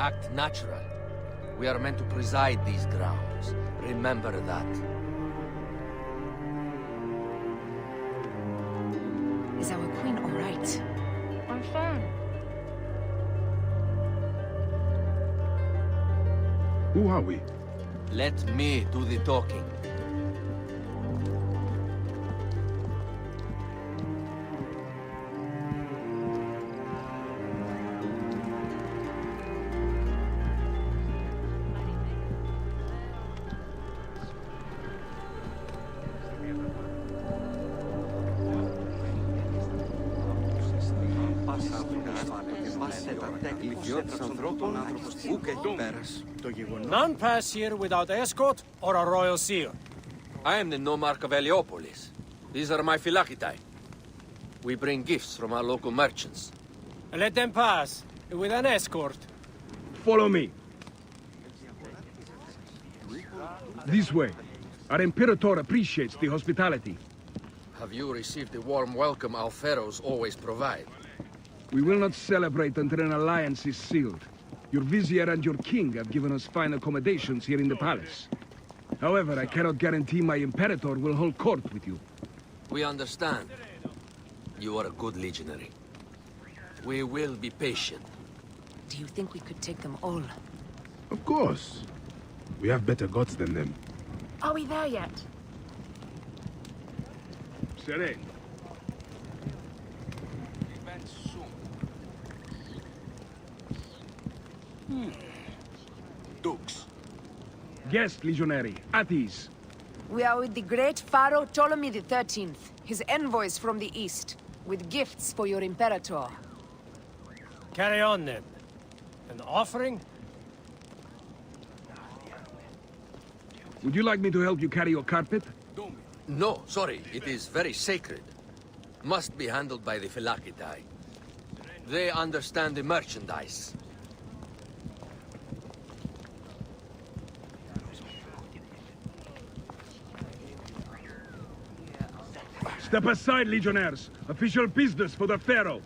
Act natural. We are meant to preside these grounds. Remember that. Is our queen all right? I'm fine. Who are we? Let me do the talking. None pass here without escort or a royal seal. I am the nomarch of Heliopolis. These are my Phylakitai. We bring gifts from our local merchants. Let them pass, with an escort. Follow me. This way. Our Imperator appreciates the hospitality. Have you received the warm welcome our pharaohs always provide? We will not celebrate until an alliance is sealed. Your vizier and your king have given us fine accommodations here in the palace. However, I cannot guarantee my Imperator will hold court with you. We understand. You are a good legionary. We will be patient. Do you think we could take them all? Of course. We have better gods than them. Are we there yet? Serene. Dukes. Guest legionary, at ease. We are with the great Pharaoh Ptolemy XIII, his envoys from the east, with gifts for your Imperator. Carry on, then. An offering? Would you like me to help you carry your carpet? No, sorry. It is very sacred. Must be handled by the Phylakitai. They understand the merchandise. Step aside, legionnaires. Official business for the Pharaoh.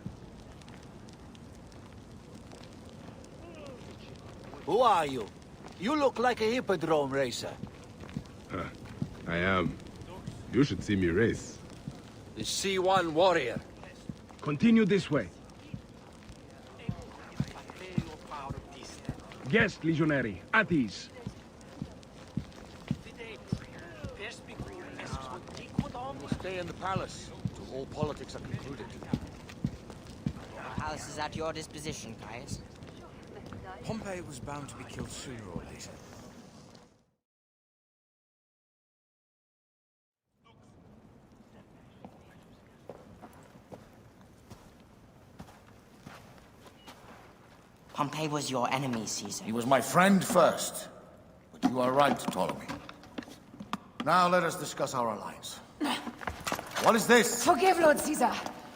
Who are you? You look like a hippodrome racer. I am. You should see me race. The C1 warrior. Continue this way. Guest legionary, at ease. Stay in the palace till all politics are concluded. The palace is at your disposition, Caius. Pompey was bound to be killed sooner or later. Pompey was your enemy, Caesar. He was my friend first. But you are right, Ptolemy. Now let us discuss our alliance. What is this? Forgive, Lord Caesar.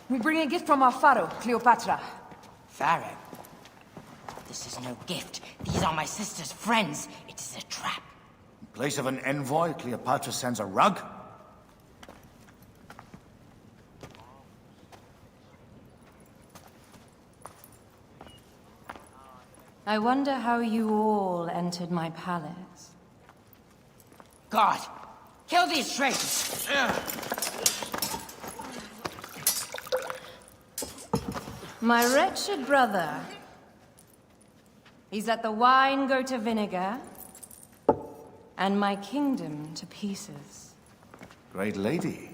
We bring a gift from our Pharaoh, Cleopatra. Pharaoh? This is no gift. These are my sister's friends. It is a trap. In place of an envoy, Cleopatra sends a rug? I wonder how you all entered my palace. God! Kill these traitors! My wretched brother. He's let the wine go to vinegar, and my kingdom to pieces. Great lady.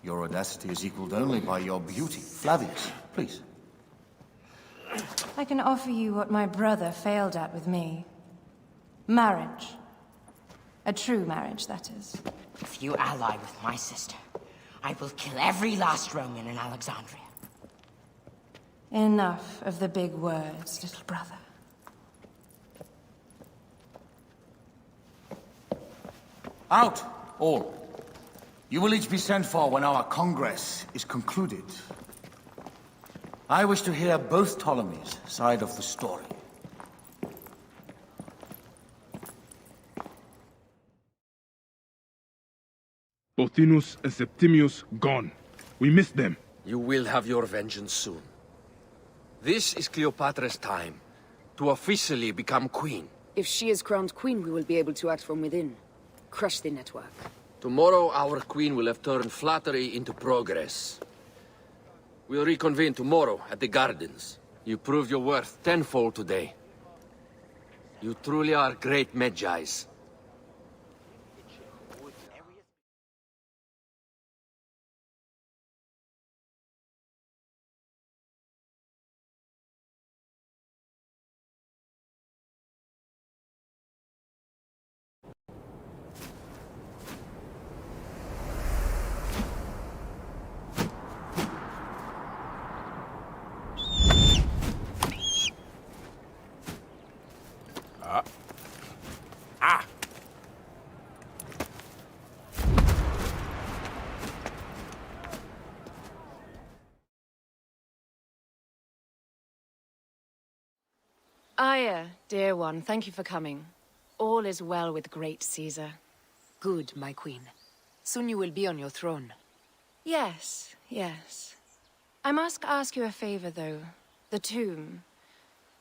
Your audacity is equaled only by your beauty. Flavius, please. I can offer you what my brother failed at with me. Marriage. A true marriage, that is. If you ally with my sister, I will kill every last Roman in Alexandria. Enough of the big words, little brother. Out, all. You will each be sent for when our congress is concluded. I wish to hear both Ptolemy's side of the story. Pothinus and Septimius gone. We missed them. You will have your vengeance soon. This is Cleopatra's time to officially become queen. If she is crowned queen, we will be able to act from within. Crush the network. Tomorrow, our queen will have turned flattery into progress. We'll reconvene tomorrow at the gardens. You proved your worth tenfold today. You truly are great Medjais. Aya, dear one, thank you for coming. All is well with great Caesar. Good, my queen. Soon you will be on your throne. Yes, yes. I must ask you a favor, though. The tomb.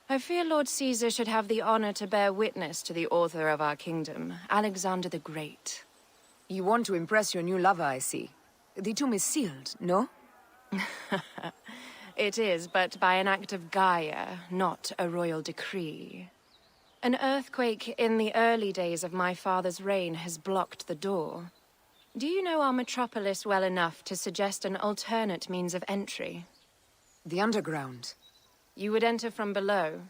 I fear Lord Caesar should have the honor to bear witness to the author of our kingdom, Alexander the Great. You want to impress your new lover, I see. The tomb is sealed, no? It is, but by an act of Gaia, not a royal decree. An earthquake in the early days of my father's reign has blocked the door. Do you know our metropolis well enough to suggest an alternate means of entry? The underground. You would enter from below.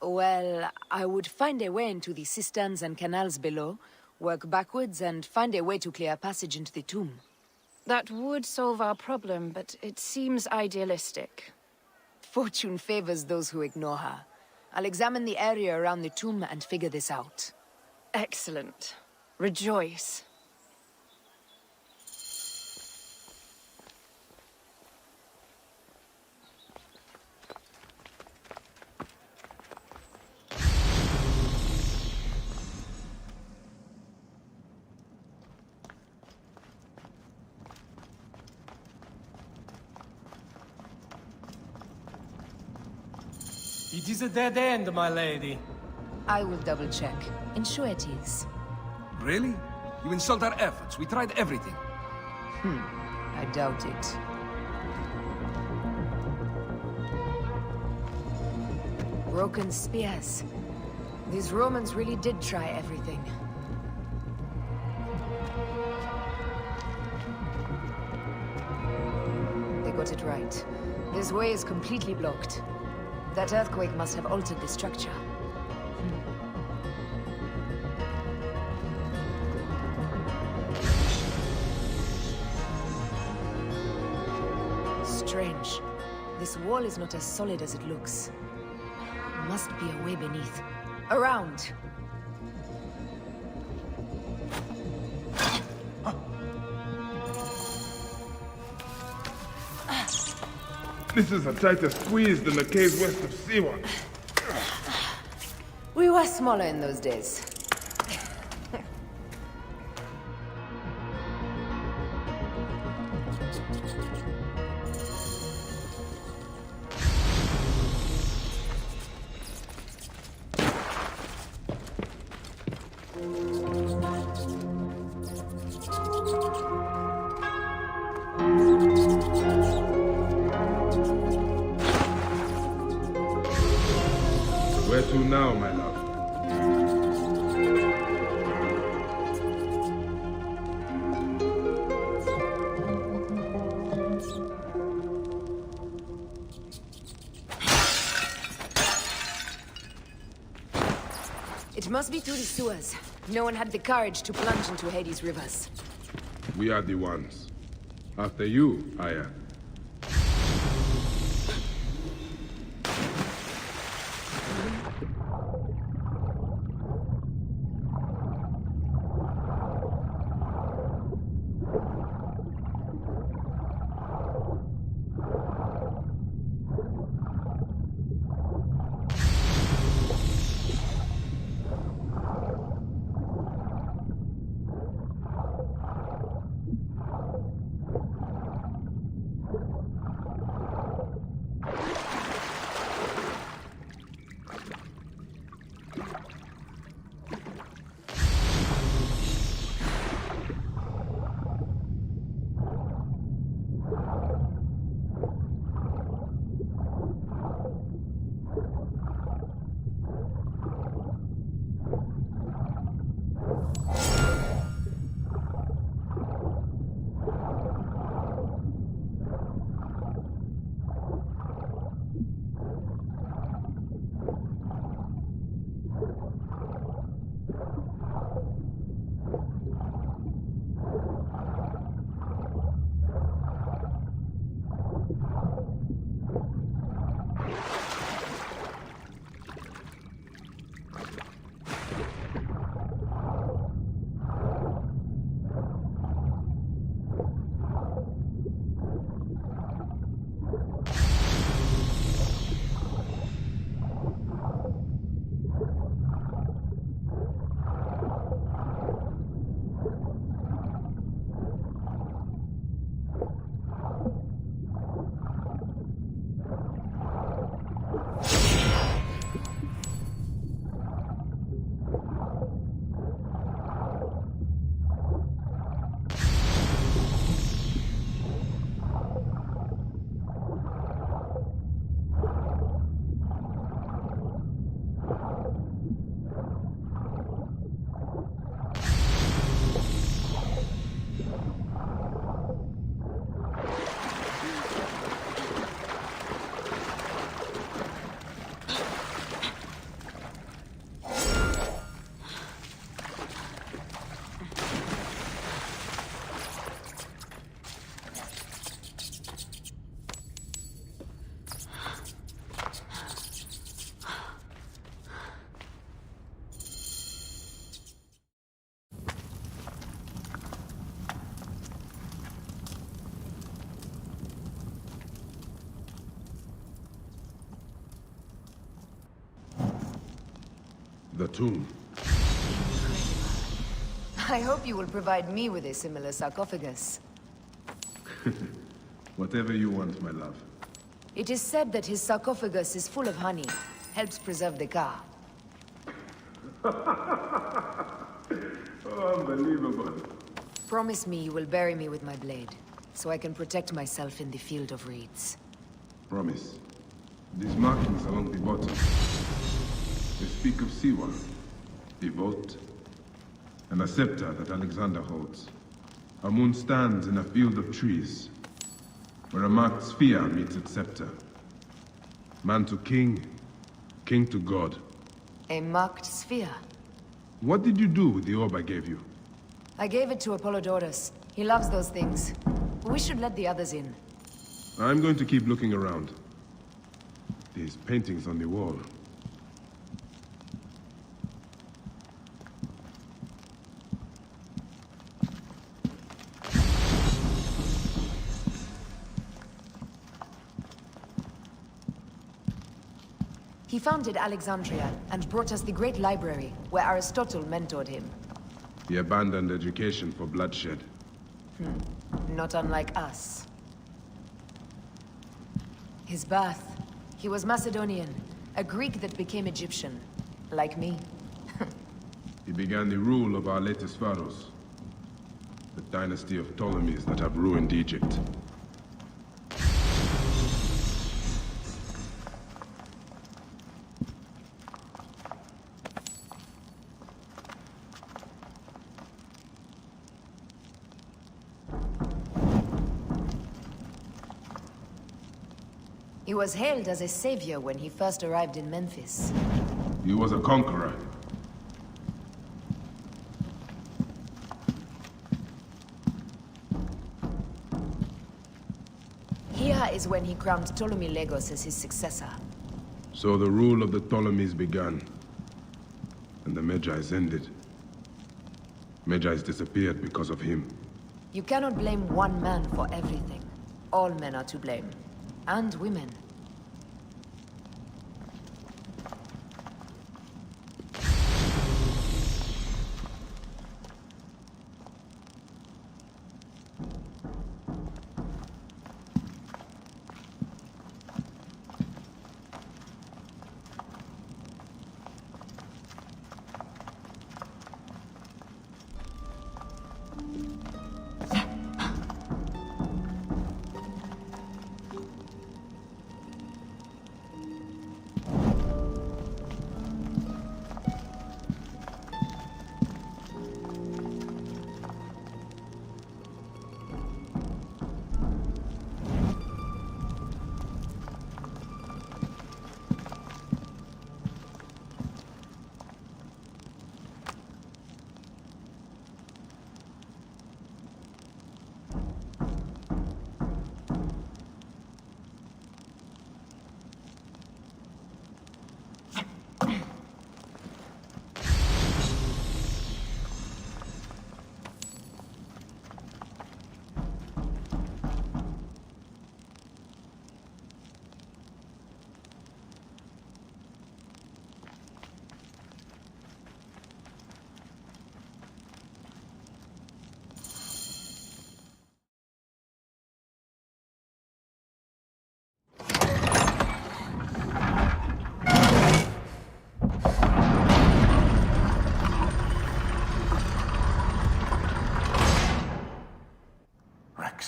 Well, I would find a way into the cisterns and canals below, work backwards, and find a way to clear a passage into the tomb. That would solve our problem, but it seems idealistic. Fortune favors those who ignore her. I'll examine the area around the tomb and figure this out. Excellent. Rejoice. It is a dead end, my lady. I will double-check. Ensure it is. Really? You insult our efforts. We tried everything. I doubt it. Broken spears. These Romans really did try everything. They got it right. This way is completely blocked. That earthquake must have altered the structure. Strange. This wall is not as solid as it looks. Must be a way beneath. Around! This is a tighter squeeze than the caves west of Siwa. We were smaller in those days. Where to now, my love? It must be through the sewers. No one had the courage to plunge into Hades' rivers. We are the ones. After you, Aya. The tomb. I hope you will provide me with a similar sarcophagus. Whatever you want, my love. It is said that his sarcophagus is full of honey, helps preserve the car. Unbelievable. Promise me you will bury me with my blade, so I can protect myself in the field of reeds. Promise. These markings along the bottom. They speak of Siwa, the vault, and a scepter that Alexander holds. A moon stands in a field of trees, where a marked sphere meets its scepter. Man to king, king to god. A marked sphere. What did you do with the orb I gave you? I gave it to Apollodorus. He loves those things. We should let the others in. I'm going to keep looking around. These paintings on the wall. He founded Alexandria and brought us the great library, where Aristotle mentored him. He abandoned education for bloodshed. Not unlike us. His birth. He was Macedonian, a Greek that became Egyptian. Like me. He began the rule of our latest pharaohs. The dynasty of Ptolemies that have ruined Egypt. He was hailed as a savior when he first arrived in Memphis. He was a conqueror. Here is when he crowned Ptolemy Legos as his successor. So the rule of the Ptolemies began. And the Magi's ended. Magi's disappeared because of him. You cannot blame one man for everything. All men are to blame. And women.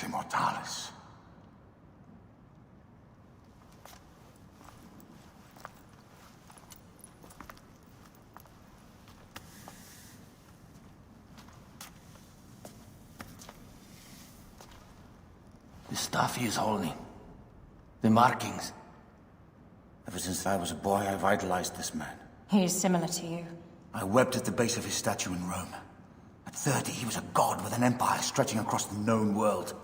Immortalis. The stuff he is holding. The markings. Ever since I was a boy, I've idolized this man. He is similar to you. I wept at the base of his statue in Rome. At 30, he was a god with an empire stretching across the known world.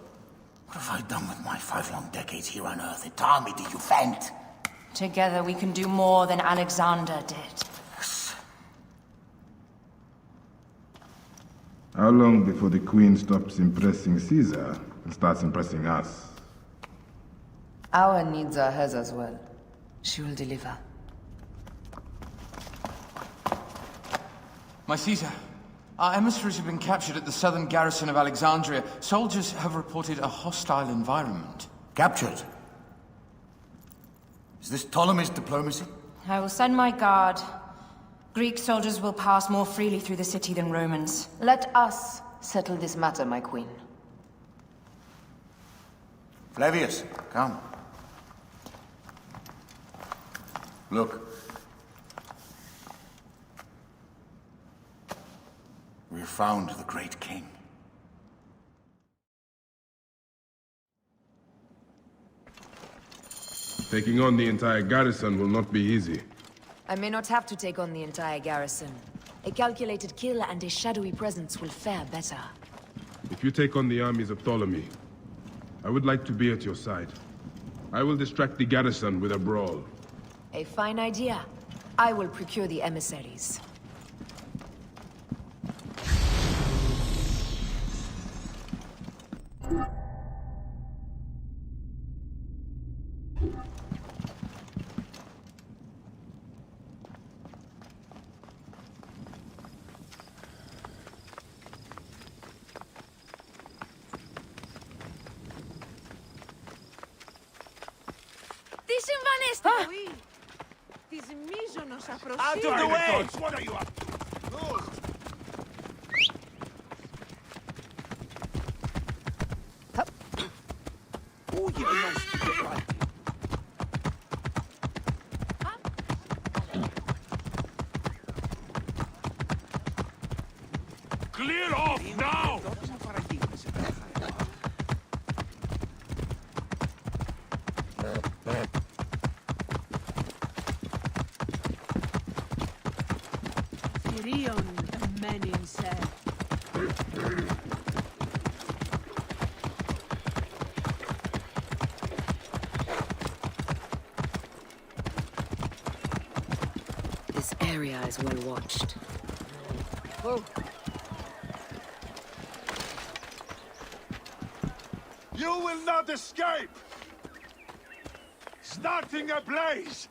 What have I done with my 5 long decades here on Earth? Its army to defend? Together we can do more than Alexander did. How long before the Queen stops impressing Caesar and starts impressing us? Our needs are hers as well. She will deliver. My Caesar, our emissaries have been captured at the southern garrison of Alexandria. Soldiers have reported a hostile environment. Captured? Is this Ptolemy's diplomacy? I will send my guard. Greek soldiers will pass more freely through the city than Romans. Let us settle this matter, my queen. Flavius, come. Look. We have found the great king. Taking on the entire garrison will not be easy. I may not have to take on the entire garrison. A calculated kill and a shadowy presence will fare better. If you take on the armies of Ptolemy, I would like to be at your side. I will distract the garrison with a brawl. A fine idea. I will procure the emissaries. Out of the way! What are you up to? Oh, you must get right. Clear off now! This area is well watched. Whoa. You will not escape! Starting a blaze!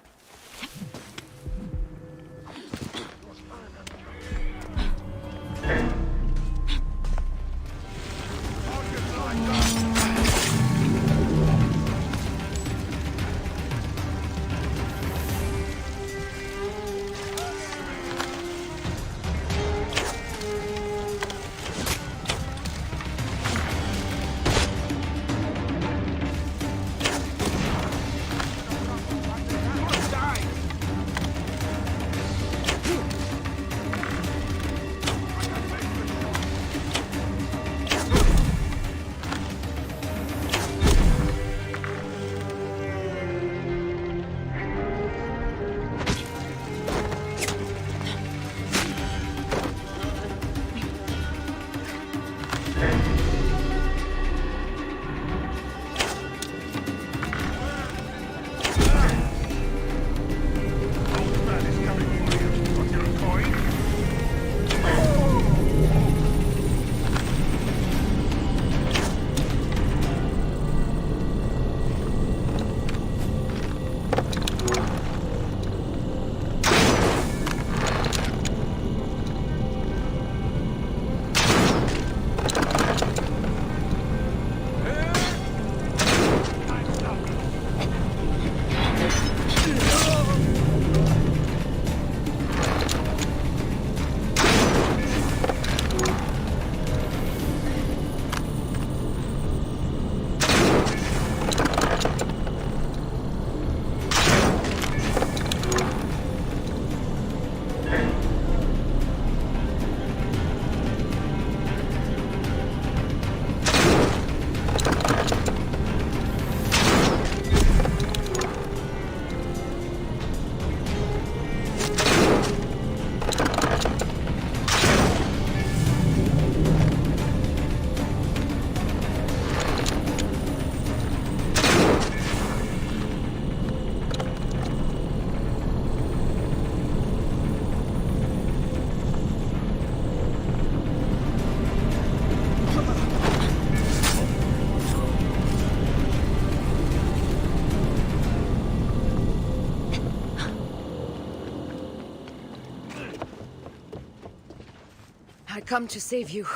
I come to save you.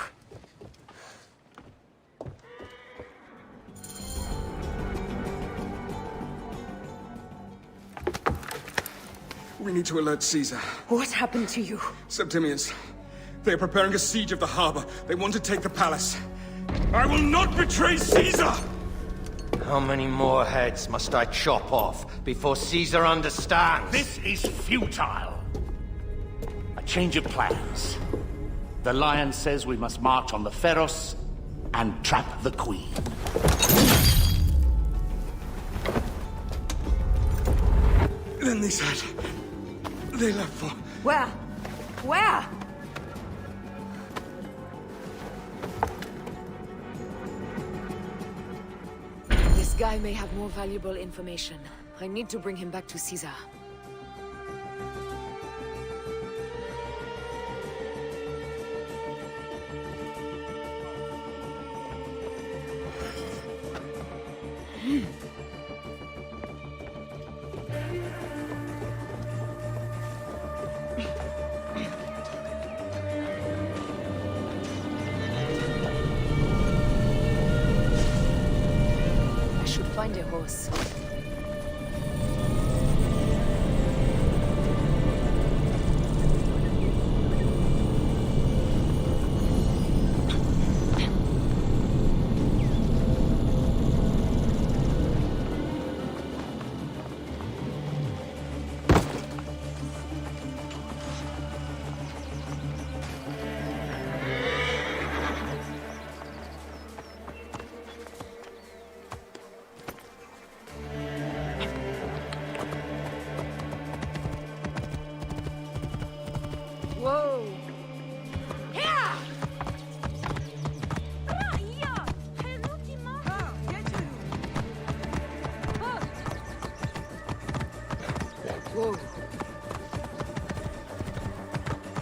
We need to alert Caesar. What happened to you? Septimius. They are preparing a siege of the harbor. They want to take the palace. I will not betray Caesar! How many more heads must I chop off before Caesar understands? This is futile. A change of plans. The Lion says we must march on the Pharos and trap the Queen. Then they said... they left for... Where? Where? This guy may have more valuable information. I need to bring him back to Caesar. Find a horse. Whoa! Whoa!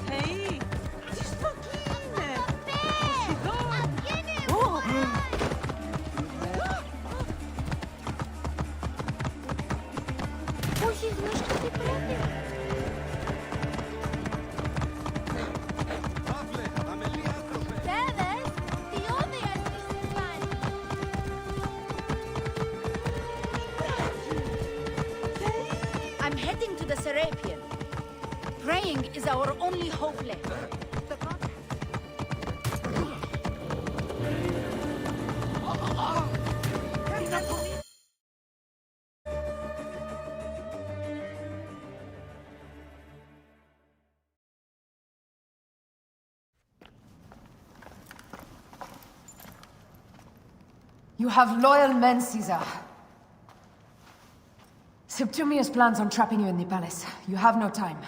Hey! I'm heading to the Serapion. Praying is our only hope left. You have loyal men, Caesar. Septimius plans on trapping you in the palace. You have no time.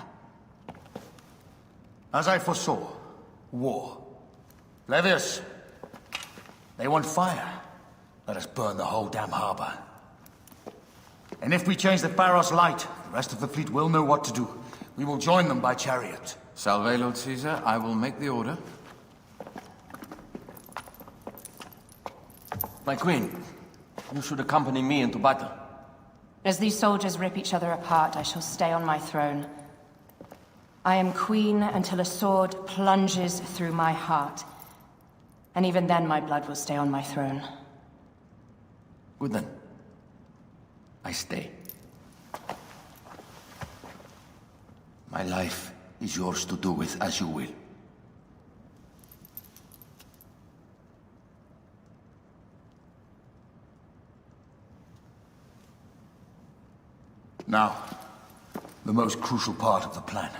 As I foresaw, war. Levius, they want fire. Let us burn the whole damn harbor. And if we change the Pharos light, the rest of the fleet will know what to do. We will join them by chariot. Salve, Lord Caesar. I will make the order. My queen, you should accompany me into battle. As these soldiers rip each other apart, I shall stay on my throne. I am queen until a sword plunges through my heart. And even then, my blood will stay on my throne. Good then. I stay. My life is yours to do with as you will. Now, the most crucial part of the plan.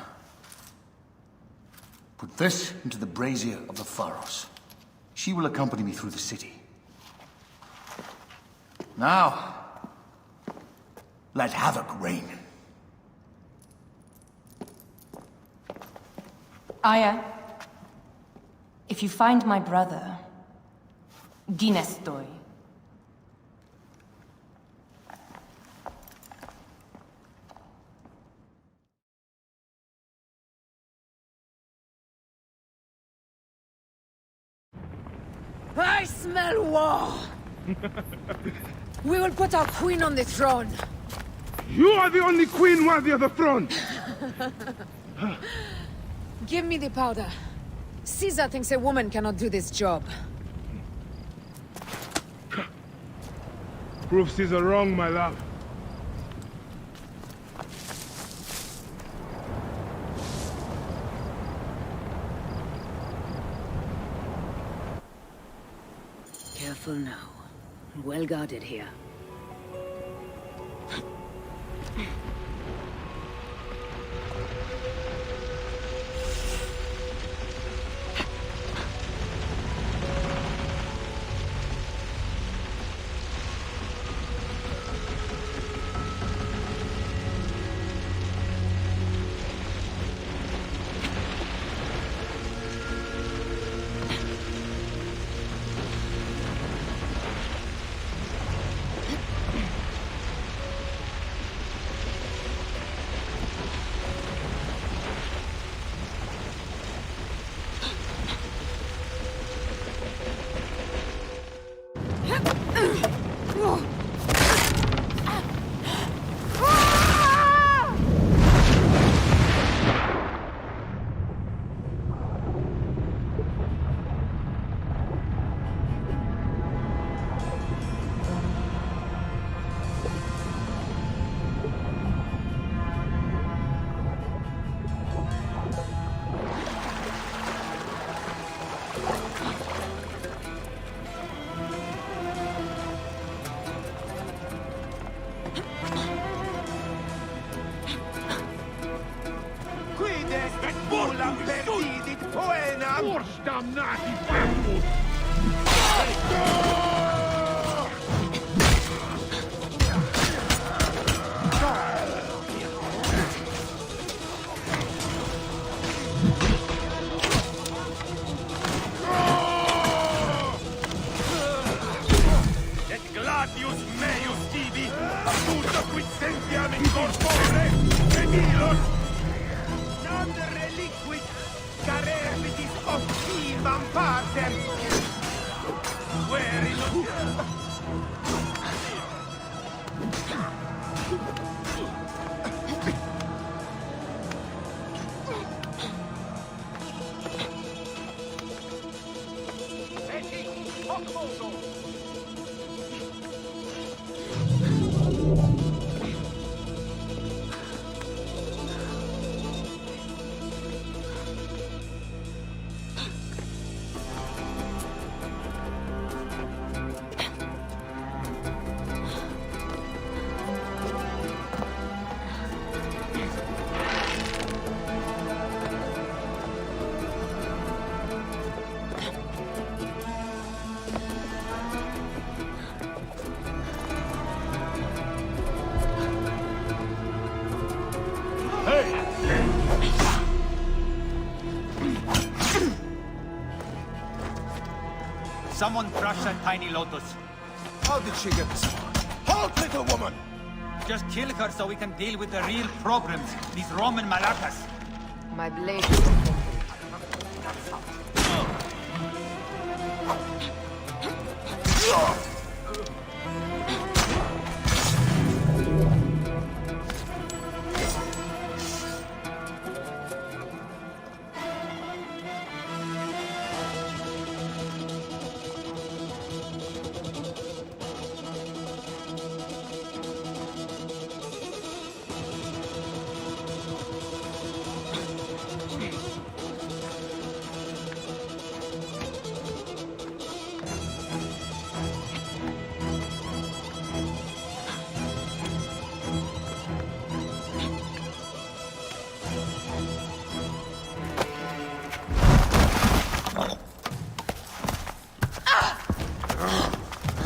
Put this into the brazier of the Pharos. She will accompany me through the city. Now, let havoc reign. Aya, if you find my brother, Ginestoy. I smell war! We will put our queen on the throne. You are the only queen worthy of the throne! Give me the powder. Caesar thinks a woman cannot do this job. Prove Caesar wrong, my love. Careful now. Well guarded here. Damnati bastard! Et gladius meius tibi, appunto quid sentiam in corpore, venilos! Non reliquit, carevitis obscimam partem! Where is Someone crush that tiny lotus. How did she get this far? Halt, little woman! Just kill her so we can deal with the real problems, these Roman malacas. My blade is open.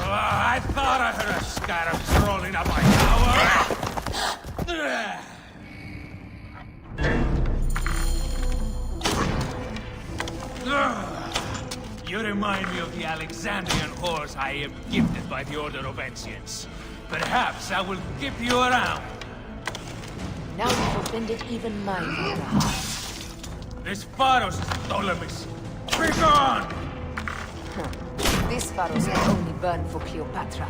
I thought I heard a scarab crawling up my tower! You remind me of the Alexandrian horse I am gifted by the Order of Ancients. Perhaps I will keep you around. Now you've offended even my Vera. This Pharos is Ptolemy's. Be gone! This Pharos can only burn for Cleopatra.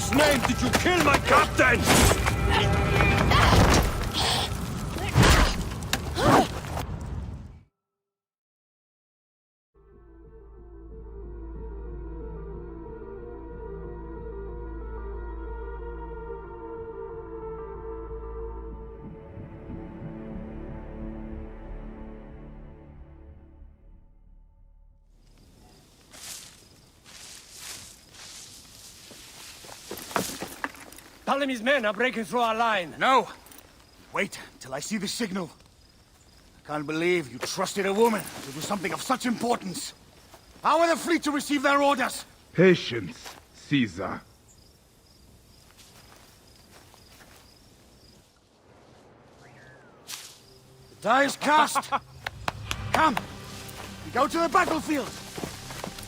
God's name did you kill my captain? Ptolemy's men are breaking through our line. No! Wait till I see the signal. I can't believe you trusted a woman to do something of such importance. How are the fleet to receive their orders? Patience, Caesar. The die is cast. Come, we go to the battlefield.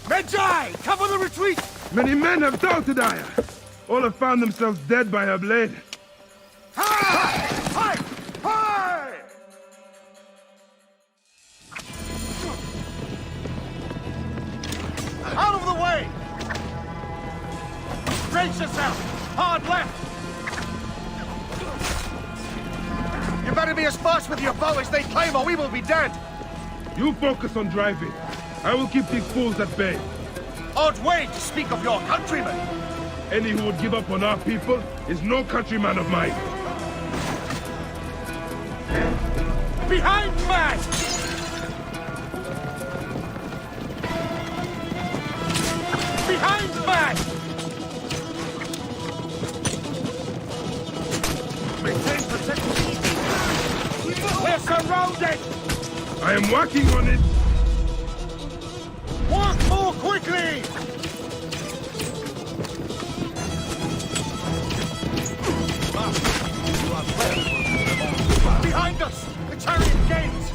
Medjay, cover the retreat! Many men have doubted Aya. All have found themselves dead by her blade. Hi! Hi! Hi! Out of the way! Brace yourself! Hard left! You better be as fast with your bow as they claim or we will be dead! You focus on driving. I will keep these fools at bay. Odd way to speak of your countrymen! Any who would give up on our people is no countryman of mine. Behind man! Behind man! Maintain protection. We're surrounded! I am working on it. Work more quickly! Behind us! The chariot gains!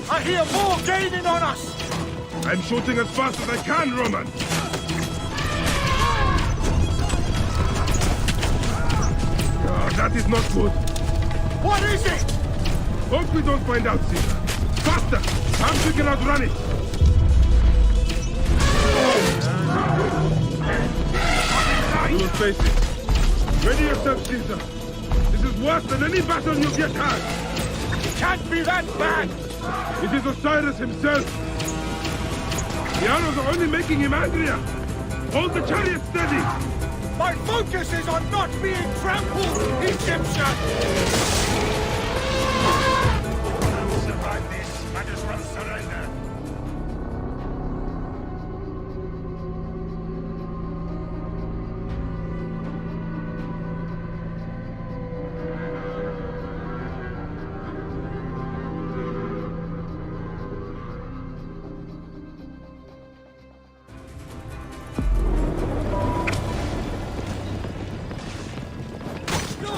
I hear more gaining on us! I'm shooting as fast as I can, Roman. Oh, that is not good. What is it? Hope we don't find out, Caesar. Faster! Perhaps we can outrun it. You will face it. Ready yourself, Caesar. This is worse than any battle you've yet had. It can't be that bad! It is Osiris himself. The arrows are only making him angrier. Hold the chariot steady. My focus is on not being trampled, Egyptian! Survive this. Might as well surrender.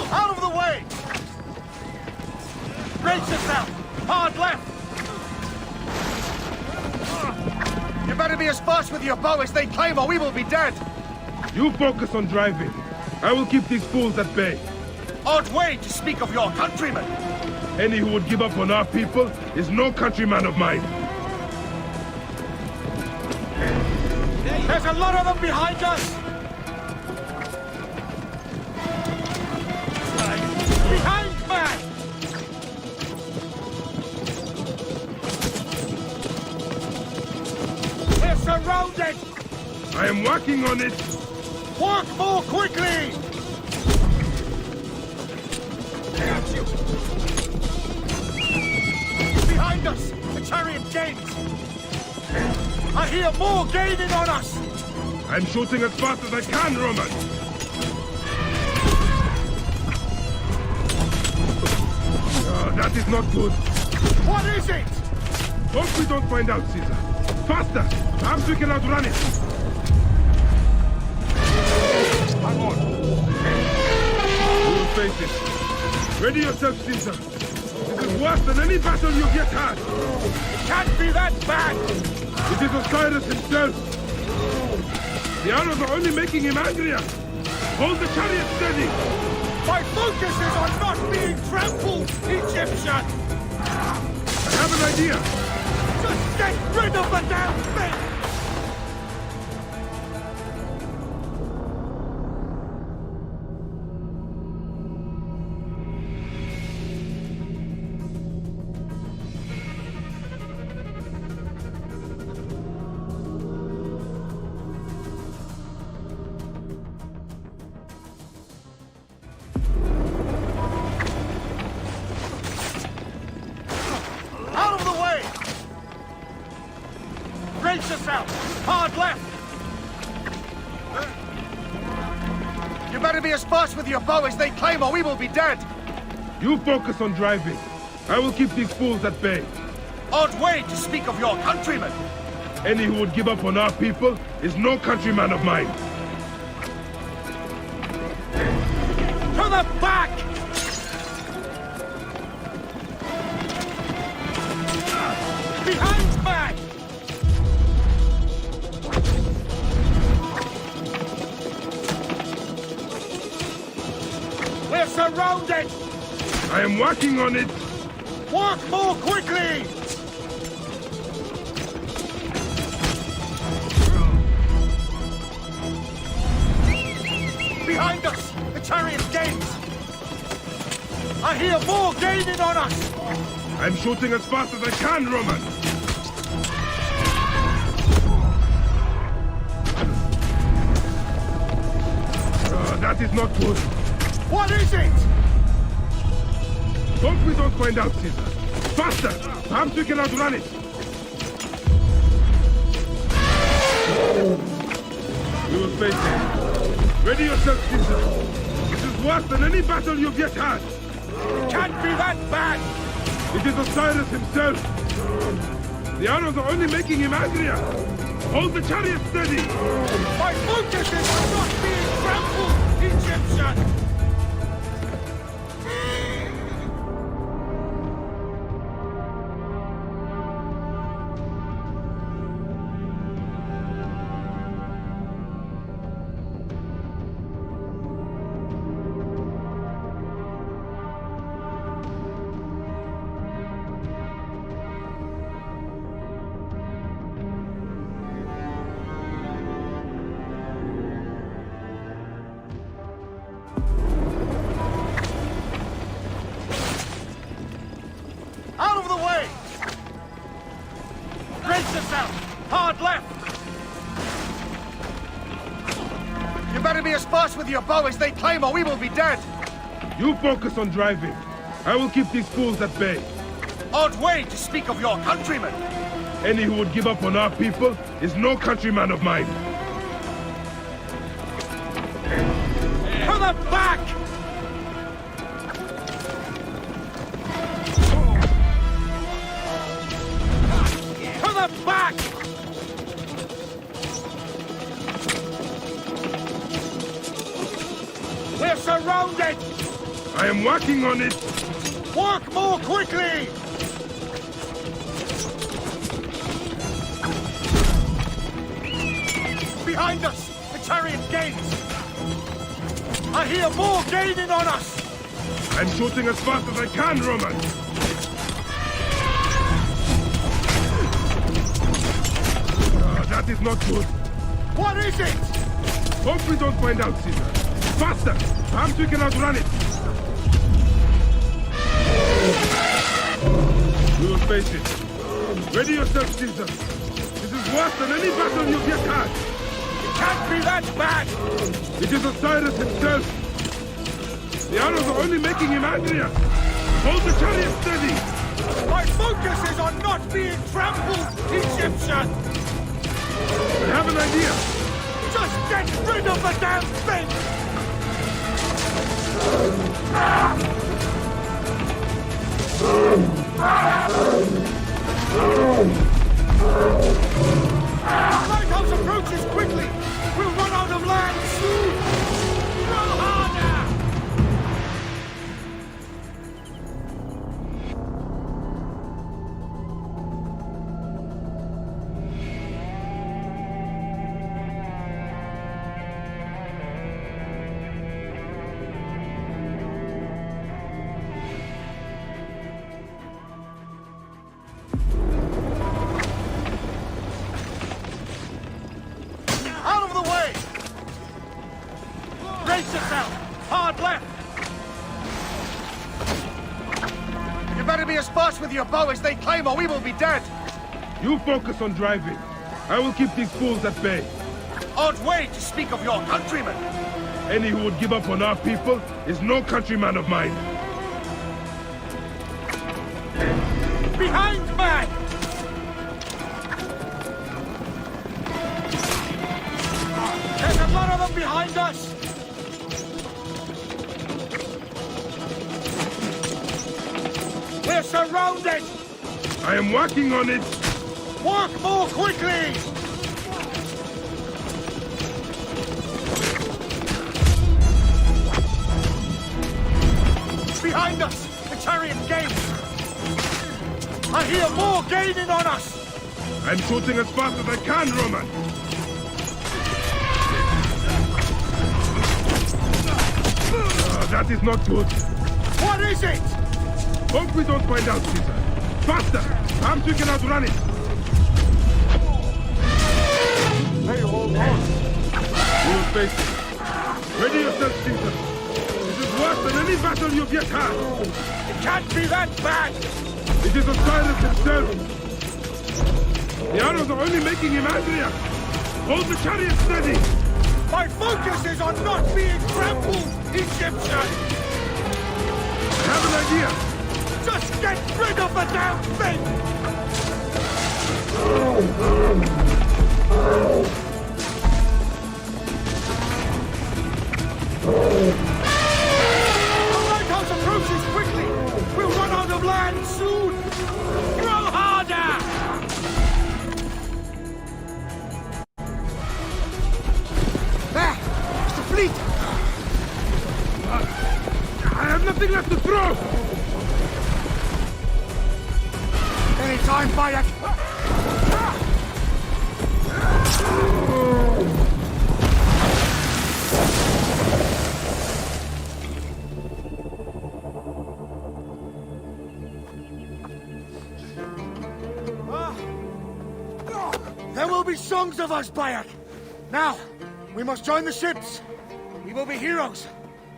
Out of the way! Brace yourself! Hard left! You better be as fast with your bow as they claim or we will be dead! You focus on driving. I will keep these fools at bay. Odd way to speak of your countrymen! Any who would give up on our people is no countryman of mine. There's a lot of them behind us! Behind man! We're surrounded! I am working on it. Work more quickly! Behind us! The chariot gains! I hear more gaining on us! I'm shooting as fast as I can, Roman. Oh, that is not good. What is it? Hope we don't find out, Caesar. Faster! Perhaps we can outrun it. Hang on. We will face it. Ready yourself, Caesar. This is worse than any battle you've yet had. It can't be that bad! It is Osiris himself. The arrows are only making him angrier. Hold the chariot steady. My focus is on not being trampled, Egyptian! I have an idea. Just get rid of the damn thing! yourself! Hard left! You better be as fast with your bow as they claim or we will be dead! You focus on driving. I will keep these fools at bay. Odd way to speak of your countrymen! Any who would give up on our people is no countryman of mine. To the back! Behind back! We're surrounded! I am working on it! Walk more quickly! Behind us! The chariot gains! I hear more gaining on us! I'm shooting as fast as I can, Roman! That is not good. What is it? Hope we don't find out, Caesar. Faster! Perhaps we can outrun it! We will face it. Ready yourself, Caesar. This is worse than any battle you've yet had. Can't be that bad! It is Osiris himself. The arrows are only making him angrier. Hold the chariot steady. My focus is on not being trampled, Egyptian! Out of the way! Brace yourself! Hard left! You better be as fast with your bow as they claim or we will be dead! You focus on driving. I will keep these fools at bay. Odd way to speak of your countrymen! Any who would give up on our people is no countryman of mine. To the back! To the back! We're surrounded! I am working on it! Walk more quickly! Behind us! The chariot gains! I hear more gaining on us! I'm shooting as fast as I can, Roman! That is not good. What is it? Hope we don't find out, Caesar. Faster! Perhaps we can outrun it! We will face it. Ready yourself, Caesar. This is worse than any battle you've yet had. It can't be that bad! It is Osiris himself. The arrows are only making him angrier. Hold the chariot steady. My focus is on not being trampled, Egyptian! I have an idea. Just get rid of the damn thing! The lighthouse approaches quickly! We'll run out of land soon! Row harder! Out of the way! Brace yourself! Hard left! You better be as fast with your bow as they claim or we will be dead! You focus on driving. I will keep these fools at bay. Odd way to speak of your countrymen! Any who would give up on our people is no countryman of mine. Behind back! There's a lot of them behind us! We're surrounded! I am working on it! Work more quickly! Behind us! The chariot gains! I hear more gaining on us! I'm shooting as fast as I can, Roman! That is not good. What is it? Hope we don't find out, Caesar. Faster! Perhaps we can outrun it! Hey, hold on! We will face it. Ready yourself, Caesar. This is worse than any battle you've yet had. It can't be that bad! It is Osiris himself. The arrows are only making him angrier. Hold the chariot steady. My focus is on not being trampled, Egyptian! I have an idea. Just get rid of the damn thing! The lighthouse approaches quickly! We'll run out of land soon! Throw harder! There! It's the fleet! I have nothing left to throw! Any time, Bayek! There will be songs of us, Bayek! Now, we must join the ships! We will be heroes!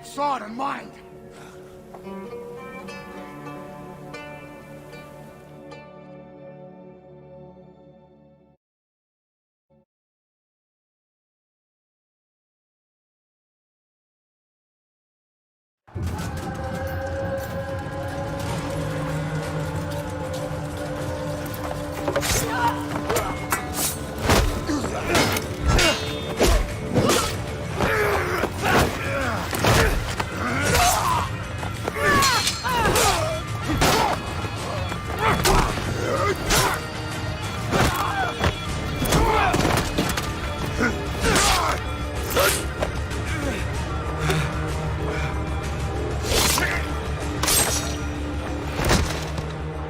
Sword and mind!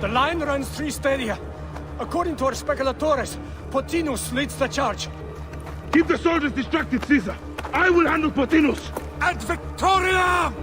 The line runs 3 stadia. According to our speculatores, Pothinus leads the charge. Keep the soldiers distracted, Caesar. I will handle Pothinus. Ad Victoria!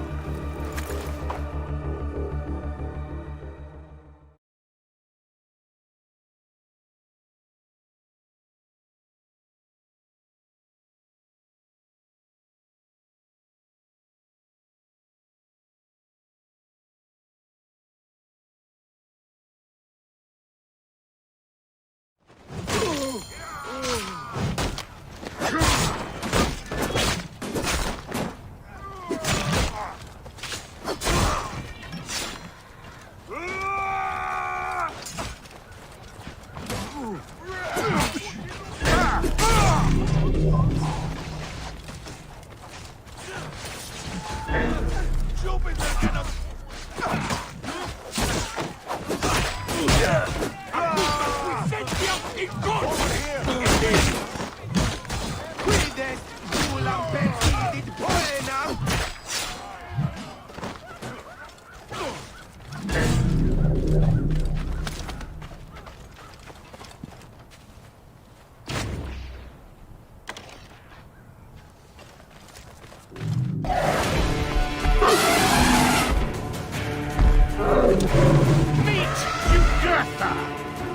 Meet Jugurtha!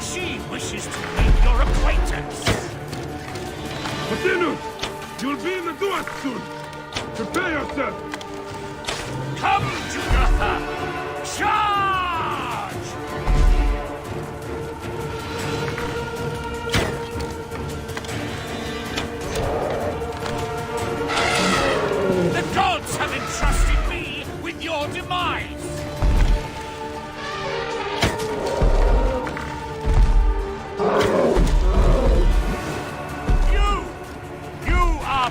She wishes to make your acquaintance! Pothinus! You'll be in the Duat soon! Prepare yourself! Come, Jugurtha! Charge! The gods have entrusted me with your demise! You are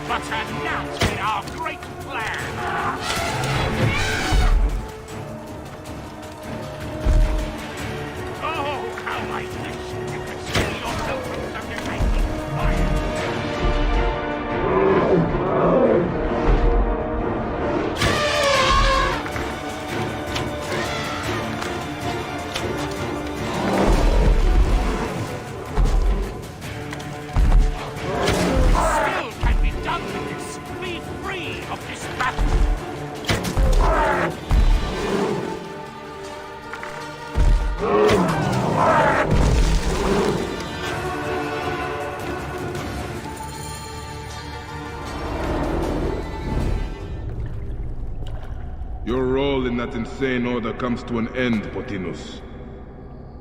role in that insane order comes to an end, Potinus.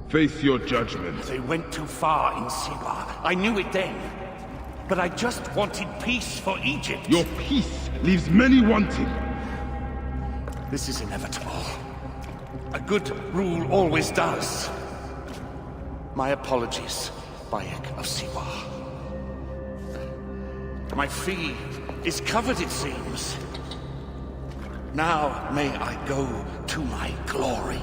Face your judgment. They went too far in Siwa. I knew it then. But I just wanted peace for Egypt. Your peace leaves many wanting. This is inevitable. A good rule always does. My apologies, Bayek of Siwa. My fee is covered, it seems. Now may I go to my glory.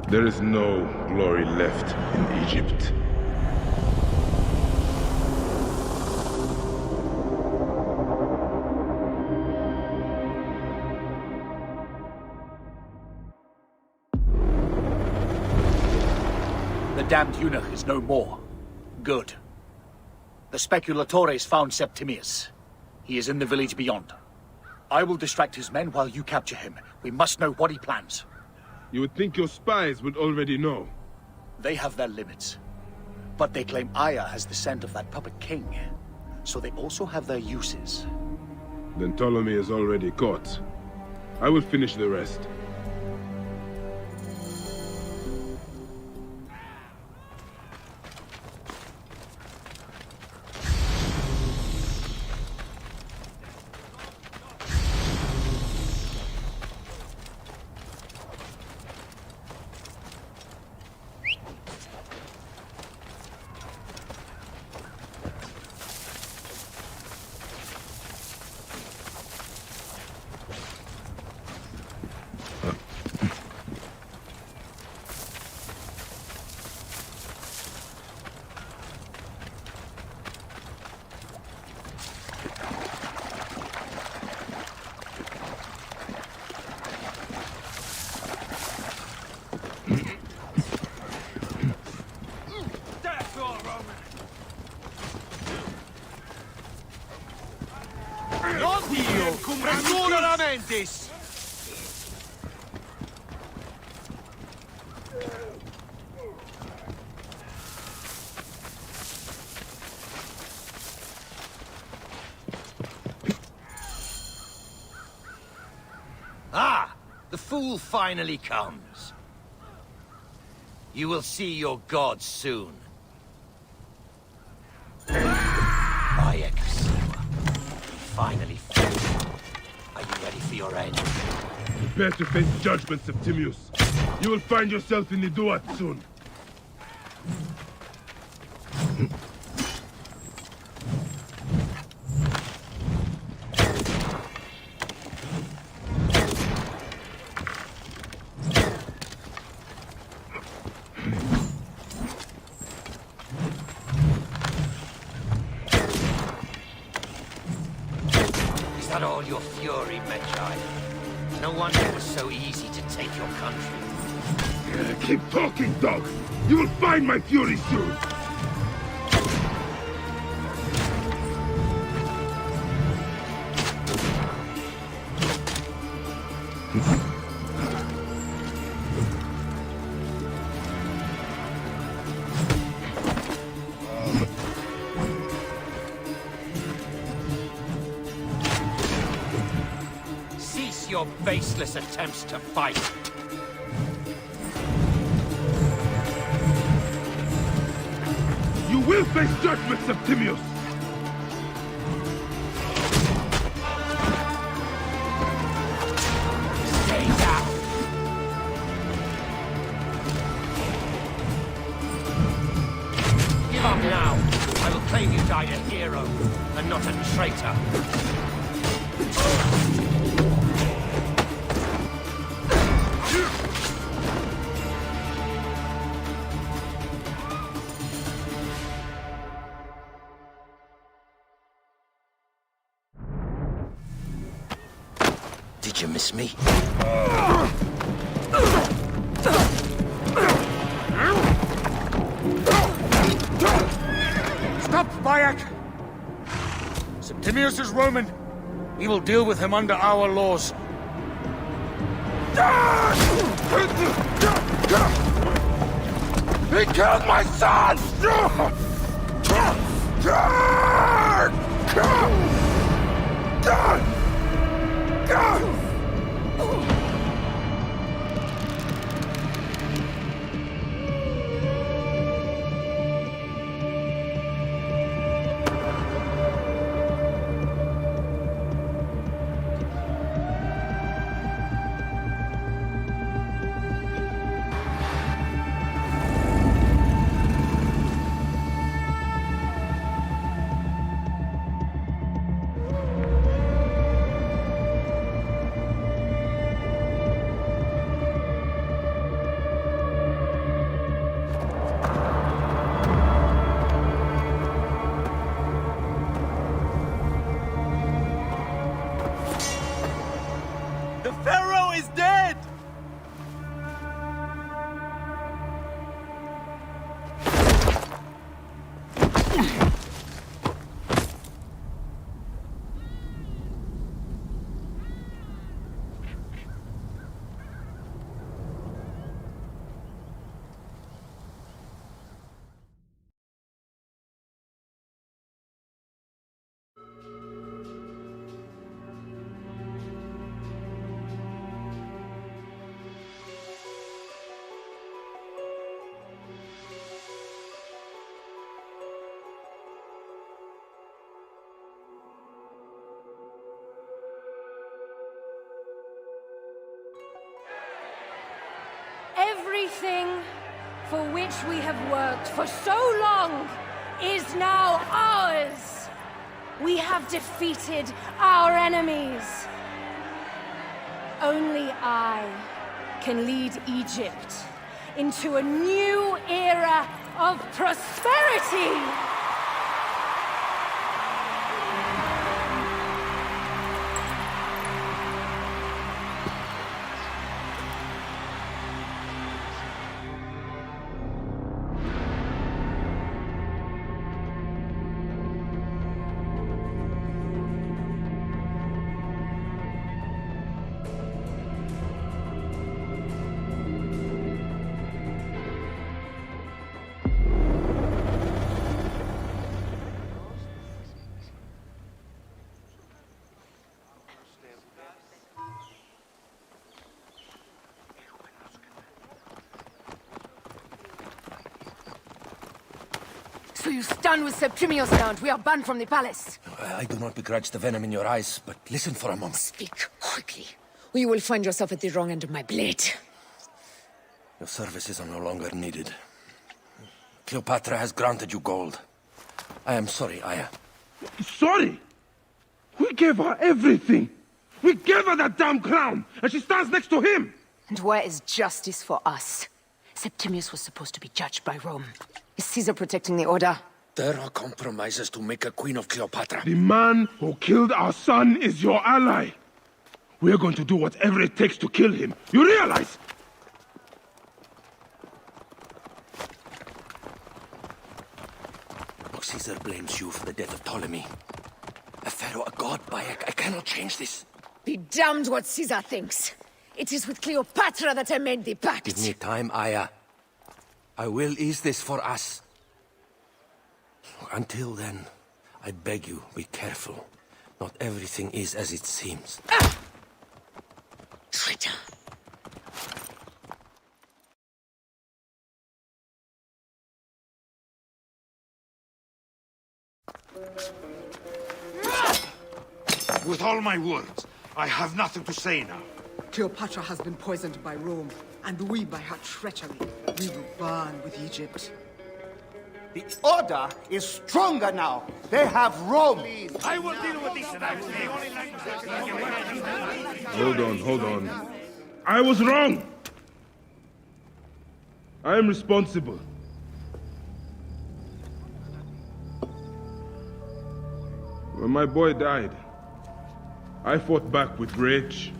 There is no glory left in Egypt. The damned eunuch is no more. Good. The speculatores found Septimius. He is in the village beyond. I will distract his men while you capture him. We must know what he plans. You would think your spies would already know. They have their limits. But they claim Aya has the scent of that puppet king. So they also have their uses. Then Ptolemy is already caught. I will finish the rest. Ah! The fool finally comes. You will see your gods soon. Bayek of Siwa. Finally finished. Are you ready for your end? Prepare to face judgment, Septimius. You will find yourself in the Duat soon. Is that all your fury, Medjay? No wonder it was so easy to take your country. Keep talking, dog! You will find my fury soon! Cease your baseless attempts to fight. You will face judgment, Septimius! Stay down. Give up now. I will claim you died a hero, and not a traitor. Did you miss me? Stop, Bayek! Septimius is Roman. We will deal with him under our laws. He killed my son! The Pharaoh is dead! Everything for which we have worked for so long is now ours. We have defeated our enemies. Only I can lead Egypt into a new era of prosperity. So you stand with Septimius now, and we are banned from the palace. I do not begrudge the venom in your eyes, but listen for a moment. Speak quickly, or you will find yourself at the wrong end of my blade. Your services are no longer needed. Cleopatra has granted you gold. I am sorry, Aya. Sorry? We gave her everything. We gave her that damn crown, and she stands next to him. And where is justice for us? Septimius was supposed to be judged by Rome. Is Caesar protecting the order? There are compromises to make a queen of Cleopatra. The man who killed our son is your ally. We're going to do whatever it takes to kill him. You realize? Caesar blames you for the death of Ptolemy. A pharaoh, a god, Bayek. I cannot change this. Be damned what Caesar thinks. It is with Cleopatra that I made the pact. Give me time, Aya. I will ease this for us. Until then, I beg you, be careful. Not everything is as it seems. Ah! Traitor. With all my words, I have nothing to say now. Cleopatra has been poisoned by Rome, and we by her treachery. We will burn with Egypt. The Order is stronger now. They have Rome. I will deal with this. Hold on. I was wrong. I am responsible. When my boy died, I fought back with rage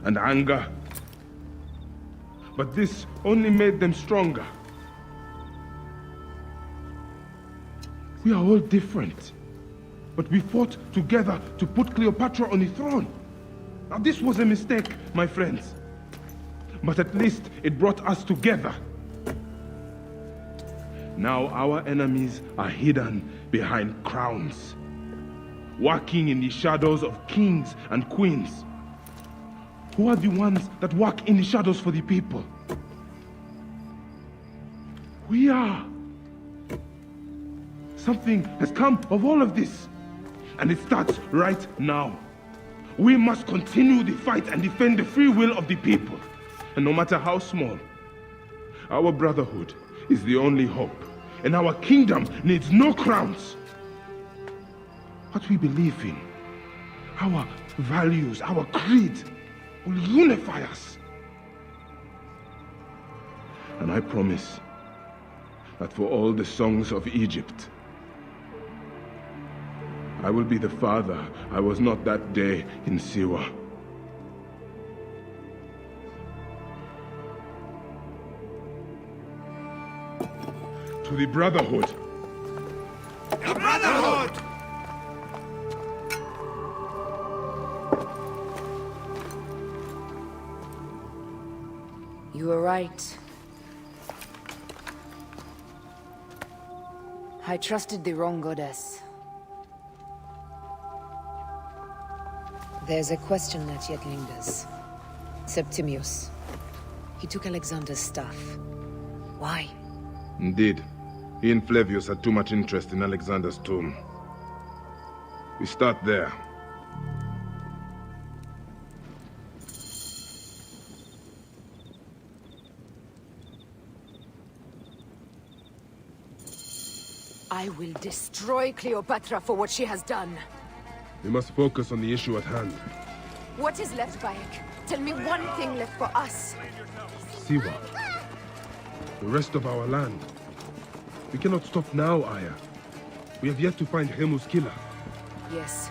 and anger. But this only made them stronger. We are all different. But we fought together to put Cleopatra on the throne. Now this was a mistake, my friends. But at least it brought us together. Now our enemies are hidden behind crowns, working in the shadows of kings and queens. Who are the ones that work in the shadows for the people? We are. Something has come of all of this, and it starts right now. We must continue the fight and defend the free will of the people. And no matter how small, our brotherhood is the only hope, and our kingdom needs no crowns. What we believe in, our values, our creed, will unify us. And I promise that for all the songs of Egypt, I will be the father I was not that day in Siwa. to the Brotherhood. The Brotherhood! You were right. I trusted the wrong goddess. There's a question that yet lingers. Septimius. He took Alexander's stuff. Why? Indeed. He and Flavius had too much interest in Alexander's tomb. We start there. I will destroy Cleopatra for what she has done. We must focus on the issue at hand. What is left, Bayek? Tell me one thing left for us. Siwa. The rest of our land. We cannot stop now, Aya. We have yet to find Remu's killer. Yes.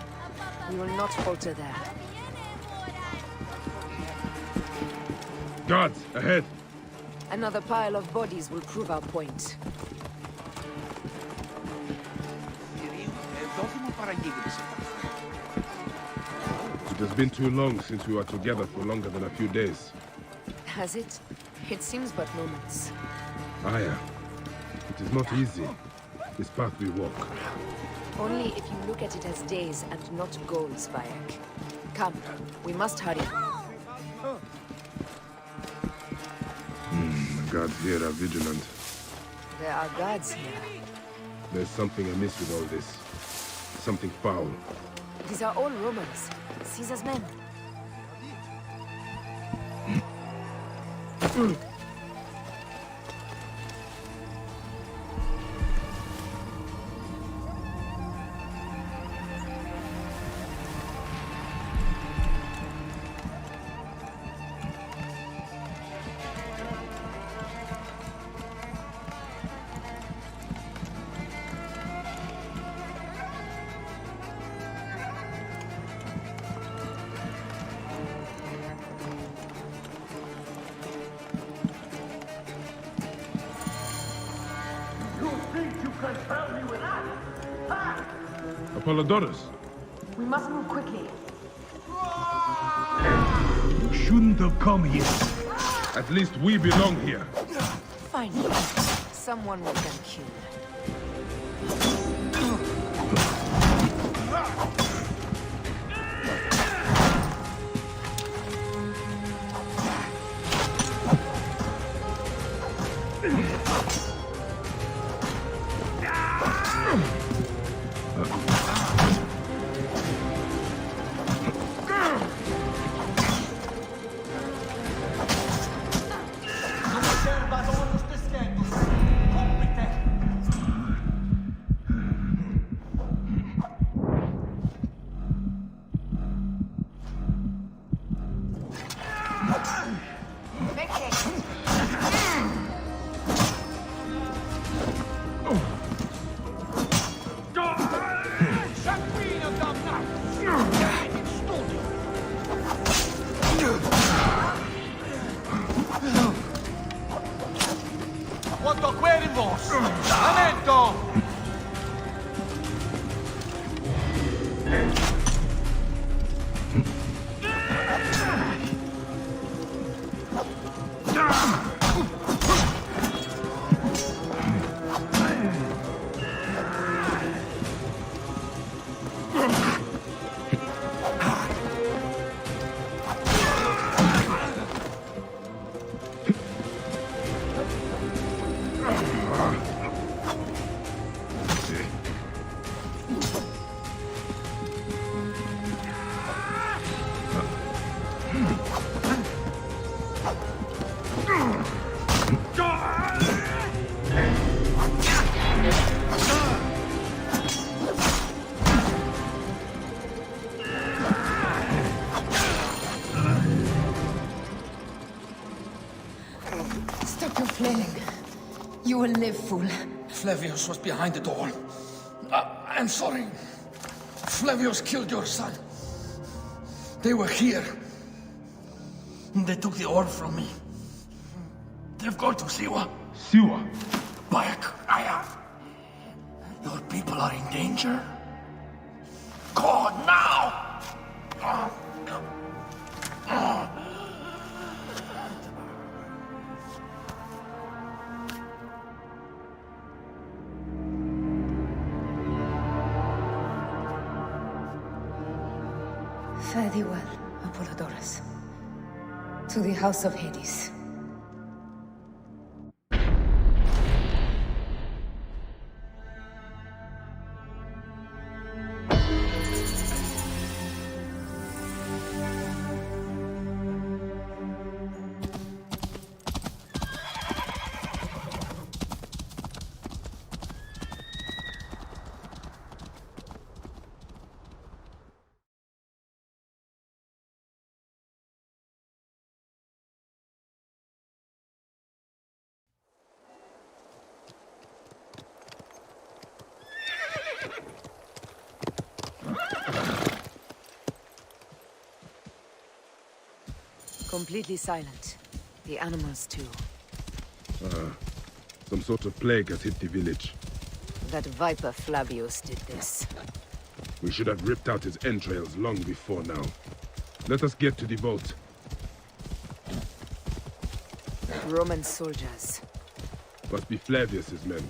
We will not falter there. Guards, ahead! Another pile of bodies will prove our point. It has been too long since we were together for longer than a few days. Has it? It seems but moments. Aya, it is not easy, this path we walk. Only if you look at it as days and not goals, Bayek. Come, we must hurry. The guards here are vigilant. There are guards here. There's something amiss with all this. Something foul. These are all Romans. Caesar's men. Apollodorus! We must move quickly. You shouldn't have come here. At least we belong here. Finally, someone we can kill. Quanto queremos! Lamento! Stop your flailing. You will live, fool. Flavius was behind the door. I'm sorry. Flavius killed your son. They were here. They took the orb from me. They've gone to Siwa. Siwa? Bayek, Your people are in danger. Go now! Fare thee well, Apollodorus. To the House of Hades. Completely silent. The animals, too. Some sort of plague has hit the village. That viper Flavius did this. We should have ripped out his entrails long before now. Let us get to the boat. Roman soldiers. Must be Flavius's men.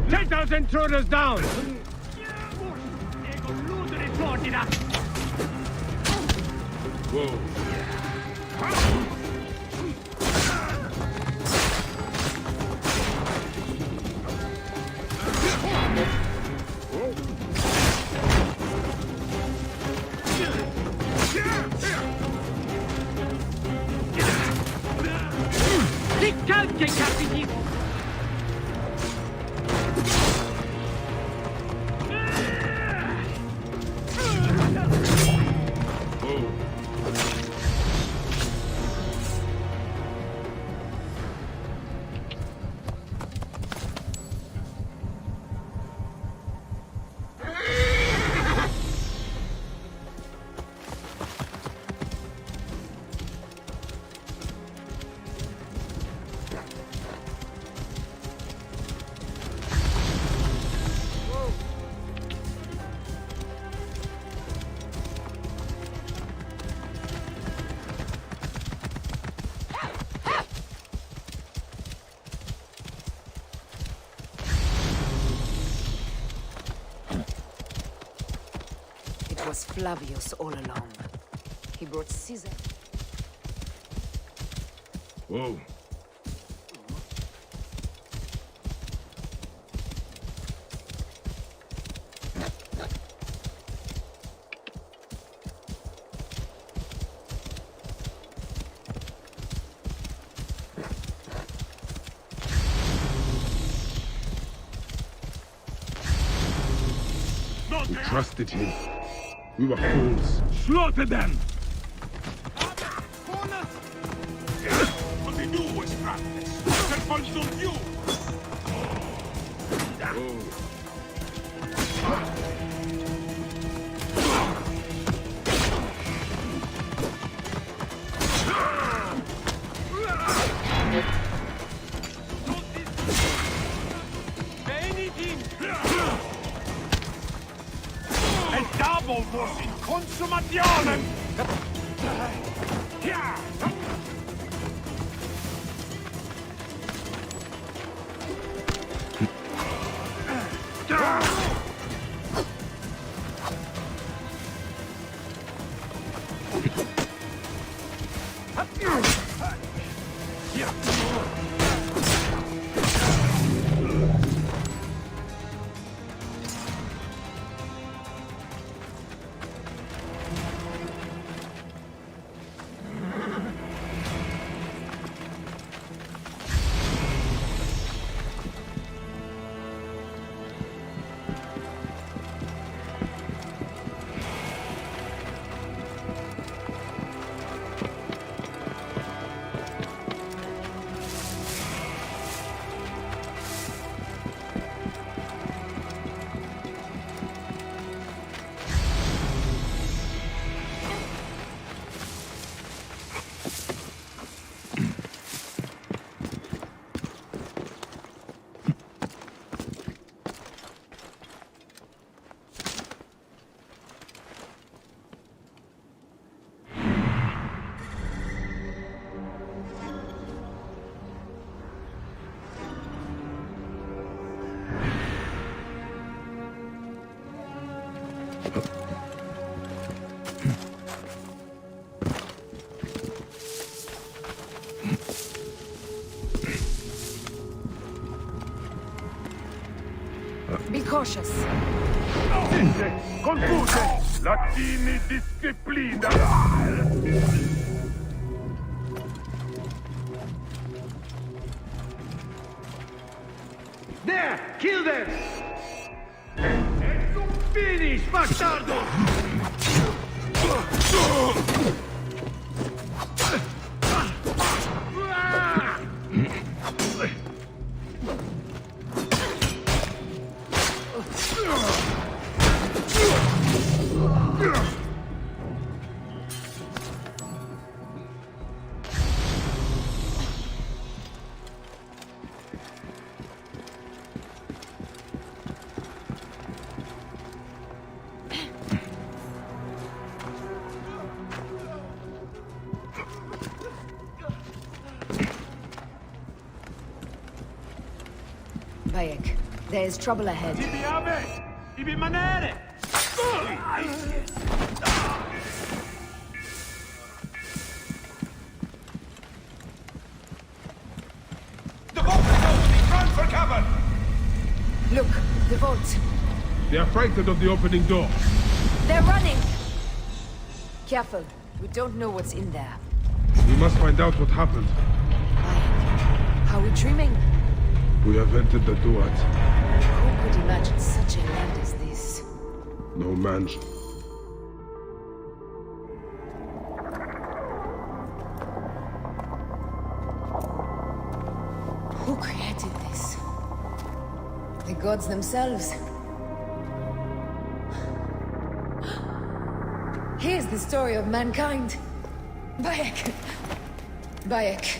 Take those intruders down! Whoa. Ricalche, capitino! It was Flavius all along. He brought Caesar. Whoa. We trusted him. We were fools. Slaughter them! Vos in consumationem! cautious. Confuse! Latini disciplina! There! Kill them! Finish, bastardo! Bayek, there is trouble ahead. The vault is opening! Run for cover! Look, the vault. They are frightened of the opening door. They're running! Careful, we don't know what's in there. We must find out what happened. Are we dreaming? We have entered the Duat. Who could imagine such a land as this? No man. Who created this? The gods themselves. Here's the story of mankind. Bayek. Bayek.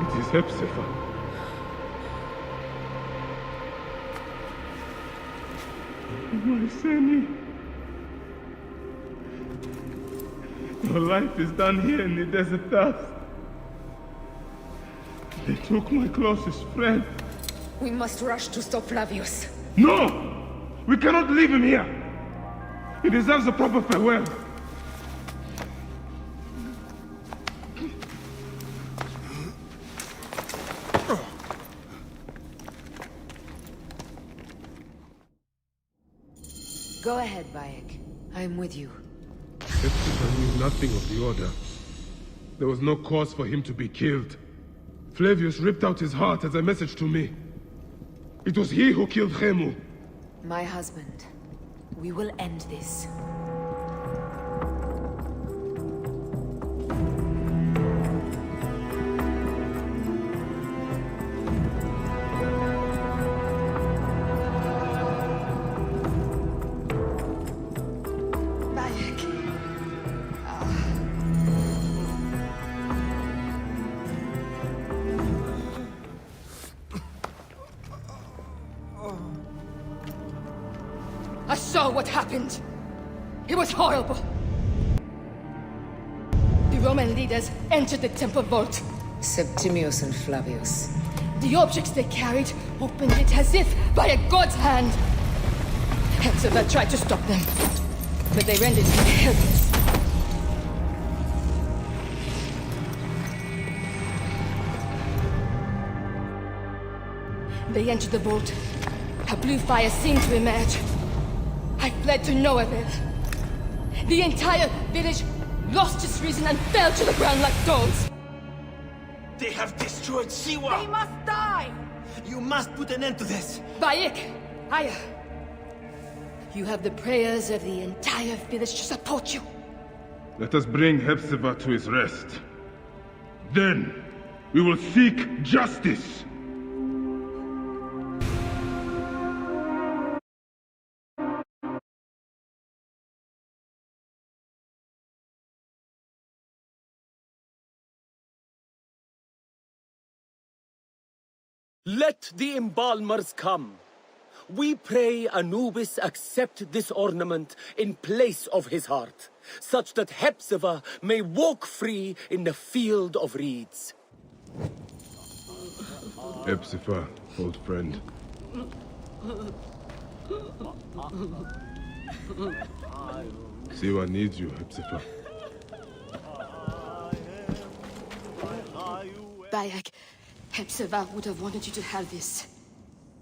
It is Hepzibah. My Seni. Your life is done here in the desert dust. They took my closest friend. We must rush to stop Flavius. No! We cannot leave him here! He deserves a proper farewell. Go ahead, Bayek. I am with you. Hepzibah knew nothing of the order. There was no cause for him to be killed. Flavius ripped out his heart as a message to me. It was he who killed Khemu. My husband. We will end this. I saw what happened. It was horrible. The Roman leaders entered the temple vault. Septimius and Flavius. The objects they carried opened it as if by a god's hand. Hepzibah tried to stop them, but they rendered him helpless. They entered the vault. A blue fire seemed to emerge. I fled to no avail. The entire village lost its reason and fell to the ground like dogs. They have destroyed Siwa! They must die! You must put an end to this! Bayek! Aya! You have the prayers of the entire village to support you. Let us bring Hepzibah to his rest. Then, we will seek justice! Let the embalmers come. We pray Anubis accept this ornament in place of his heart, such that Hepzibah may walk free in the field of reeds. Hepzibah, old friend. Siwa needs you, Hepzibah. Bayek, Hepzibah would have wanted you to have this.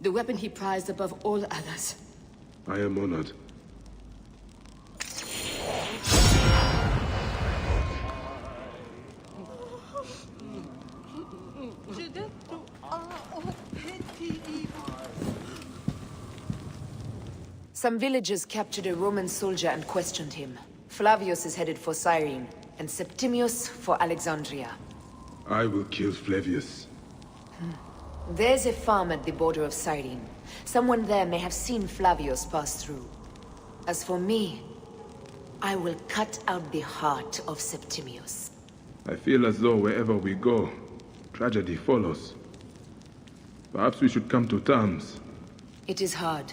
The weapon he prized above all others. I am honored. Some villagers captured a Roman soldier and questioned him. Flavius is headed for Cyrene, and Septimius for Alexandria. I will kill Flavius. There's a farm at the border of Cyrene. Someone there may have seen Flavius pass through. As for me, I will cut out the heart of Septimius. I feel as though wherever we go, tragedy follows. Perhaps we should come to terms. It is hard.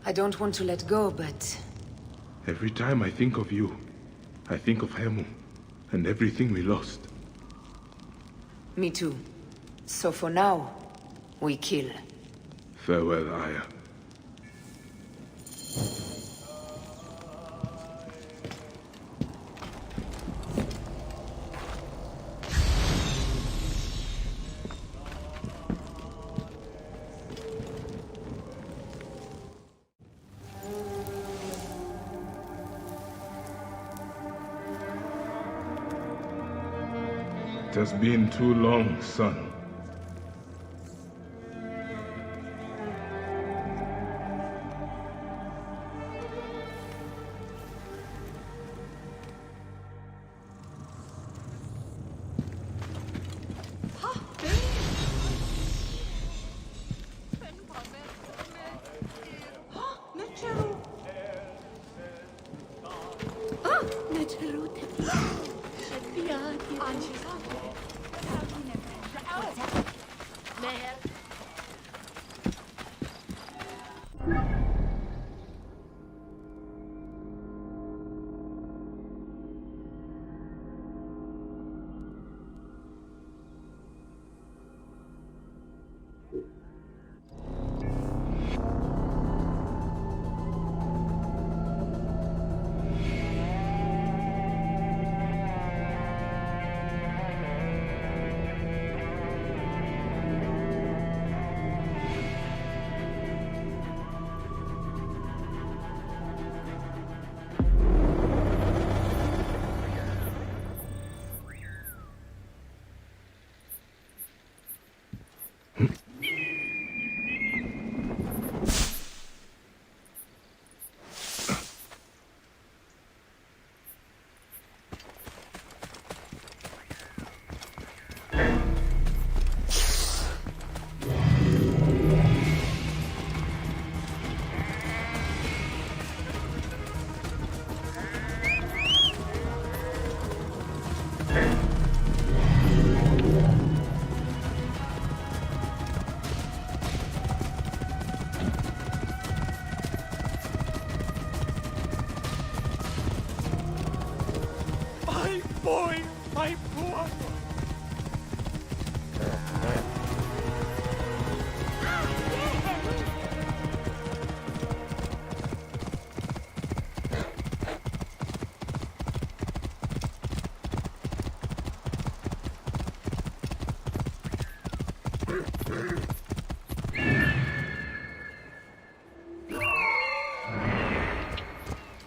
I don't want to let go, but... Every time I think of you, I think of Hemu, and everything we lost. Me too. So for now, we kill. Farewell, Aya. It has been too long, son.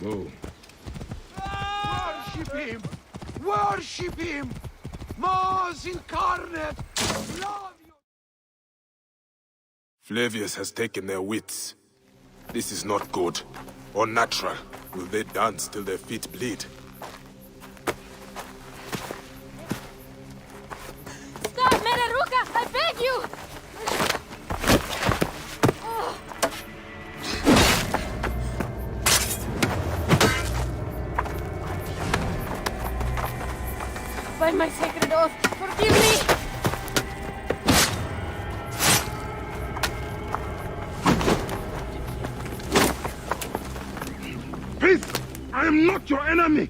Whoa. Worship him! Worship him! Mars incarnate! Flavius has taken their wits. This is not good, or natural. Will they dance till their feet bleed? Stop, Meraruka! I beg you! By my sacred oath, forgive me! Peace! I am not your enemy!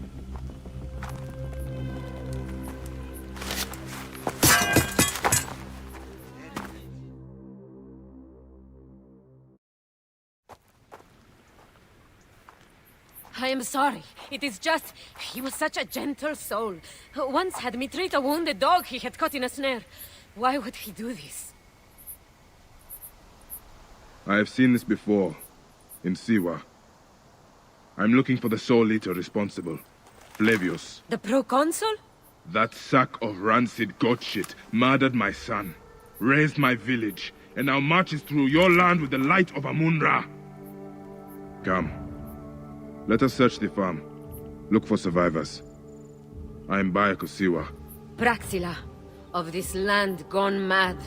I am sorry. It is just... He was such a gentle soul. Once had me treat a wounded dog he had caught in a snare. Why would he do this? I have seen this before, in Siwa. I'm looking for the sole leader responsible, Flavius. The proconsul? That sack of rancid goat shit murdered my son, razed my village, and now marches through your land with the light of Amun-Ra. Come. Let us search the farm. Look for survivors. I am Bayek of Siwa. Praxila, of this land gone mad.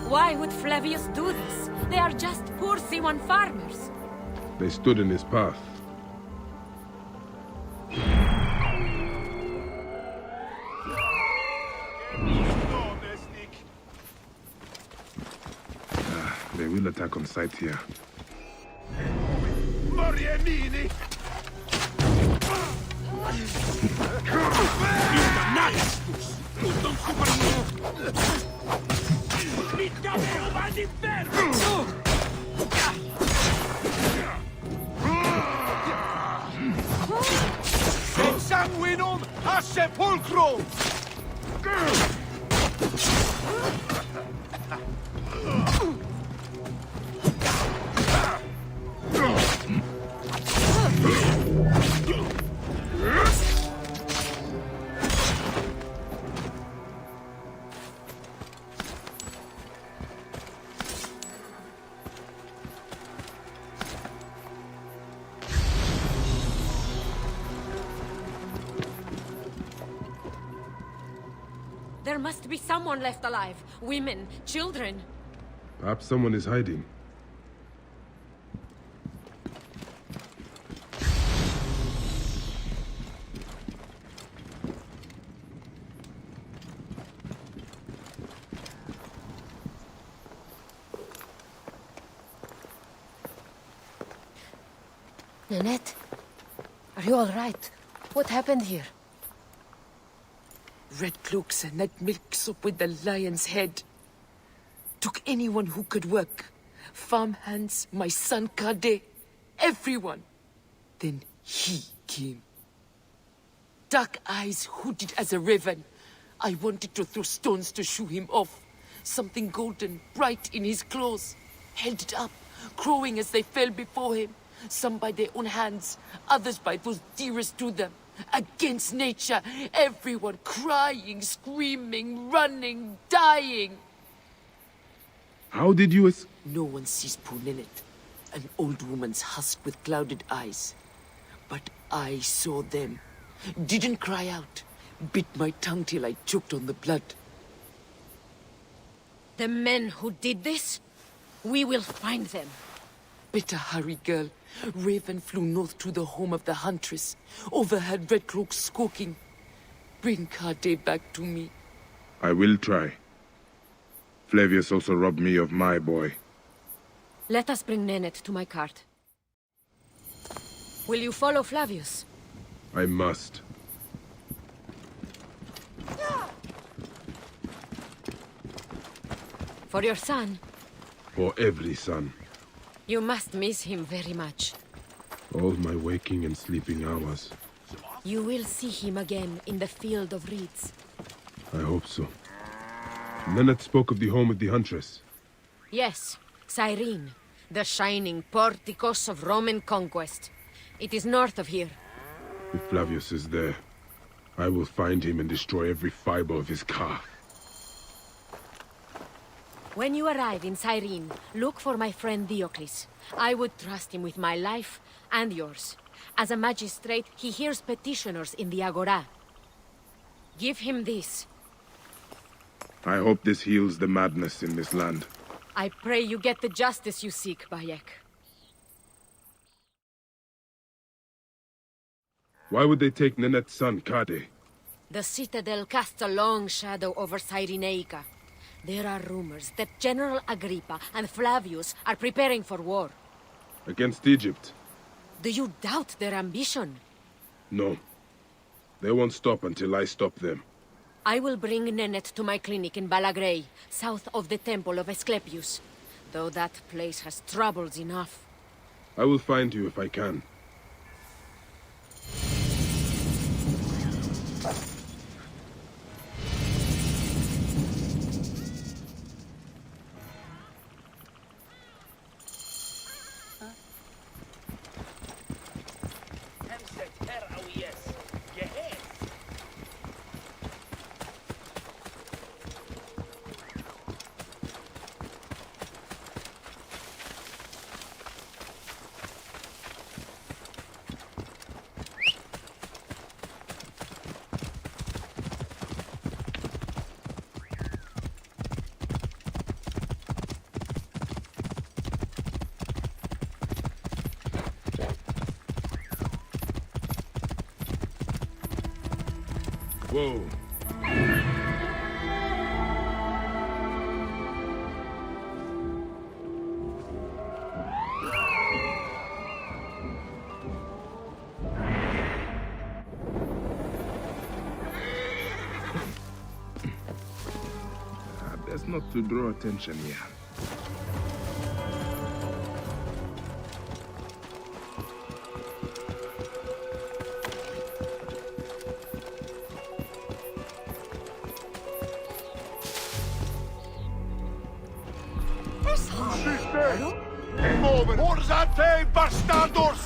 Why would Flavius do this? They are just poor Siwan farmers. They stood in his path. They will attack on sight here. Sanguinum a sepulcrum! There must be someone left alive. Women, children. Perhaps someone is hiding. Nanette, are you all right? What happened here? Red cloaks and that milk soup with the lion's head. Took anyone who could work. Farmhands, my son Kade, everyone. Then he came. Dark eyes hooded as a raven. I wanted to throw stones to shoo him off. Something golden, bright in his claws. Held it up, crowing as they fell before him. Some by their own hands, others by those dearest to them. Against nature, everyone crying, screaming, running, dying. How did you No one sees poor Ninette, an old woman's husk with clouded eyes. But I saw them. Didn't cry out. Bit my tongue till I choked on the blood. The men who did this? We will find them. Better hurry, girl. Raven flew north to the home of the huntress. Overheard Red Cloaks squawking. Bring Kade back to me. I will try. Flavius also robbed me of my boy. Let us bring Nanette to my cart. Will you follow Flavius? I must. For your son? For every son. You must miss him very much. All my waking and sleeping hours. You will see him again in the field of reeds. I hope so. Nanette spoke of the home of the huntress. Yes, Cyrene, the shining porticos of Roman conquest. It is north of here. If Flavius is there, I will find him and destroy every fiber of his car. When you arrive in Cyrene, look for my friend Diocles. I would trust him with my life and yours. As a magistrate, he hears petitioners in the Agora. Give him this. I hope this heals the madness in this land. I pray you get the justice you seek, Bayek. Why would they take Nanette's son, Kade? The Citadel casts a long shadow over Cyrenaica. There are rumors that General Agrippa and Flavius are preparing for war. Against Egypt? Do you doubt their ambition? No. They won't stop until I stop them. I will bring Nanette to my clinic in Balagrey, south of the Temple of Asclepius. Though that place has troubles enough. I will find you if I can. Whoa. Best not to draw attention here. Morzate bastardos!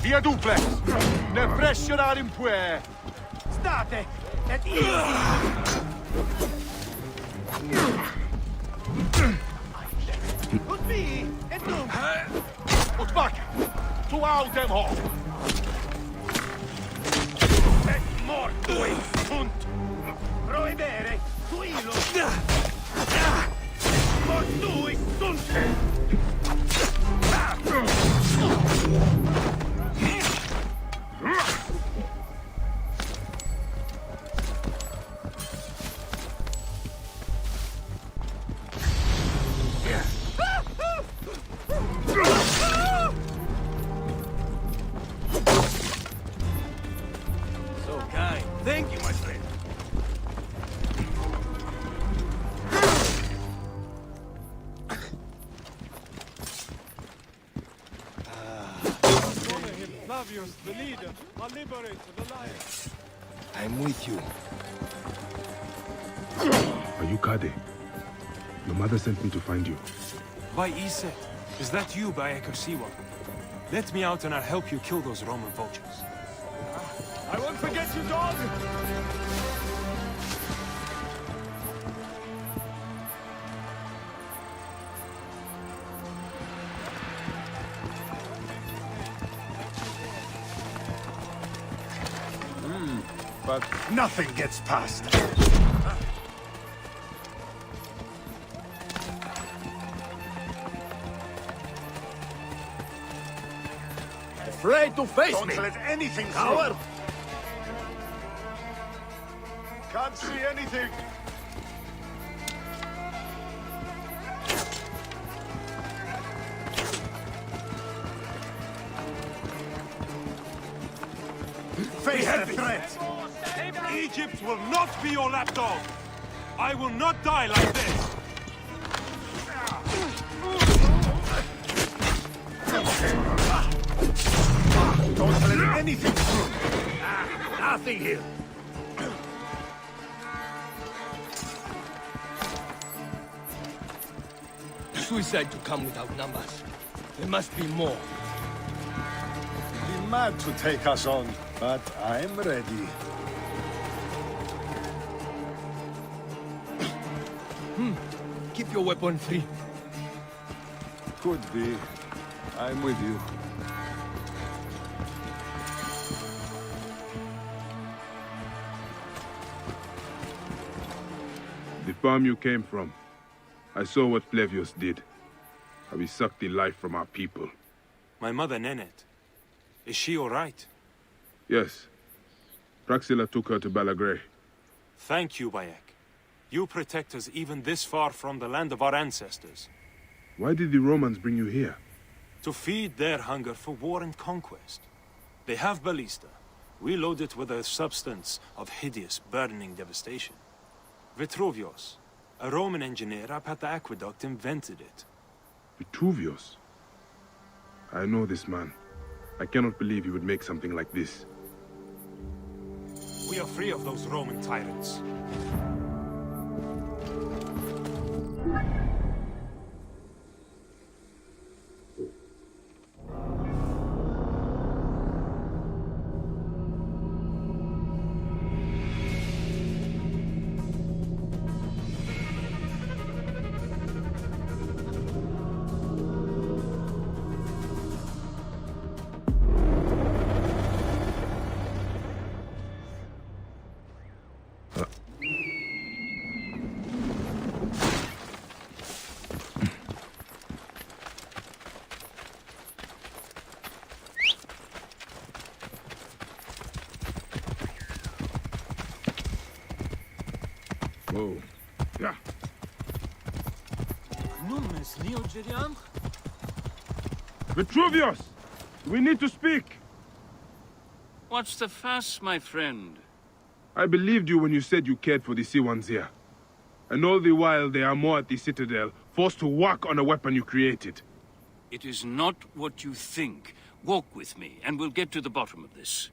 Via duplex! Ne pressionar in pue! State et easy! Ut vi et num! Ut back! To out dem ho! Et mortui sunt! Proibere tuilo! Mortui sunt! Thank you, my friend. Flavius, the leader, our liberator, the lion. I'm with you. Are you Kade? Your mother sent me to find you. By Iset, is that you, Bayek Siwa? Let me out and I'll help you kill those Roman vultures. I won't forget you, dog! But nothing gets past. Afraid to face me? Don't let anything Coward! Can't see anything. Face the threat! Egypt will not be your lapdog! I will not die like this! Don't let anything through. Nothing here. Suicide to come without numbers. There must be more. Be mad to take us on, but I'm ready. Keep your weapon free. Could be. I'm with you. The farm you came from. I saw what Flavius did. How he sucked the life from our people. My mother, Nenet. Is she all right? Yes. Praxilla took her to Balagray. Thank you, Bayek. You protect us even this far from the land of our ancestors. Why did the Romans bring you here? To feed their hunger for war and conquest. They have ballista. We load it with a substance of hideous, burning devastation. Vitruvius, a Roman engineer up at the aqueduct, invented it. Vitruvius? I know this man. I cannot believe he would make something like this. We are free of those Roman tyrants. Whoa. Yeah. Vitruvius! We need to speak! What's the fuss, my friend? I believed you when you said you cared for the Siwans here. And all the while they are more at the Citadel, forced to work on a weapon you created. It is not what you think. Walk with me, and we'll get to the bottom of this.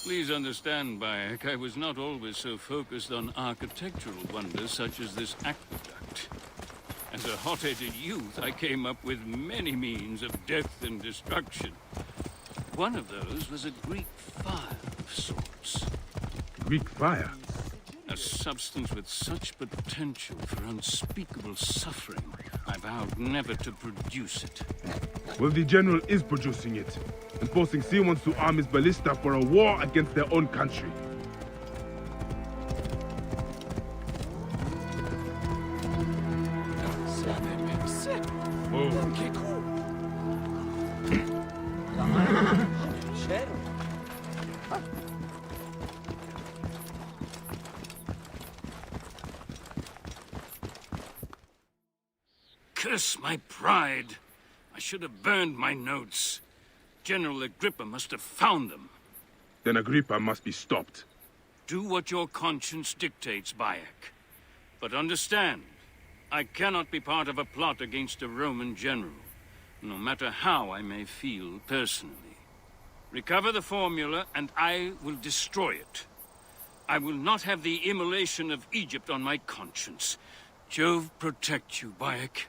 Please understand, Bayek, I was not always so focused on architectural wonders such as this aqueduct. As a hot-headed youth, I came up with many means of death and destruction. One of those was a Greek fire of sorts. Greek fire? A substance with such potential for unspeakable suffering, I vowed never to produce it. Well, the General is producing it, and forcing Siwans to arm his ballista for a war against their own country. Curse my pride. I should have burned my notes. General Agrippa must have found them. Then Agrippa must be stopped. Do what your conscience dictates, Bayek. But understand, I cannot be part of a plot against a Roman general, no matter how I may feel personally. Recover the formula, and I will destroy it. I will not have the immolation of Egypt on my conscience. Jove protect you, Bayek.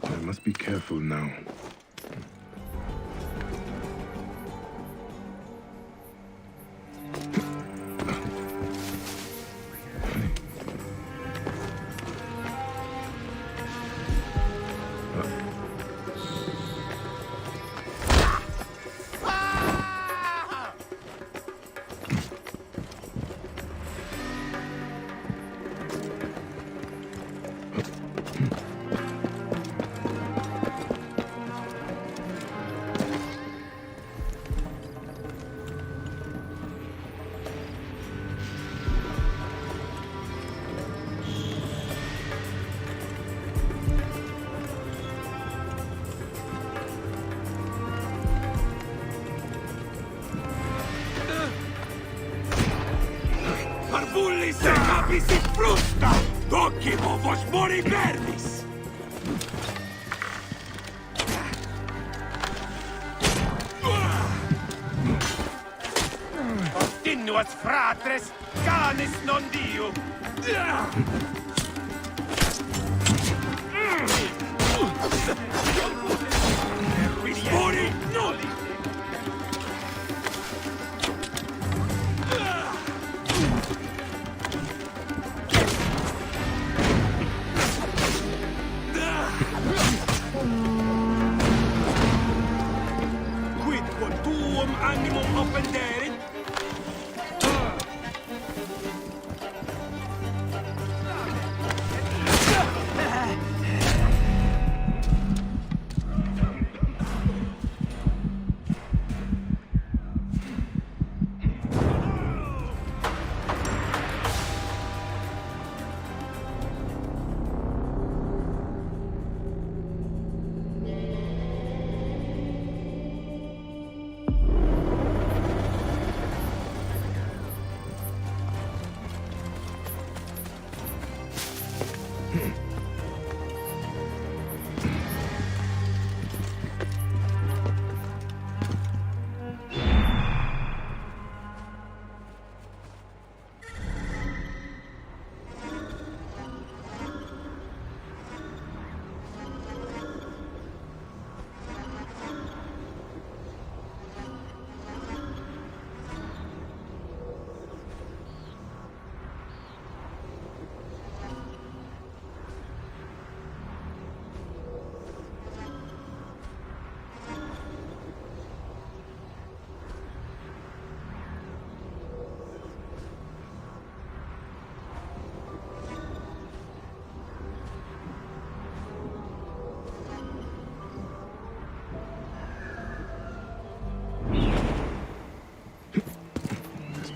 I must be careful now. Parvulli se capisi frusta! Docimo vos mori verbis! Continuas fratres, canis non diu! Mori noli! Quid quod tuum animum offenderit?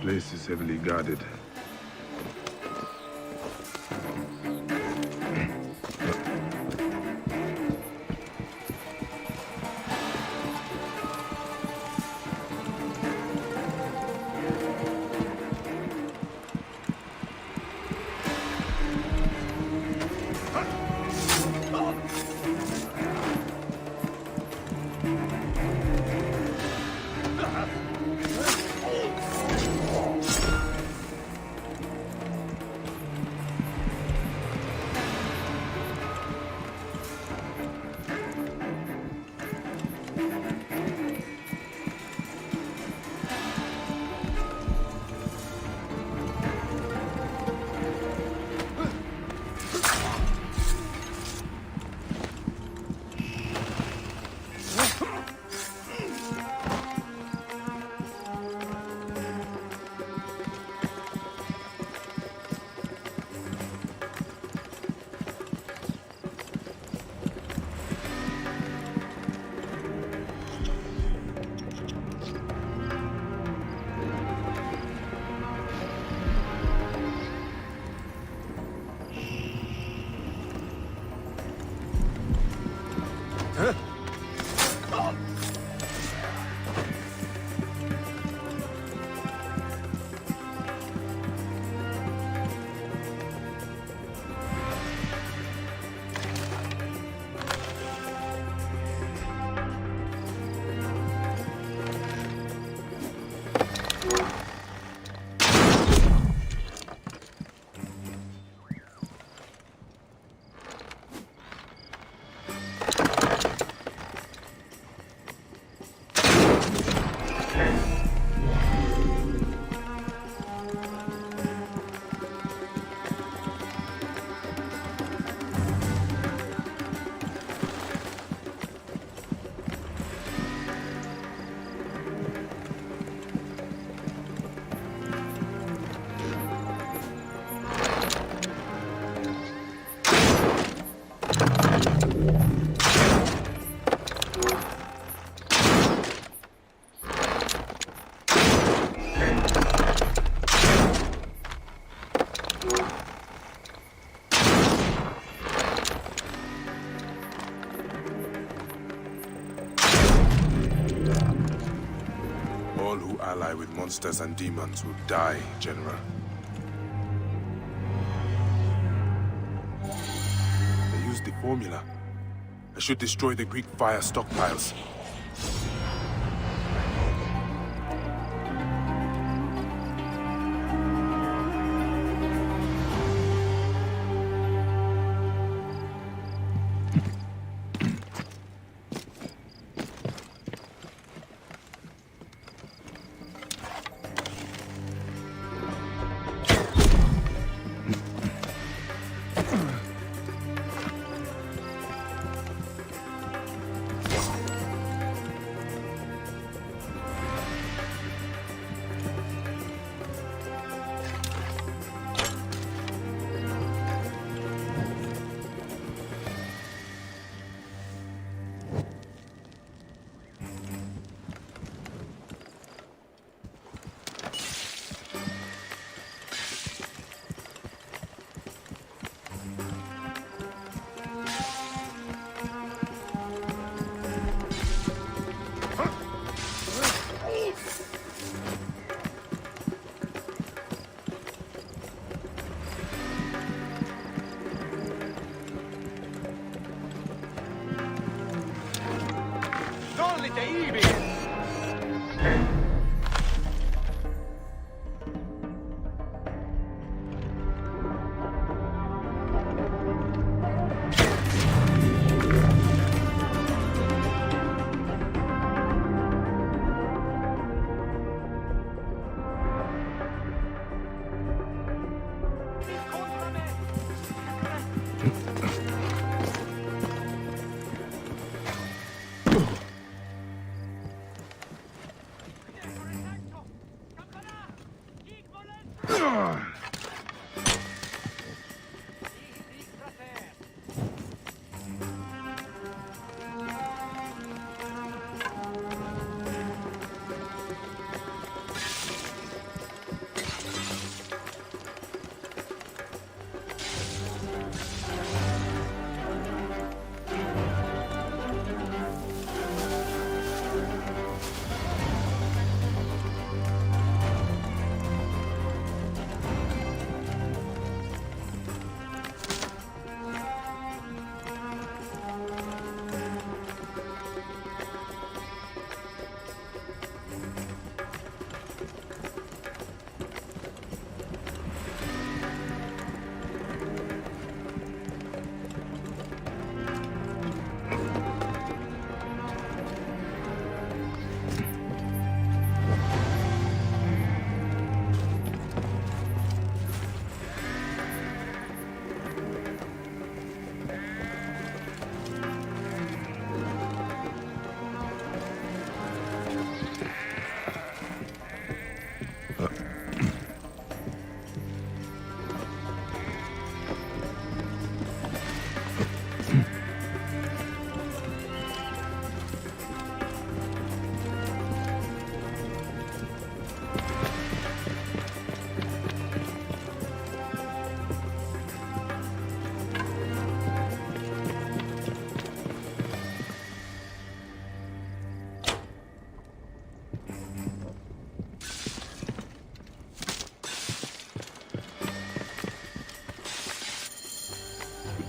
place is heavily guarded. Ally with monsters and demons will die, General. They used the formula. I should destroy the Greek fire stockpiles.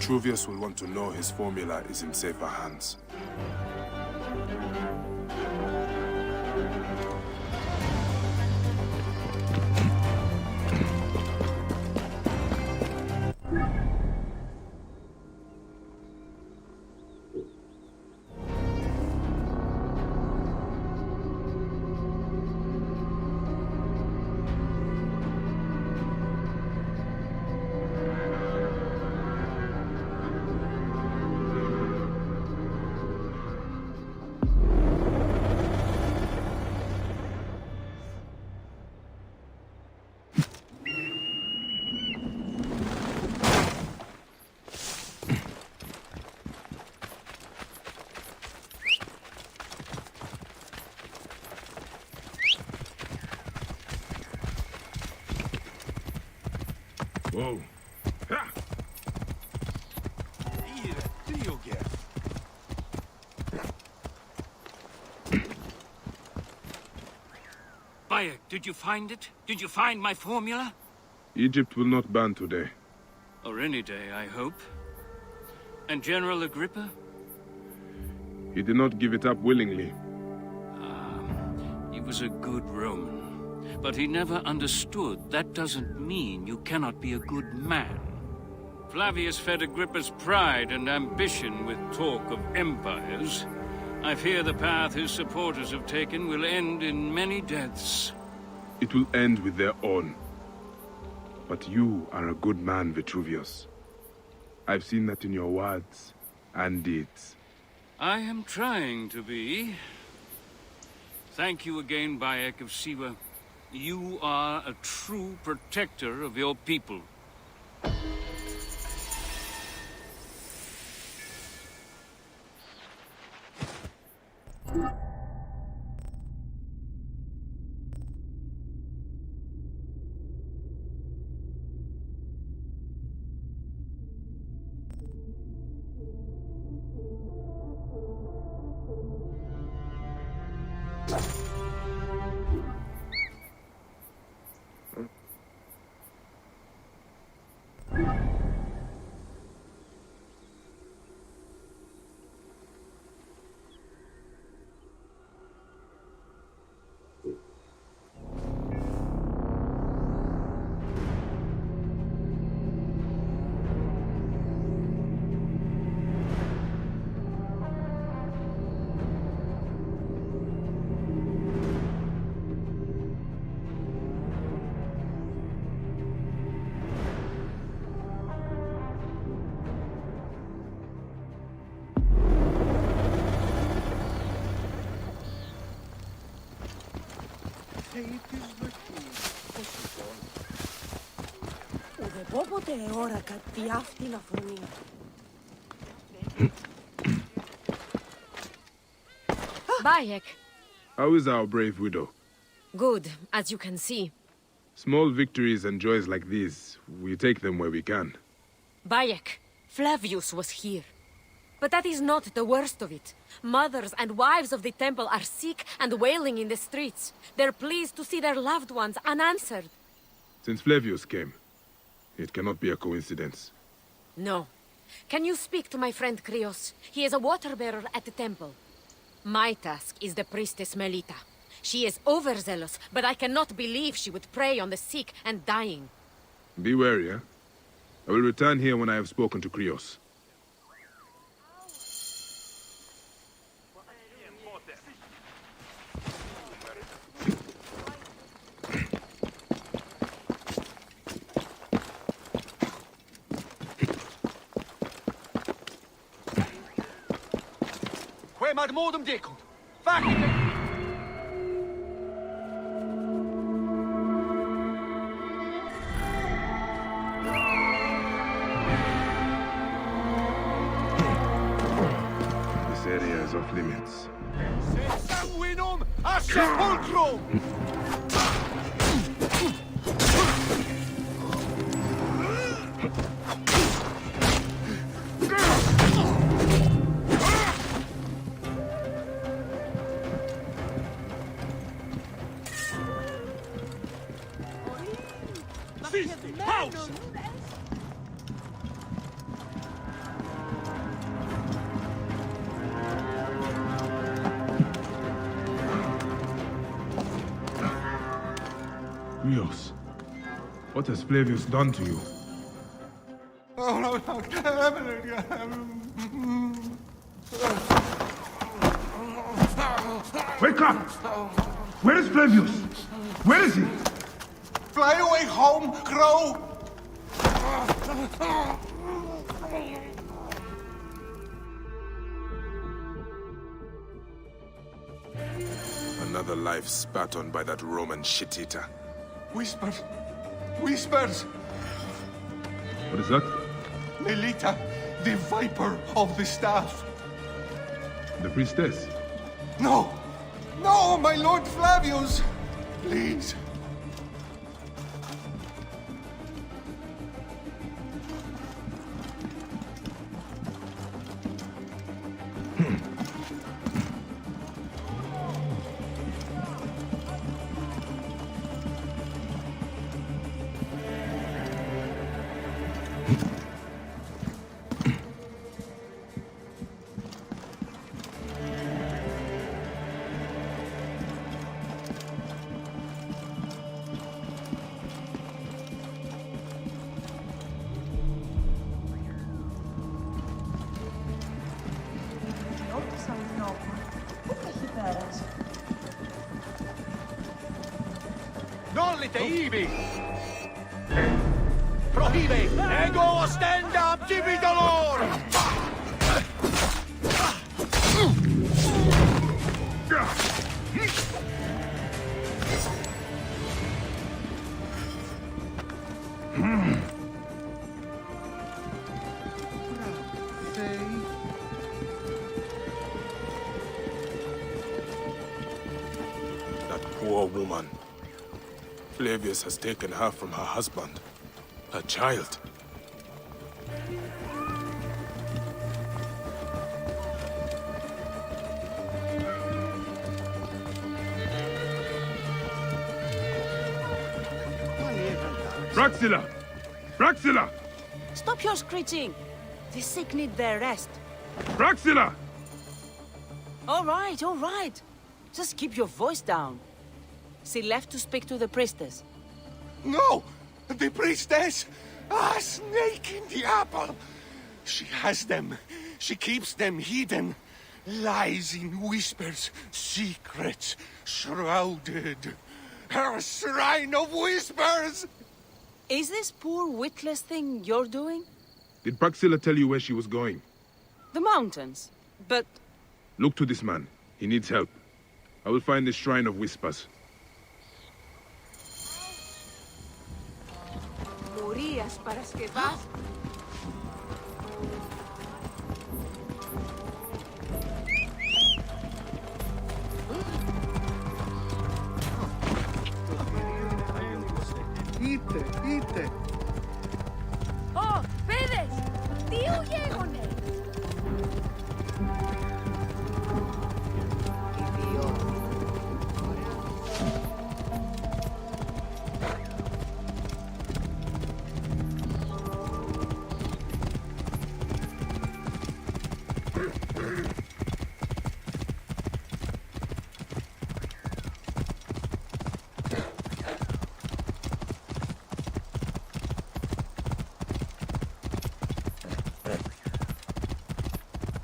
Vitruvius will want to know his formula is in safer hands. Whoa. Ha! Bayek, did you find it? Did you find my formula? Egypt will not ban today. Or any day, I hope. And General Agrippa? He did not give it up willingly. He was a good Roman. But he never understood that doesn't mean you cannot be a good man. Flavius fed Agrippa's pride and ambition with talk of empires. I fear the path his supporters have taken will end in many deaths. It will end with their own. But you are a good man, Vitruvius. I've seen that in your words and deeds. I am trying to be. Thank you again, Bayek of Siwa. You are a true protector of your people. Ουδεπόποτε ώρα κάτι αυτή να φωνεί. Bayek. How is our brave widow? Good, as you can see. Small victories and joys like these, we take them where we can. Bayek, Flavius was here. But that is not the worst of it. Mothers and wives of the temple are sick and wailing in the streets. They're pleased to see their loved ones unanswered. Since Flavius came, it cannot be a coincidence. No. Can you speak to my friend Krios? He is a water-bearer at the temple. My task is the priestess Melita. She is overzealous, but I cannot believe she would prey on the sick and dying. Be wary, eh? I will return here when I have spoken to Krios. Ma'r modum decont. Fact. This area is off limits. Sanguinum a sepulchrum! Rios, what has Flavius done to you? Wake up! Where is Flavius? Where is he? Fly away home, Crow! Another life spat on by that Roman shit-eater. Whispers! Whispers! What is that? Melita, the Viper of the Staff. The priestess? No! No, my Lord Flavius! Please. Non liteivi! Prohibe! Ego ostendam tibi dolor! That poor woman. Flavius has taken her from her husband, her child. Praxilla! Praxilla! Stop your screeching. The sick need their rest. Praxilla! All right. Just keep your voice down. She left to speak to the priestess. No! The priestess! A snake in the apple! She has them. She keeps them hidden. Lies in whispers, secrets, shrouded. Her shrine of whispers! Is this poor witless thing you're doing? Did Praxilla tell you where she was going? The mountains. But Look to this man. He needs help. I will find the Shrine of Whispers. Morías Παρασκευάς. Είτε. Ω, παιδες! Τι ugegone!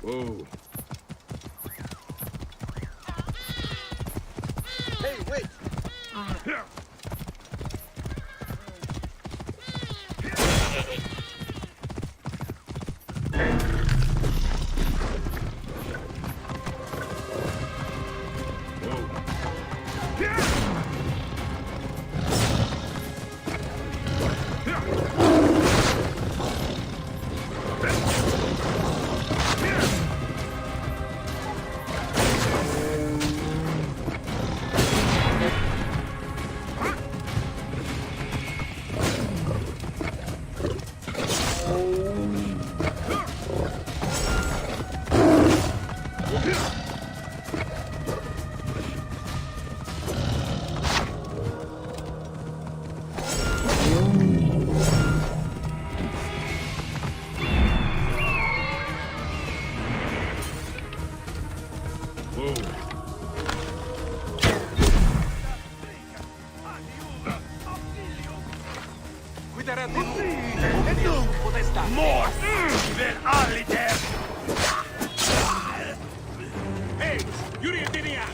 Whoa. Hey, wait! More than only there. Hey, Yuri Dinia.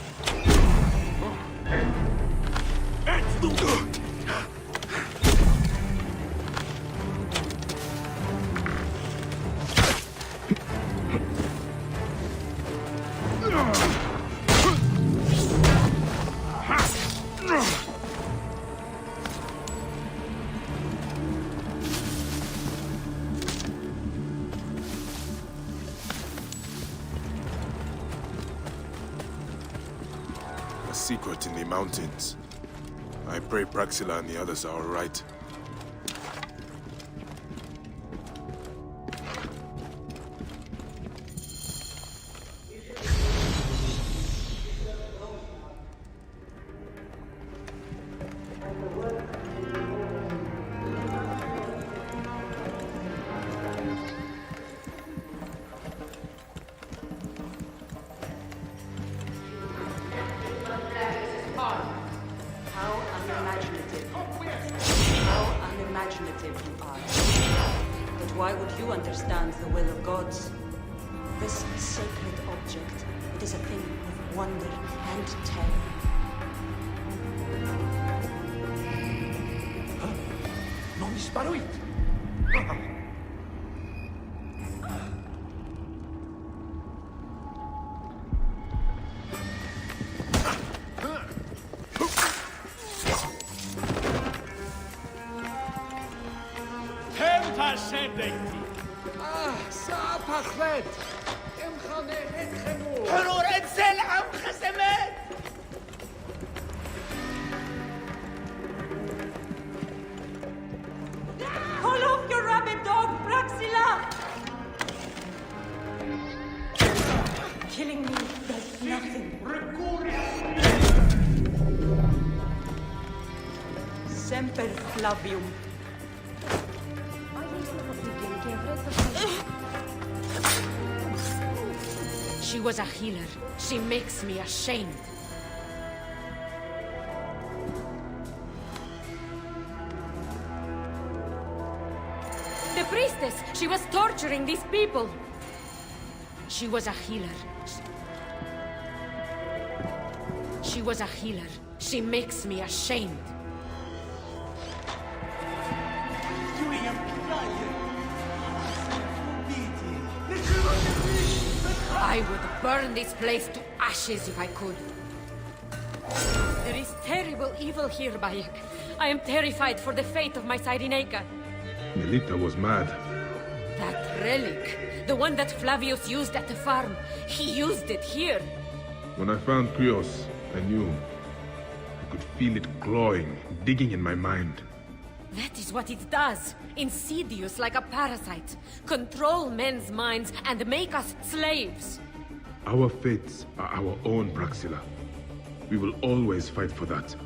A secret in the mountains. I pray Praxilla and the others are all right. How unimaginative. How unimaginative you are. But why would you understand the will of gods? This sacred object, it is a thing of wonder and terror. Non disparuit. פחד! הם חנכת חמור! حرور انزل عم خزمات! Call off your rabid dog, Praxilla! Killing me does nothing. Semper Flavium. She was a healer. She makes me ashamed. The priestess! She was torturing these people! She was a healer. She was a healer. She makes me ashamed. I would burn this place to ashes if I could. There is terrible evil here, Bayek. I am terrified for the fate of my Cyrenaica. Melita was mad. That relic, the one that Flavius used at the farm, he used it here. When I found Krios, I knew. I could feel it clawing, digging in my mind. That is what it does. Insidious like a parasite. Control men's minds and make us slaves. Our fates are our own, Praxilla. We will always fight for that.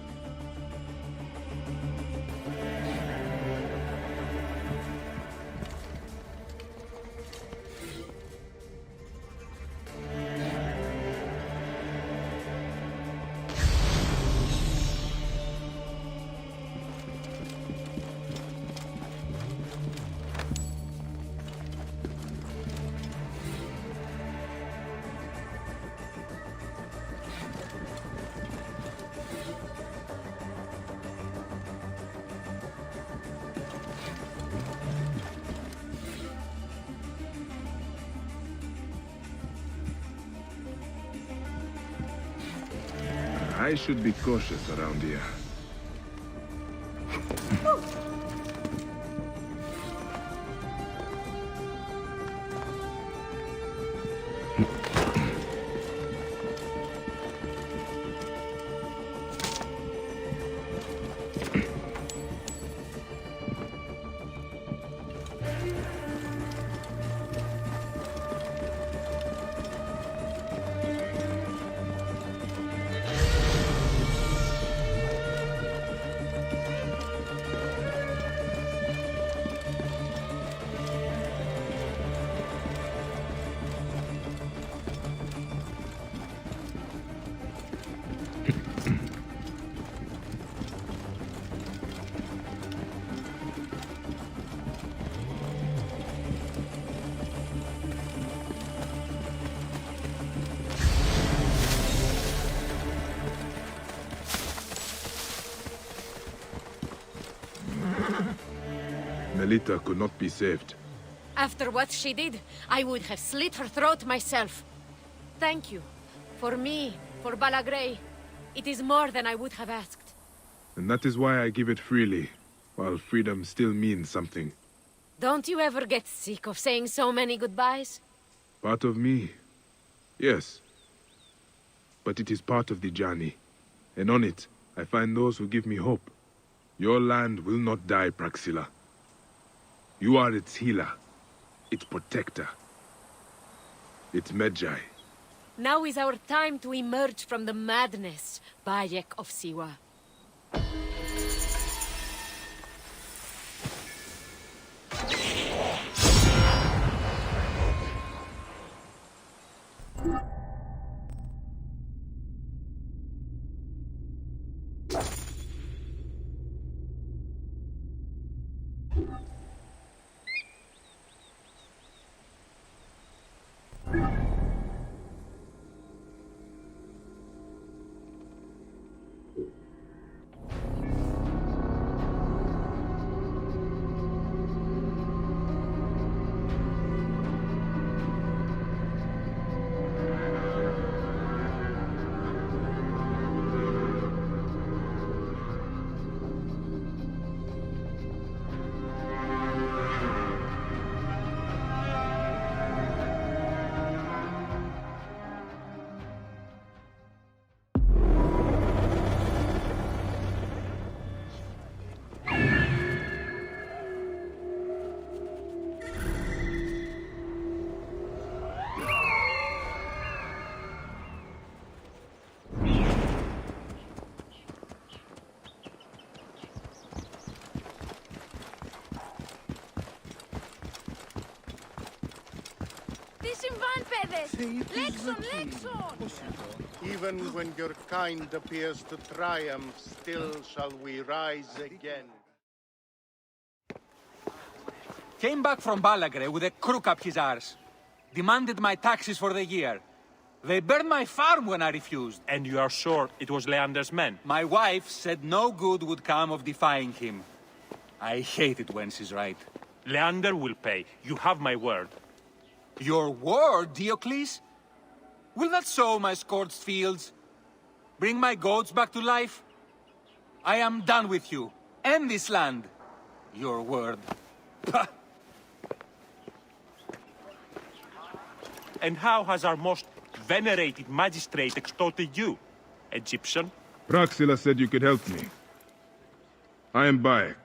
I should be cautious around here. Melita could not be saved. After what she did, I would have slit her throat myself. Thank you. For me, for Balagrey. It is more than I would have asked. And that is why I give it freely, while freedom still means something. Don't you ever get sick of saying so many goodbyes? Part of me, yes. But it is part of the journey. And on it, I find those who give me hope. Your land will not die, Praxilla. You are its healer, its protector, its Medjay. Now is our time to emerge from the madness, Bayek of Siwa. Even when your kind appears to triumph, still shall we rise again. Came back from Balagre with a crook up his arse. Demanded my taxes for the year. They burned my farm when I refused. And you are sure it was Leander's men? My wife said no good would come of defying him. I hate it when she's right. Leander will pay. You have my word. Your word, Diocles? Will that sow my scorched fields? Bring my goats back to life? I am done with you, and this land. Your word. Pah! And how has our most venerated magistrate extorted you, Egyptian? Praxilla said you could help me. I am Bayek.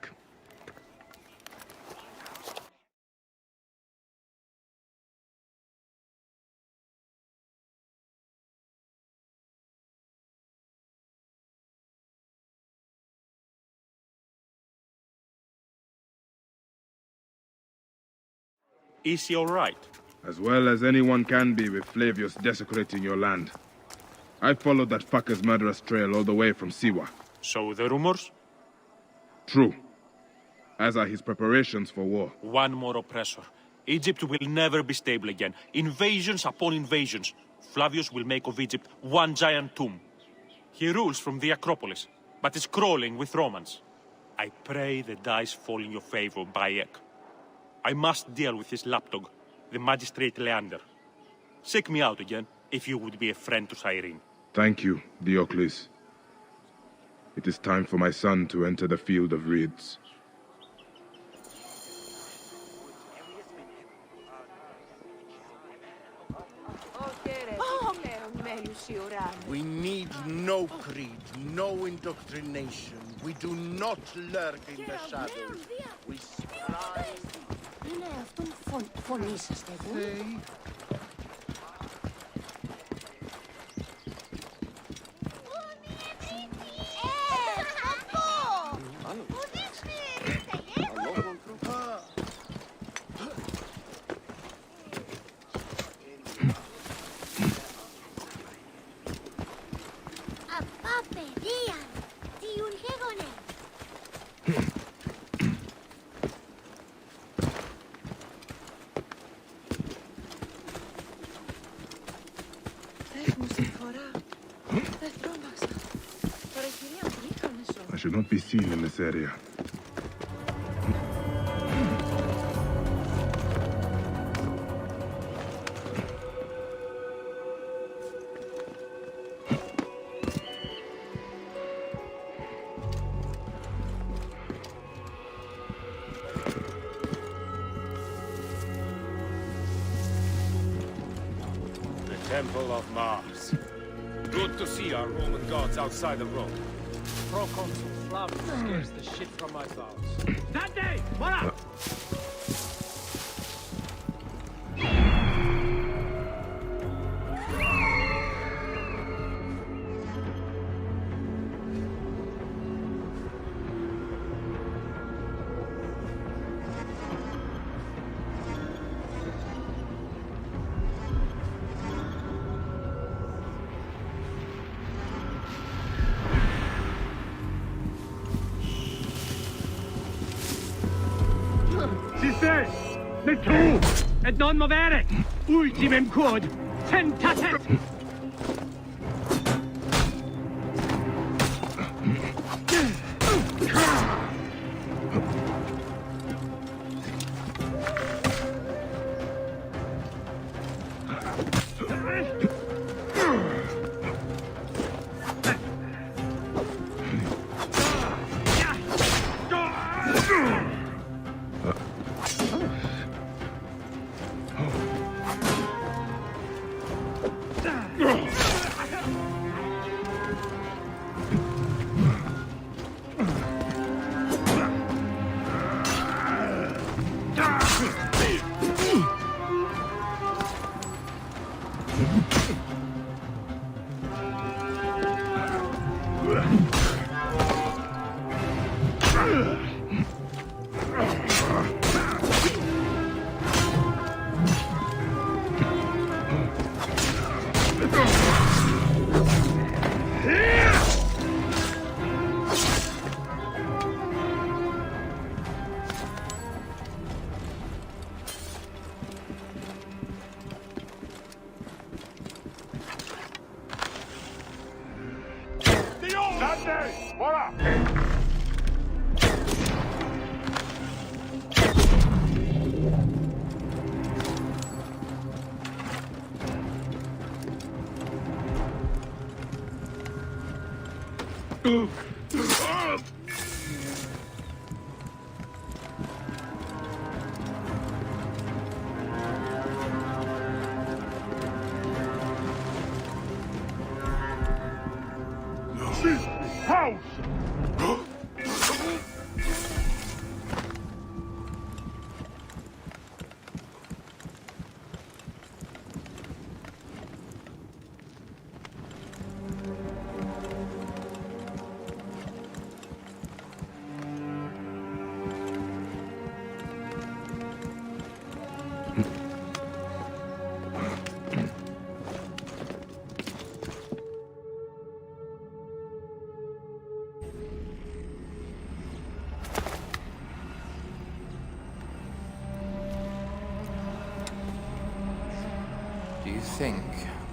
Is he all right? As well as anyone can be with Flavius desecrating your land. I followed that fucker's murderous trail all the way from Siwa. So the rumors? True. As are his preparations for war. One more oppressor. Egypt will never be stable again. Invasions upon invasions. Flavius will make of Egypt one giant tomb. He rules from the Acropolis, but is crawling with Romans. I pray the dice fall in your favor, Bayek. I must deal with his lapdog, the magistrate Leander. Seek me out again, if you would be a friend to Cyrene. Thank you, Diocles. It is time for my son to enter the field of reeds. We need no creed, no indoctrination. We do not lurk in the shadows. We strive. Είναι αυτόν φωνή σας στεγούν. Απά παιδεία, τι γεγονέ. I should not be seen in this area. temple of Mars. Good to see our Roman gods outside of Rome. Proconsul Flavius scares the shit from my thoughts. Dante! Voilà! Sisters! Le tout! Et non movere! Ultimem quod! Tentatet! Dante! Voilà! This house! Do you think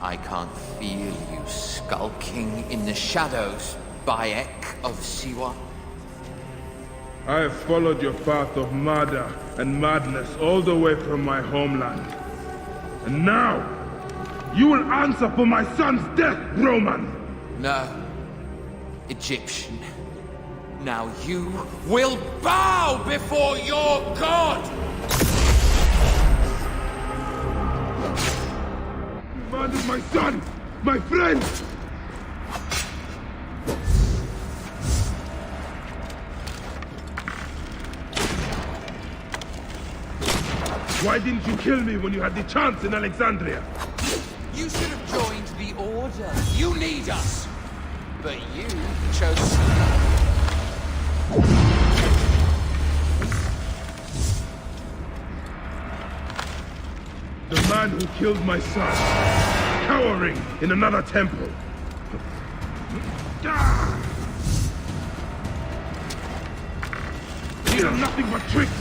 I can't feel you skulking in the shadows, Bayek of Siwa? I have followed your path of murder and madness all the way from my homeland. And now, you will answer for my son's death, Roman! No, Egyptian. Now you will bow before your god! You murdered my son! My friend! Why didn't you kill me when you had the chance in Alexandria? You should have joined the Order. You need us. But you chose... The man who killed my son, cowering in another temple. These are nothing but tricks.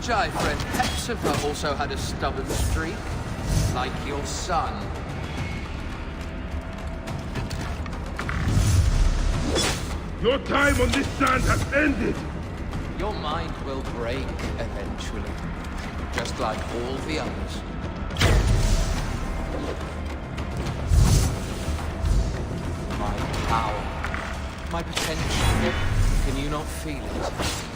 Magi friend Hepzibah also had a stubborn streak, like your son. Your time on this sand has ended! Your mind will break eventually, just like all the others. My power, my potential, can you not feel it?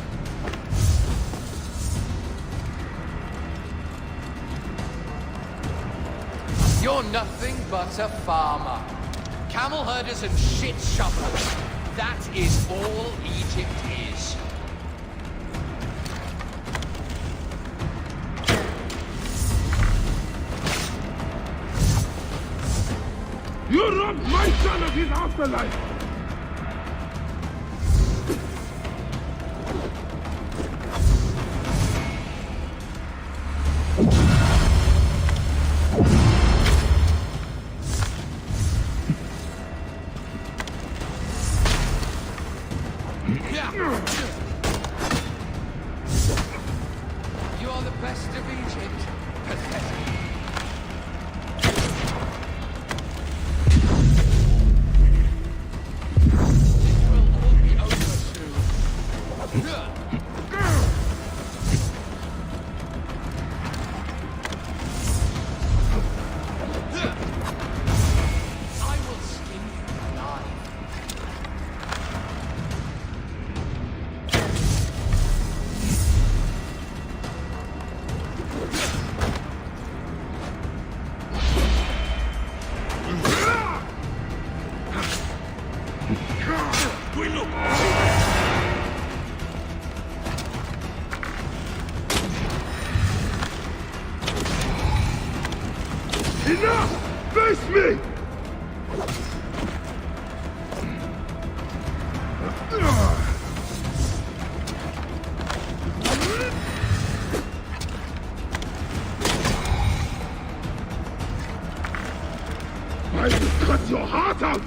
You're nothing but a farmer. Camel herders and shit shovelers. That is all Egypt is. You robbed my son of his afterlife! You are the best of Egypt. Pathetic. It will all be over soon. I will skin you alive. Enough! Face me! I will cut your heart out!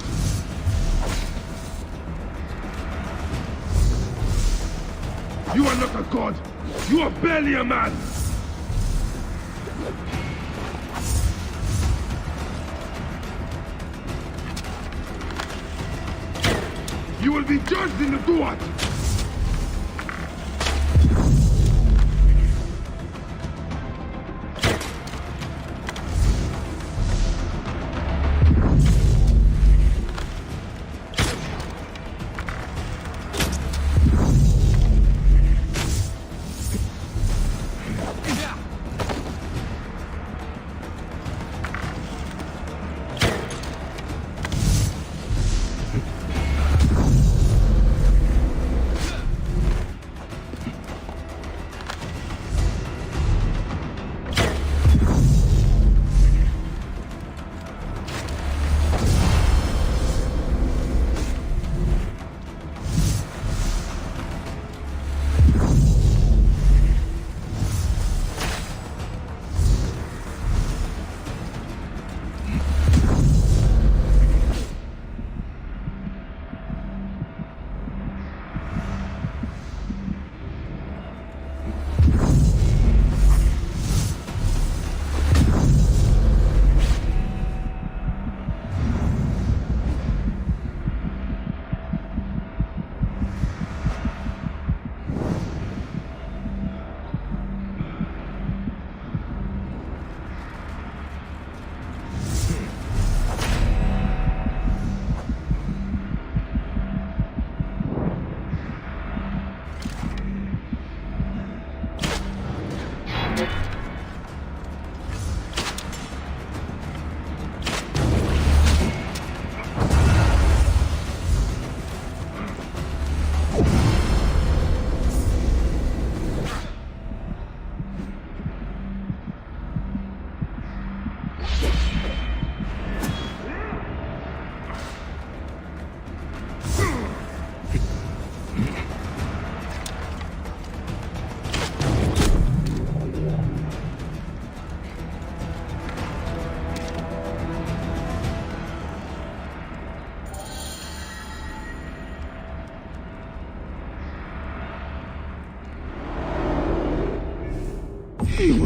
You are not a god! You are barely a man! You will be judged in the Duat!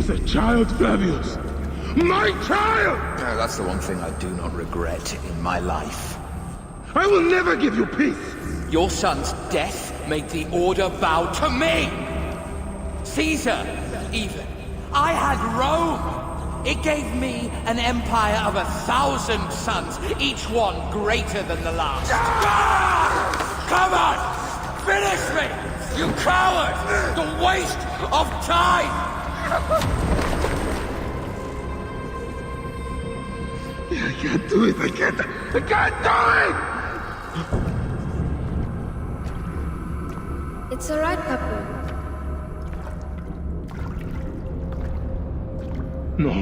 was a child, Flavius! My child! That's the one thing I do not regret in my life. I will never give you peace! Your son's death made the Order bow to me! Caesar, even. I had Rome! It gave me an empire of 1,000 sons, each one greater than the last. Come on! Finish me! You coward! The waste of time! I can't do it! I can't do it! It's alright, Papa. No.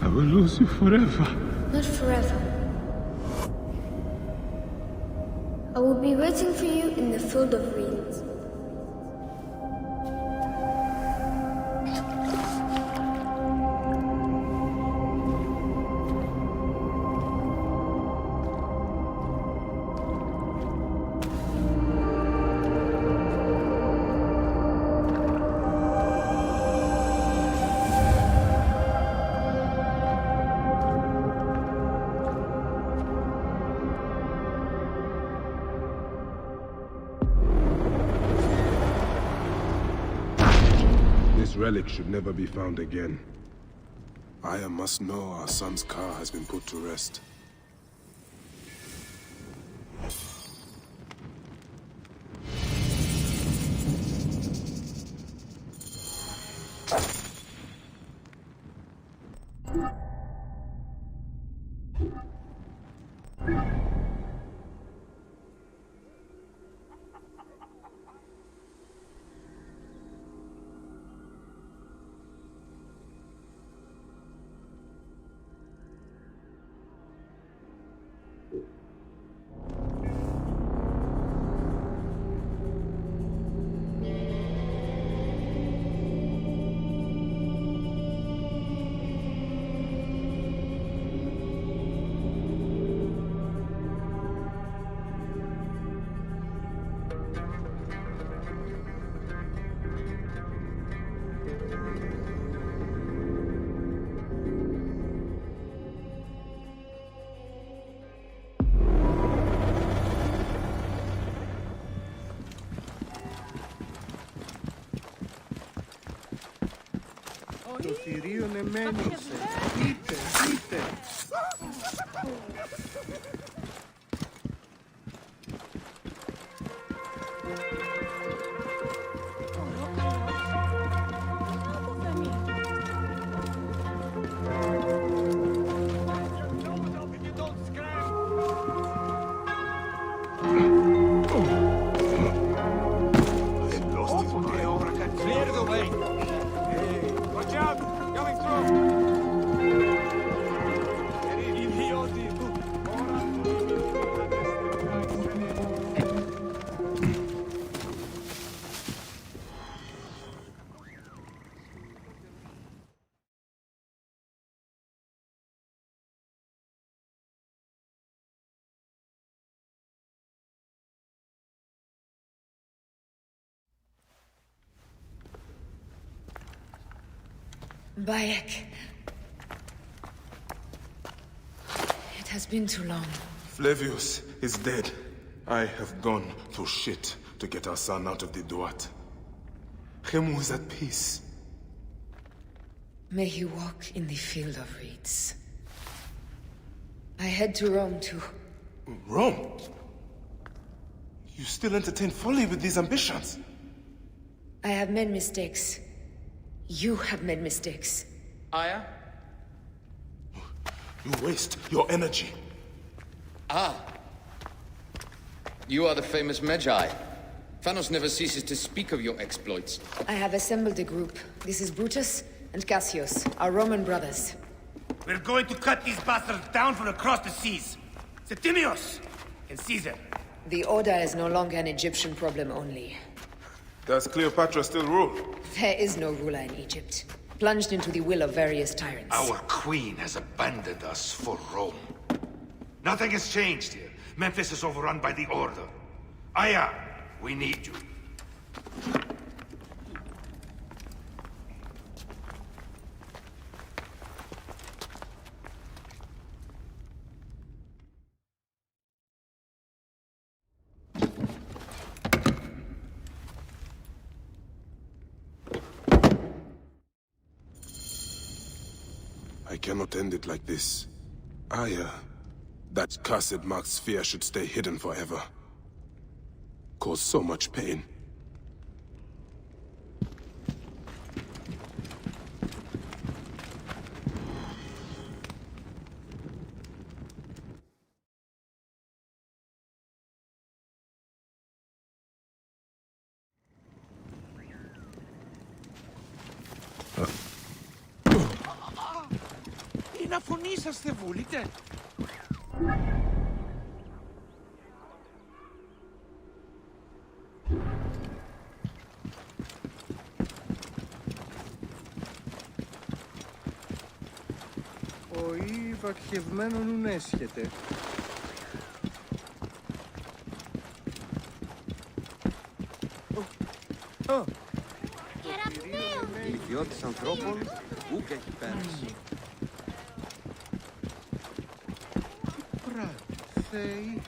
I will lose you forever. Not forever. I will be waiting for you in the field of reeds. This relic should never be found again. Aya must know our son's car has been put to rest. Το θηρίον εμένησε. Είτε, είτε. Clear the way! Watch out! Coming through! Bayek. It has been too long. Flavius is dead. I have gone through shit to get our son out of the Duat. Khemu is at peace. May he walk in the field of reeds. I head to Rome too. Rome? You still entertain folly with these ambitions? I have made mistakes. You have made mistakes. Aya? You waste your energy. Ah. You are the famous Magi. Thanos never ceases to speak of your exploits. I have assembled a group. This is Brutus and Cassius, our Roman brothers. We're going to cut these bastards down from across the seas. Septimius and Caesar. The Order is no longer an Egyptian problem only. Does Cleopatra still rule? There is no ruler in Egypt. Plunged into the will of various tyrants. Our queen has abandoned us for Rome. Nothing has changed here. Memphis is overrun by the Order. Aya, we need you. I cannot end it like this. That cursed marked sphere should stay hidden forever. Cause so much pain. Να φωνήσαστε, βούλετε. Ο βακχευμένον ουν έσχεται. Η ιδιώτης ανθρώπων ούκ έχει πέρασει. Θεοί.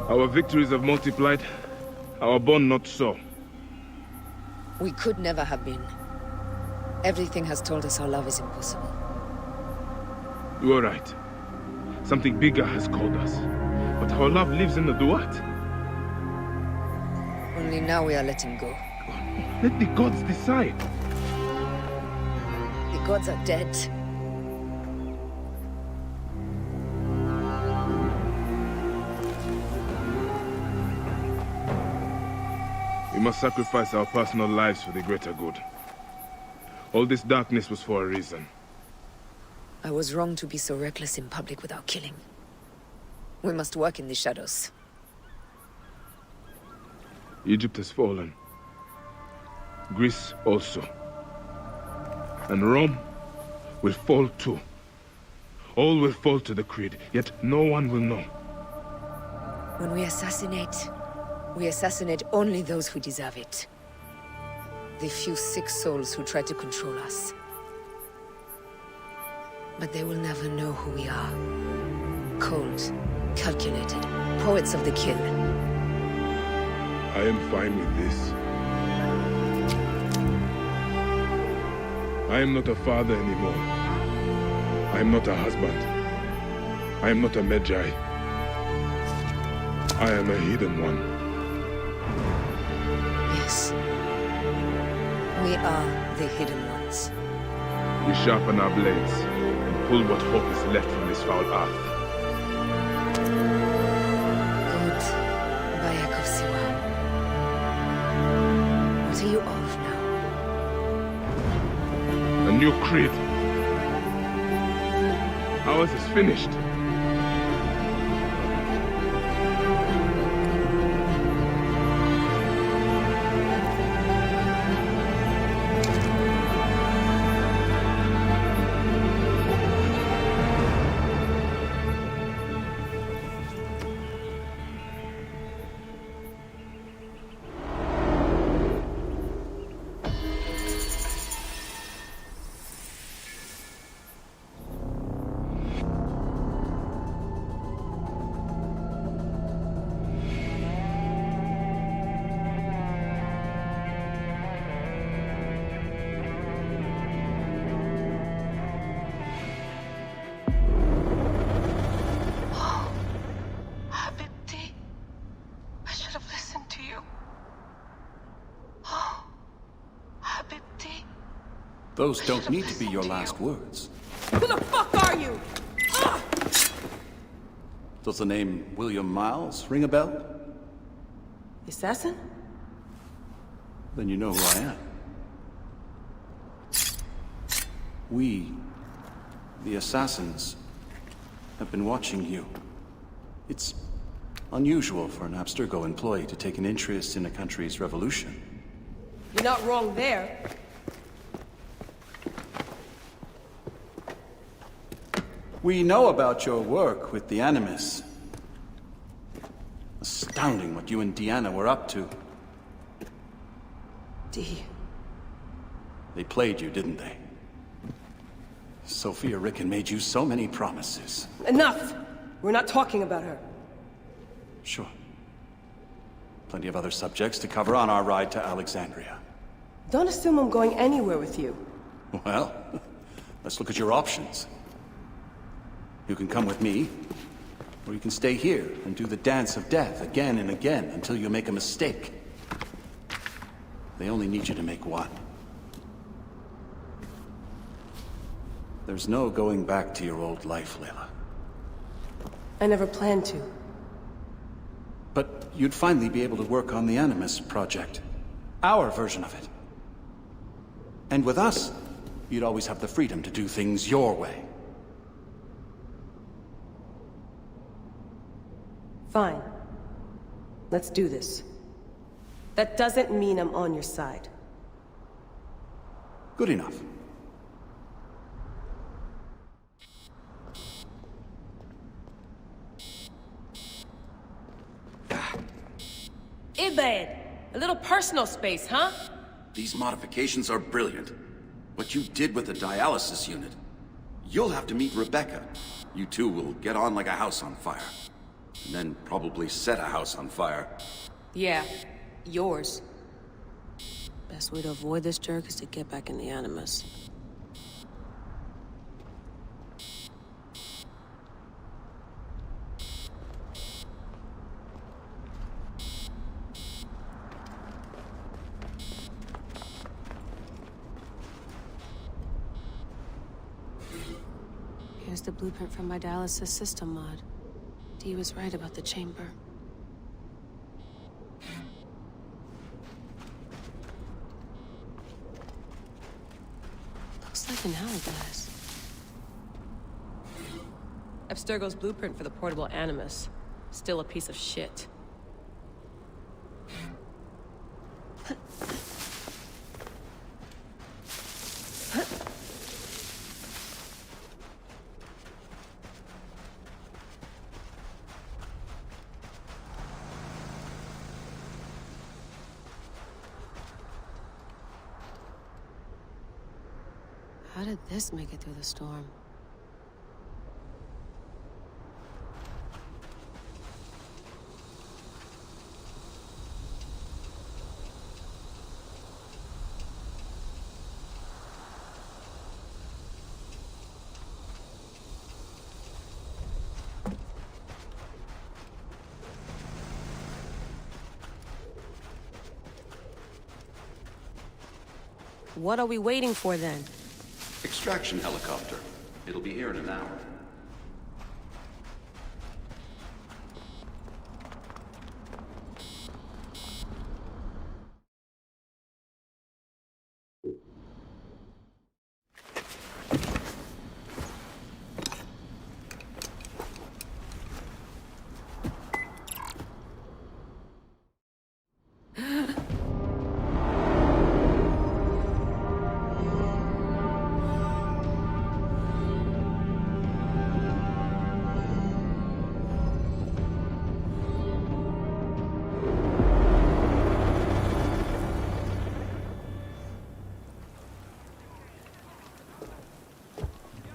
Our victories have multiplied, our bond not so. We could never have been. Everything has told us our love is impossible. You are right. Something bigger has called us. But our love lives in the Duat. Only now we are letting go. Let the gods decide. The gods are dead. We must sacrifice our personal lives for the greater good. All this darkness was for a reason. I was wrong to be so reckless in public without killing. We must work in the shadows. Egypt has fallen. Greece also. And Rome will fall too. All will fall to the creed, yet no one will know. When we assassinate only those who deserve it. The few sick souls who try to control us. But they will never know who we are. Cold, calculated, poets of the kill. I am fine with this. I am not a father anymore. I am not a husband. I am not a Magi. I am a hidden one. Yes. We are the hidden ones. We sharpen our blades and pull what hope is left from this foul earth. Good. Bayek of Siwa. What are you of now? A new creed. Ours is finished. Those don't need to be your last words. Who the fuck are you? Ah! Does the name William Miles ring a bell? The assassin? Then you know who I am. We, the assassins, have been watching you. It's unusual for an Abstergo employee to take an interest in a country's revolution. You're not wrong there. We know about your work with the Animus. Astounding what you and Deanna were up to. D. They played you, didn't they? Sophia Ricken made you so many promises. Enough! We're not talking about her. Sure. Plenty of other subjects to cover on our ride to Alexandria. Don't assume I'm going anywhere with you. Well, let's look at your options. You can come with me, or you can stay here and do the dance of death again and again until you make a mistake. They only need you to make one. There's no going back to your old life, Layla. I never planned to. But you'd finally be able to work on the Animus project. Our version of it. And with us, you'd always have the freedom to do things your way. Fine. Let's do this. That doesn't mean I'm on your side. Good enough. Ibed! A little personal space, huh? These modifications are brilliant. What you did with the dialysis unit. You'll have to meet Rebecca. You two will get on like a house on fire. And then probably set a house on fire. Yeah, yours. Best way to avoid this jerk is to get back in the Animus. Here's the blueprint from my dialysis system mod. Dee was right about the chamber. Looks like an hourglass. Abstergo's blueprint for the portable Animus. Still a piece of shit. How did this make it through the storm? What are we waiting for then? Extraction helicopter. It'll be here in an hour.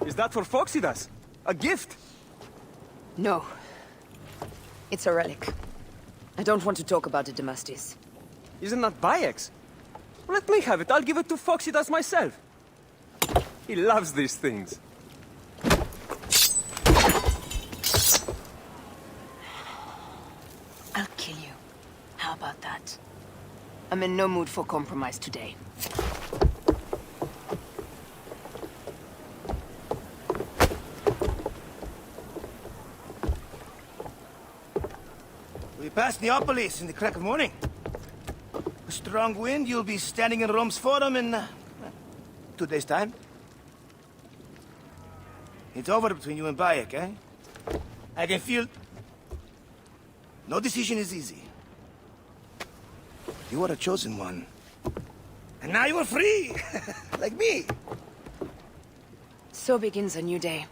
Is that for Foxidas? A gift? No. It's a relic. I don't want to talk about it, Demastis. Isn't that Bayek's? Let me have it. I'll give it to Foxidas myself. He loves these things. I'll kill you. How about that? I'm in no mood for compromise today. pass Neapolis in the crack of morning. A strong wind, you'll be standing in Rome's Forum in 2 days' time. It's over between you and Bayek, eh? I can feel... No decision is easy. You are a chosen one. And now you are free! Like me! So begins a new day.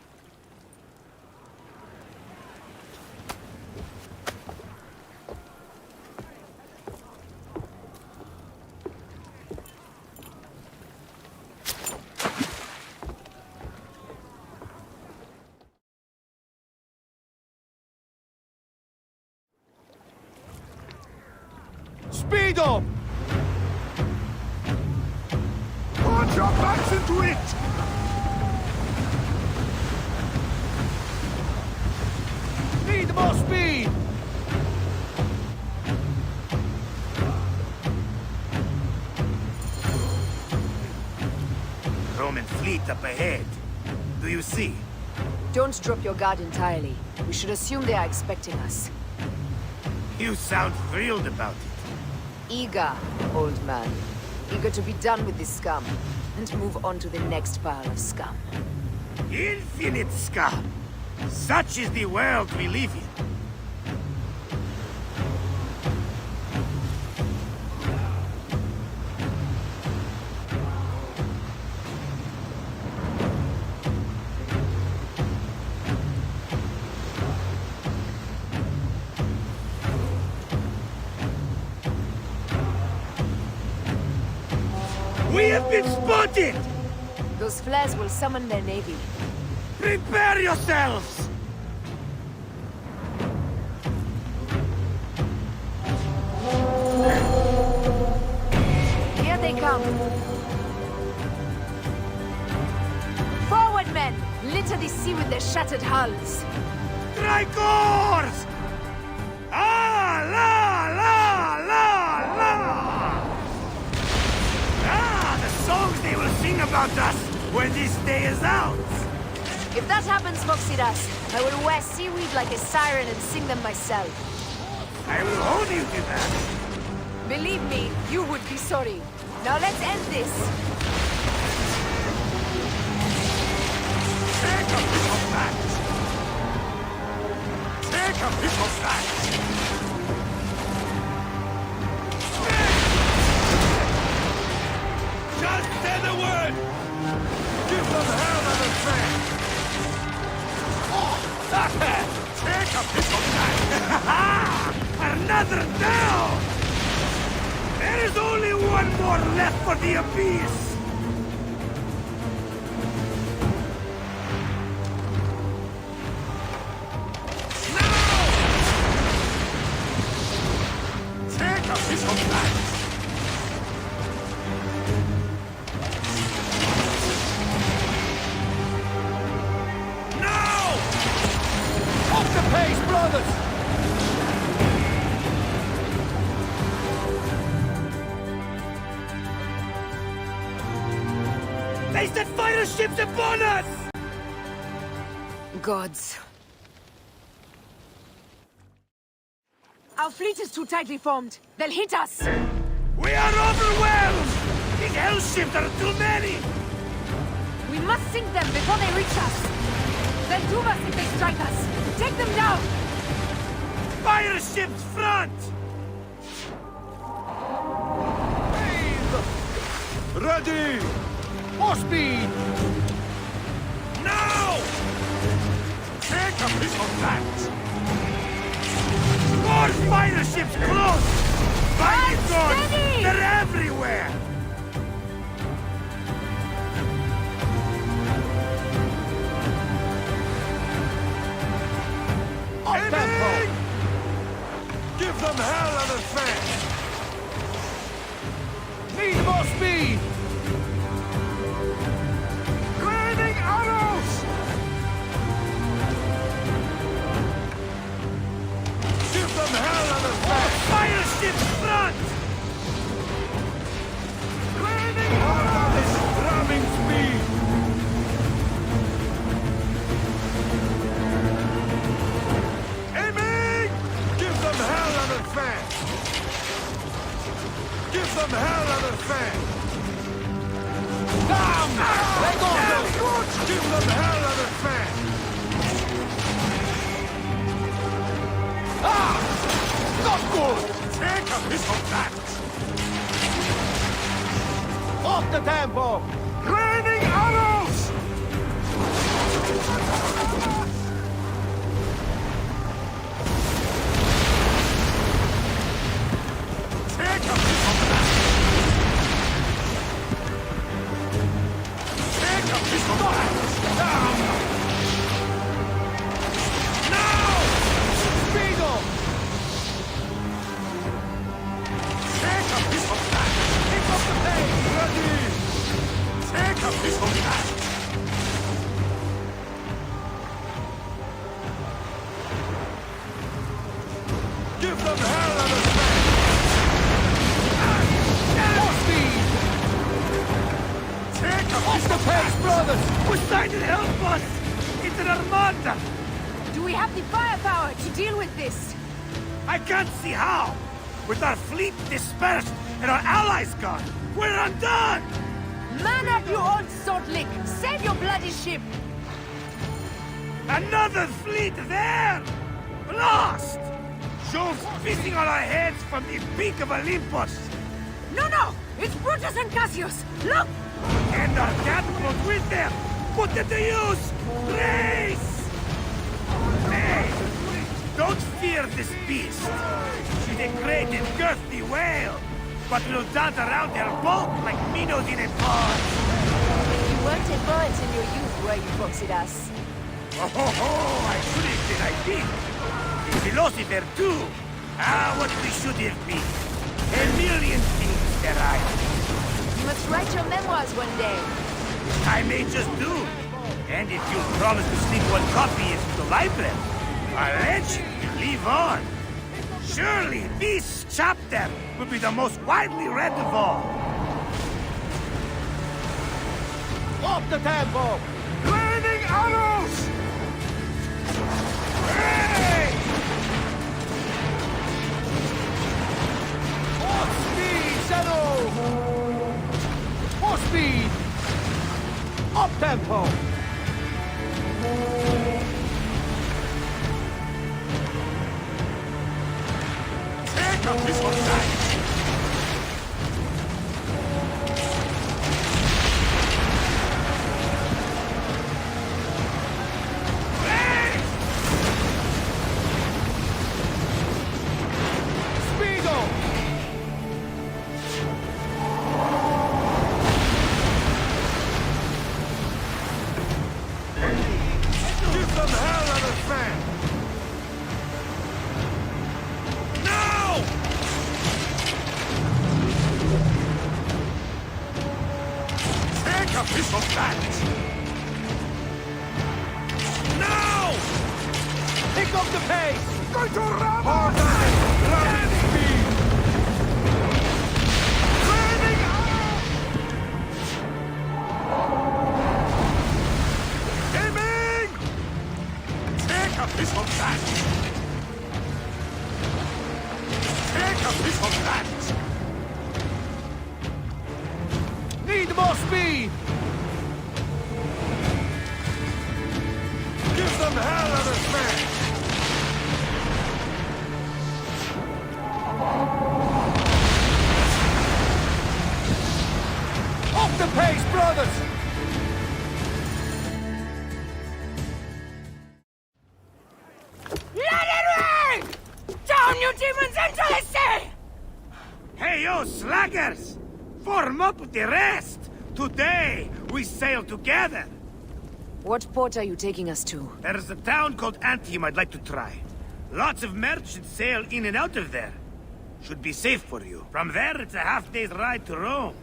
Speed up! Put your backs into it! Need more speed! Roman fleet up ahead. Do you see? Don't drop your guard entirely. We should assume they are expecting us. You sound thrilled about it. Eager, old man. Eager to be done with this scum, and move on to the next pile of scum. Infinite scum! Such is the world we live in. We have been spotted! Those flares will summon their navy. Prepare yourselves! Here they come. Forward, men! Litter the sea with their shattered hulls. Tricors! Ah, la, la, la, la! Songs they will sing about us when this day is out. If that happens, Foxidas, I will wear seaweed like a siren and sing them myself. I will hold you to that. Believe me, you would be sorry. Now let's end this. Take a piece of that. Take a piece of that. Just say the word! Give them hell and a fan! Take a piece of that! Another down! There is only one more left for the abyss! Now! Take a piece of that! The pace, brothers! They set fighter ships upon us! Gods. Our fleet is too tightly formed. They'll hit us! We are overwhelmed! These hell ships are too many! We must sink them before they reach us! They'll doom us if they strike us! Take them down! Fire ships front! Ready! More speed! Now! Take a piece of that! More fighter ships close! By the gods! They're everywhere! Tempo! Give them hell and a fan! Need more speed! Raining arrows! Give them hell and a fan! Fire ships front! them hell on the fan! Down! Let go! Give them hell on the fan! Ah! Not good! Take a piece of that! Off the tempo! Raining arrows! Take a piece of that! Take a piece of that! Now! Speedo! Take a piece of that! Pick up the pace! Ready! Take a piece of that! Give them hell on the fan! More speed! Take a Off piece the of pace, that! brothers! Poseidon, help us! It's an armada! Do we have the firepower to deal with this? I can't see how! With our fleet dispersed and our allies gone, we're undone! Man up, you old salt lick! Save your bloody ship! Another fleet there! Lost! Jove's pissing on our heads from the peak of Olympus! No! It's Brutus and Cassius! Look! And our catapult with them! Put them to use! Race! Hey! Don't fear this beast! She's a great and girthy whale, but will dance around their bulk like minnows in a pond! You weren't a poet in your youth, were you, Foxidas? Oh, I shouldn't did, I did! A philosopher too! Ah, what we should have been! A million things that I... You must write your memoirs one day. I may just do. And if you promise to sneak one copy into the library, I'll let you live on. Surely this chapter will be the most widely read of all. Off the tempo! Raining arrows! Hey! More speed, Shadow! More speed! Up tempo! Take up this one side! Piece of that! Now! Pick up the pace! Going to ram! Land speed! Landing aiming! Take a piece of that! Take a piece of that! Need more speed! Give them hell on this man! Off the pace, brothers! Let it rain! Down, you demons, into the sea! Hey, you slackers! Form up with the rest! Today, we sail together! What port are you taking us to? There's a town called Antium I'd like to try. Lots of merchants sail in and out of there. Should be safe for you. From there, it's a half-day's ride to Rome.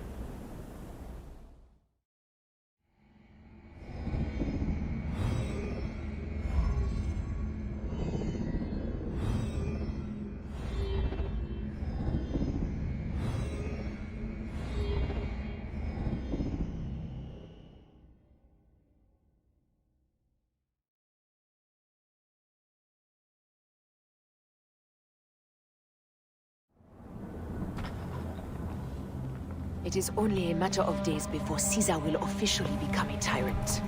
It is only a matter of days before Caesar will officially become a tyrant.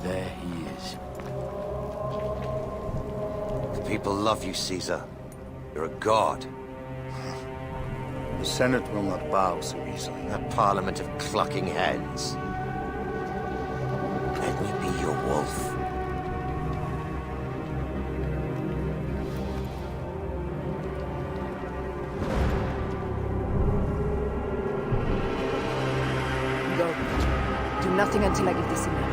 There he is. The people love you, Caesar. You're a god. The Senate will not bow so easily. That parliament of clucking hens. Let me be your wolf. Go. Do nothing until I give the signal.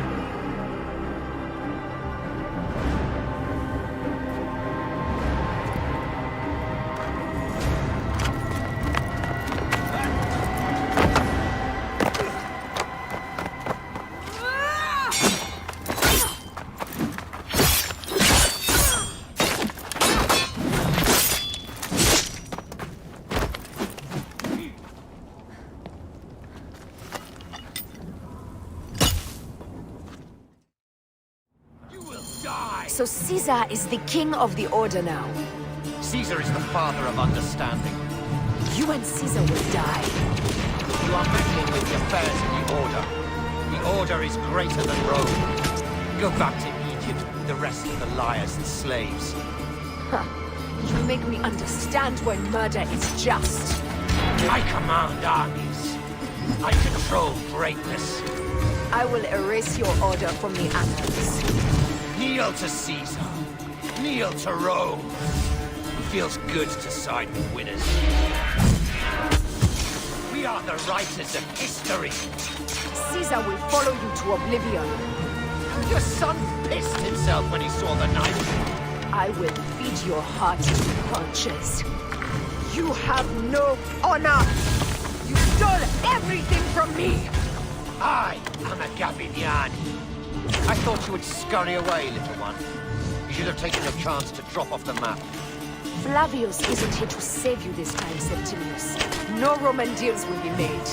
So Caesar is the king of the Order now. Caesar is the father of understanding. You and Caesar will die. You are meddling with the affairs of the Order. The Order is greater than Rome. Go back to Egypt with the rest of the liars and slaves. Huh. You make me understand why murder is just. I command armies. I control greatness. I will erase your order from the annals. Kneel to Caesar. Kneel to Rome. It feels good to side with winners. We are the writers of history. Caesar will follow you to oblivion. Your son pissed himself when he saw the knife. I will feed your heart to vultures. You have no honor. You stole everything from me. I am a Gavignani. I thought you would scurry away, little one. You should have taken your chance to drop off the map. Flavius isn't here to save you this time, Septimius. No Roman deals will be made.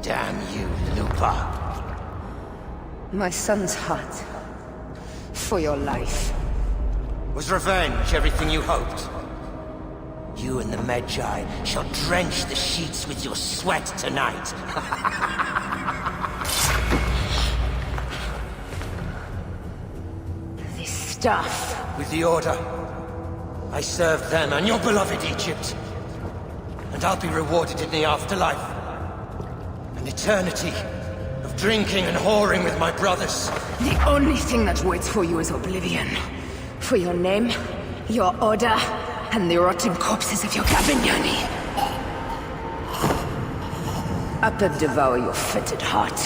Damn you, Lupa. My son's heart. For your life. Was revenge everything you hoped? You and the Magi shall drench the sheets with your sweat tonight. This stuff. With the Order, I served them and your beloved Egypt. And I'll be rewarded in the afterlife. An eternity of drinking and whoring with my brothers. The only thing that waits for you is oblivion. For your name, your order, and the rotting corpses of your Gavignani. Up and devour your fetid heart.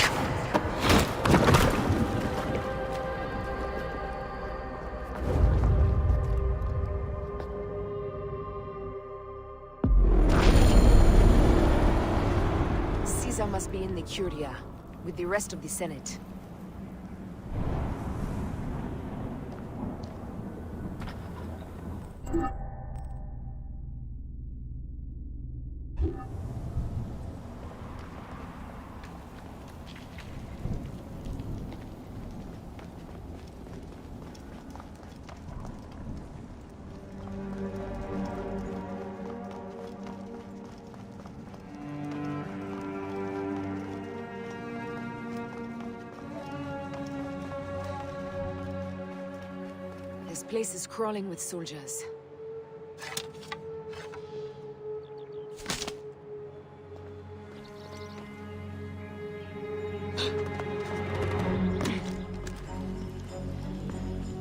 Caesar must be in the Curia, with the rest of the Senate. This place is crawling with soldiers.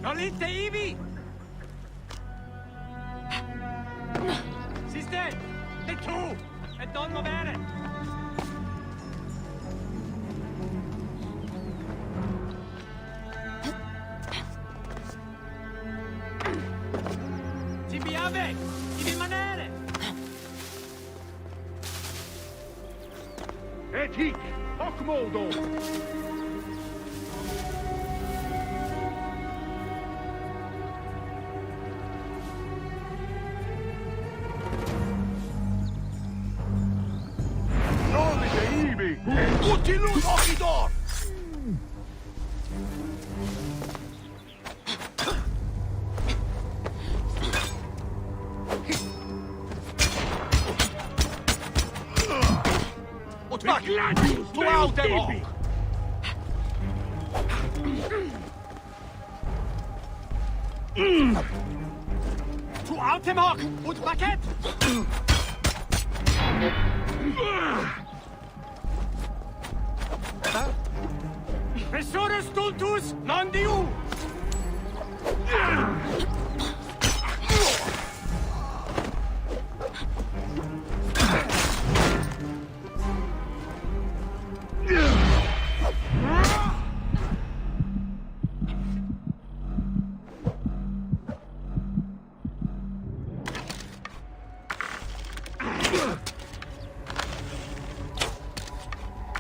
Nolite Ivi! Sister! Le tu! E non muovere! Ci biave! Di rimanere! Etik! Okmoldo! Utilus Ocidor! Gladius! Tu autem hoc! Tu autem hoc! Ut placet! Pressurus stultus non diu!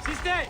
Siste!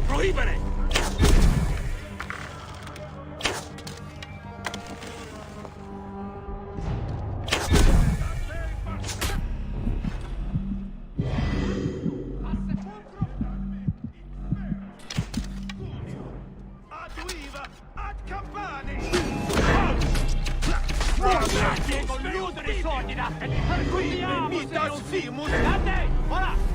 Prohibere! Aduiva ad campane! Con l'udere sordida e li percutiamo se non simus! A te! Ora!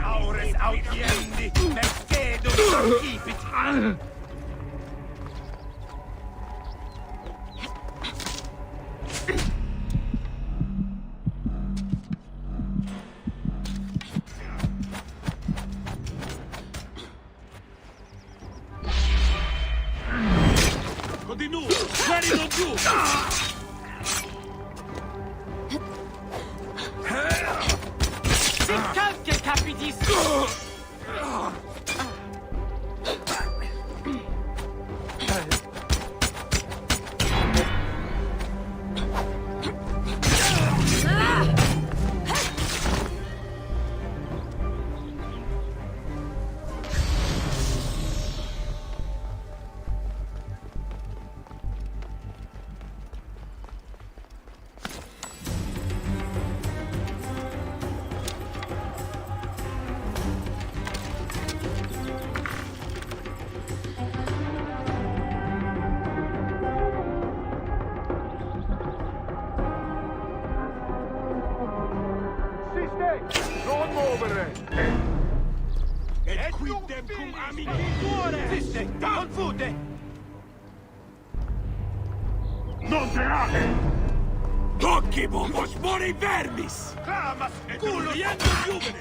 Aures audiendi, mercedo, incipit! Continua! Fuori non giù! Si calche capitis! Non muovere! Et quidem cum amicituore! Ziste, confute! Non terate! Docibus mori vermis! Clamas et ruliendo juvene!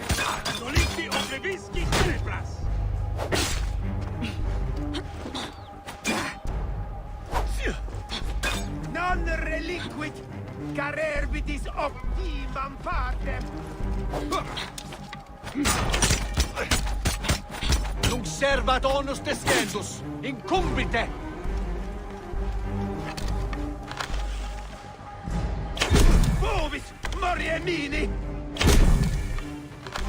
Solicti oblevisci cerebras! Non reliquit carerbitis optimam partem! Nunc servat onus descendus, incumbite! Bovis moriemini!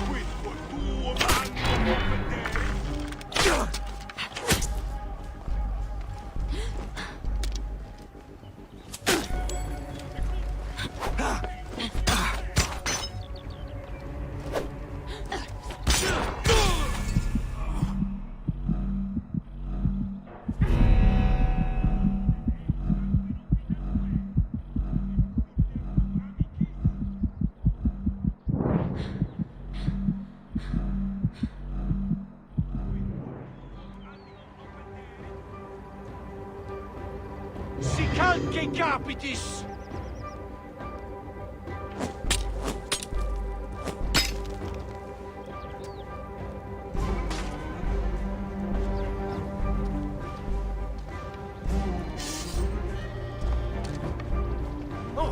Quid quod tuo magno competeri! Si calce capitis!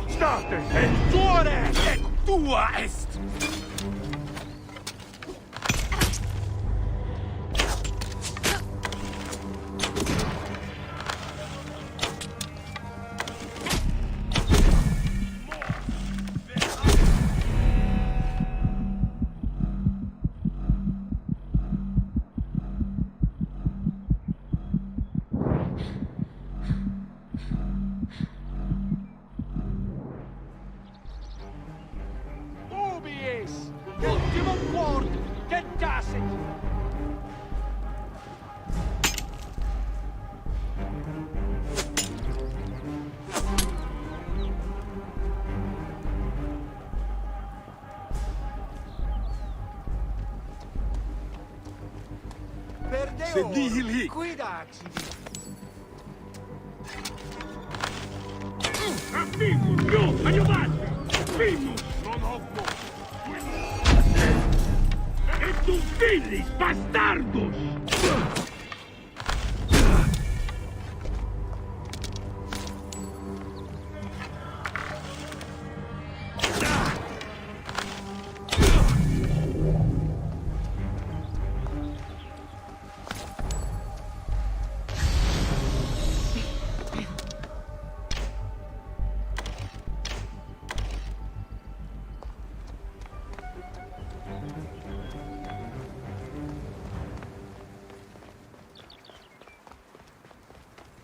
State, et tuore, et tua est! Ultimum quord, tentacit! Per Deo, quid accidit? Affimus, no, aiutate! Fimus, non homo! Et tu fillis, bastardos!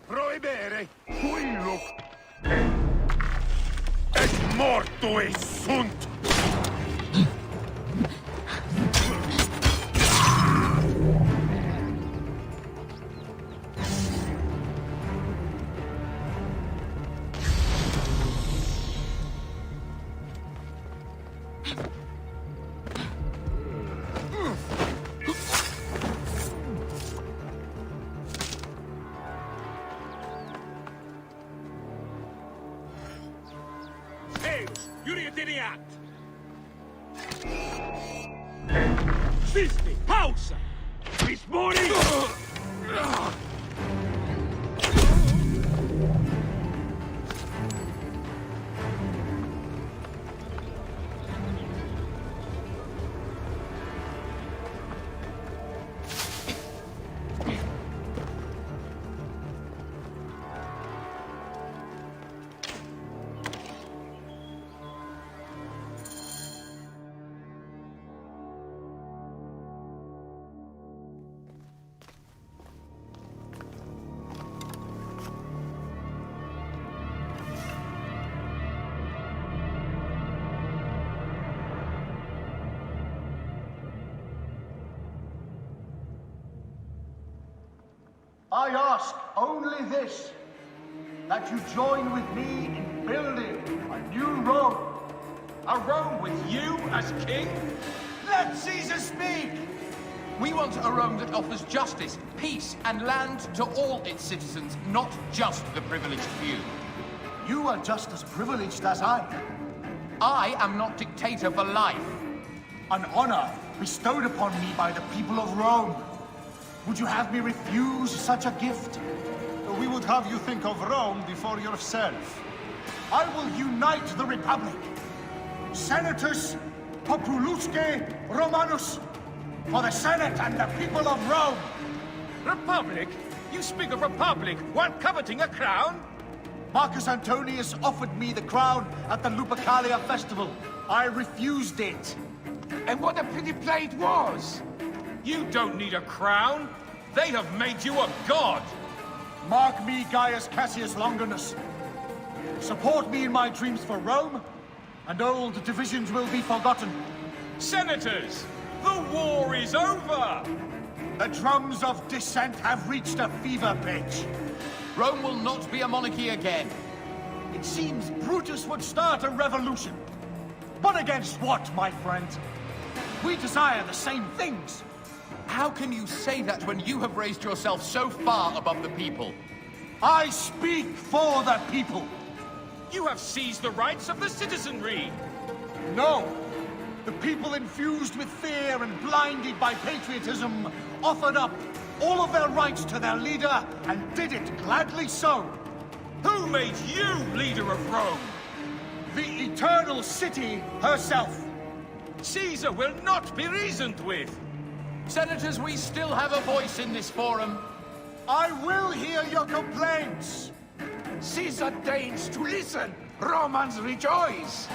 Proibere, quello et morto e sunt! Iurieteniat! Sisti, pausa! Vismori! I ask only this, that you join with me in building a new Rome. A Rome with you as king? Let Caesar speak! We want a Rome that offers justice, peace, and land to all its citizens, not just the privileged few. You are just as privileged as I. I am not dictator for life. An honor bestowed upon me by the people of Rome. Would you have me refuse such a gift? We would have you think of Rome before yourself. I will unite the Republic. Senators, Populusque Romanus, for the Senate and the people of Rome. Republic? You speak of Republic while coveting a crown? Marcus Antonius offered me the crown at the Lupercalia festival. I refused it. And what a pity play it was! You don't need a crown. They have made you a god. Mark me, Gaius Cassius Longinus. Support me in my dreams for Rome, and old divisions will be forgotten. Senators, the war is over! The drums of dissent have reached a fever pitch. Rome will not be a monarchy again. It seems Brutus would start a revolution. But against what, my friend? We desire the same things. How can you say that when you have raised yourself so far above the people? I speak for the people. You have seized the rights of the citizenry. No. The people infused with fear and blinded by patriotism offered up all of their rights to their leader and did it gladly so. Who made you leader of Rome? The Eternal City herself. Caesar will not be reasoned with. Senators, we still have a voice in this forum. I will hear your complaints. Caesar deigns to listen. Romans rejoice.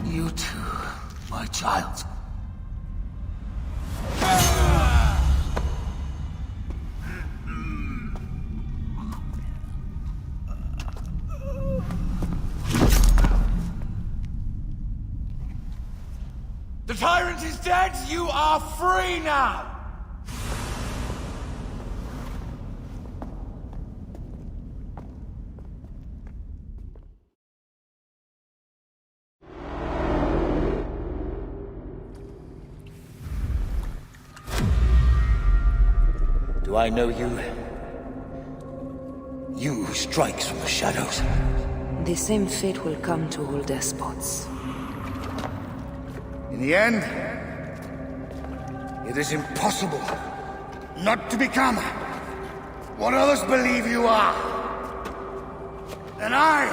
You too, my child. The tyrant is dead! You are free now! Do I know you? You who strikes from the shadows. The same fate will come to all despots. In the end, it is impossible not to become what others believe you are. And I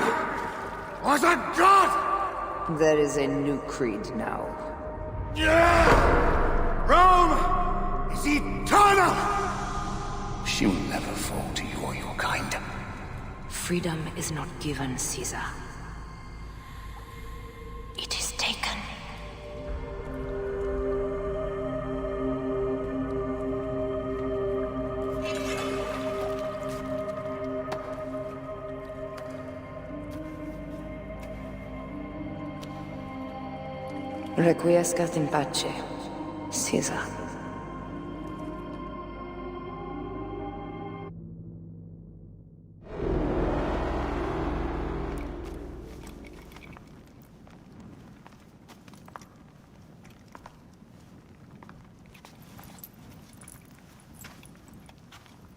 was a god! There is a new creed now. Yeah! Rome is eternal! She will never fall to you or your kind. Freedom is not given, Caesar. It is taken. Requiescat in pace, Caesar.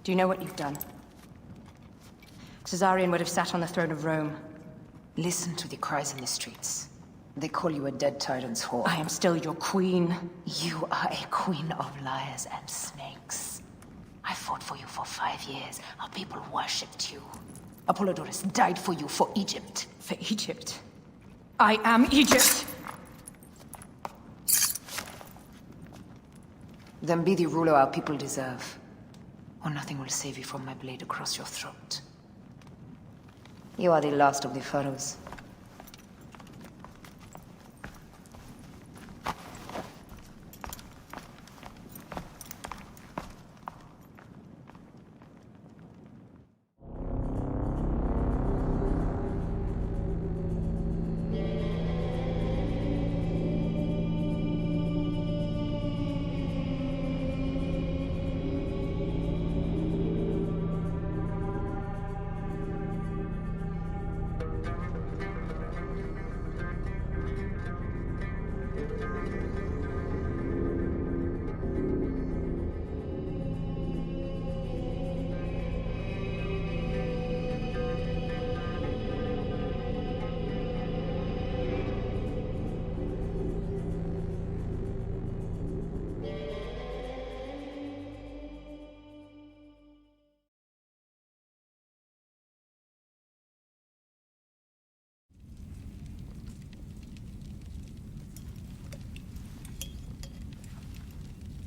Do you know what you've done? Caesarion would have sat on the throne of Rome. Listen to the cries in the streets. They call you a dead tyrant's whore. I am still your queen. You are a queen of liars and snakes. I fought for you for 5 years. Our people worshipped you. Apollodorus died for you, for Egypt. For Egypt? I am Egypt! Then be the ruler our people deserve. Or nothing will save you from my blade across your throat. You are the last of the pharaohs.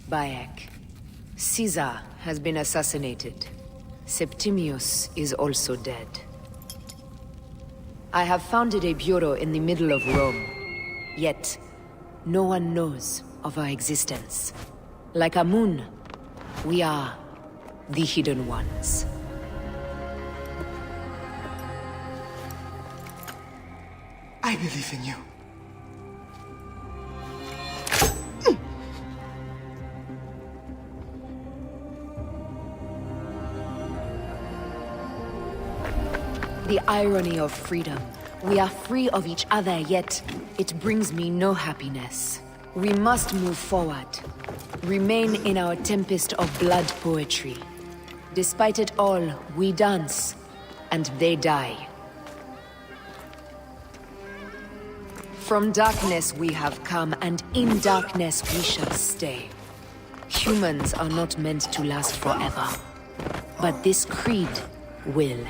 Bayek. Caesar has been assassinated. Septimius is also dead. I have founded a bureau in the middle of Rome. Yet, no one knows of our existence. Like Amun, we are the Hidden Ones. I believe in you. The irony of freedom. We are free of each other, yet it brings me no happiness. We must move forward. Remain in our tempest of blood poetry. Despite it all, we dance, and they die. From darkness we have come, and in darkness we shall stay. Humans are not meant to last forever. But this creed will.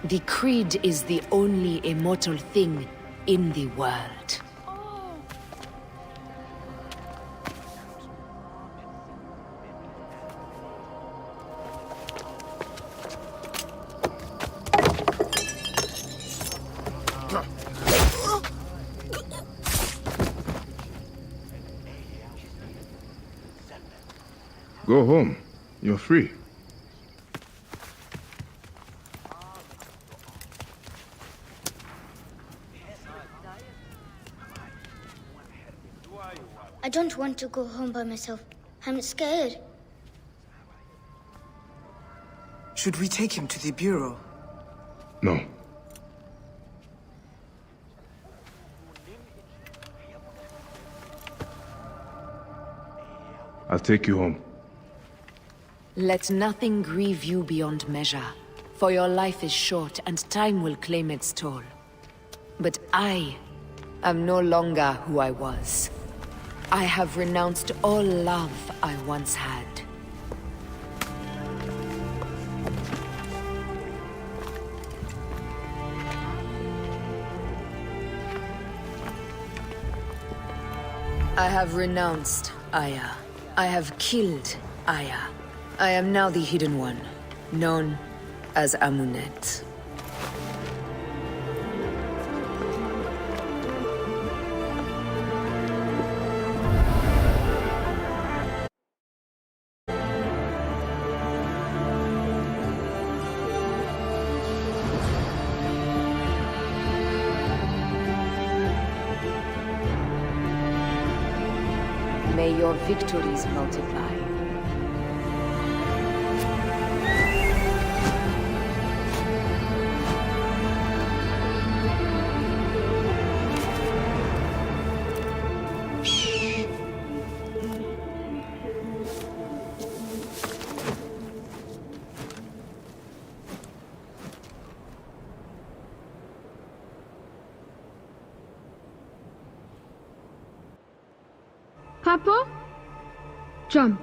The creed is the only immortal thing in the world. Go home. You're free. I don't want to go home by myself. I'm scared. Should we take him to the bureau? No. I'll take you home. Let nothing grieve you beyond measure, for your life is short and time will claim its toll. But I am no longer who I was. I have renounced all love I once had. I have renounced Aya. I have killed Aya. I am now the Hidden One, known as Amunet. May your victories multiply. Papa? Jump.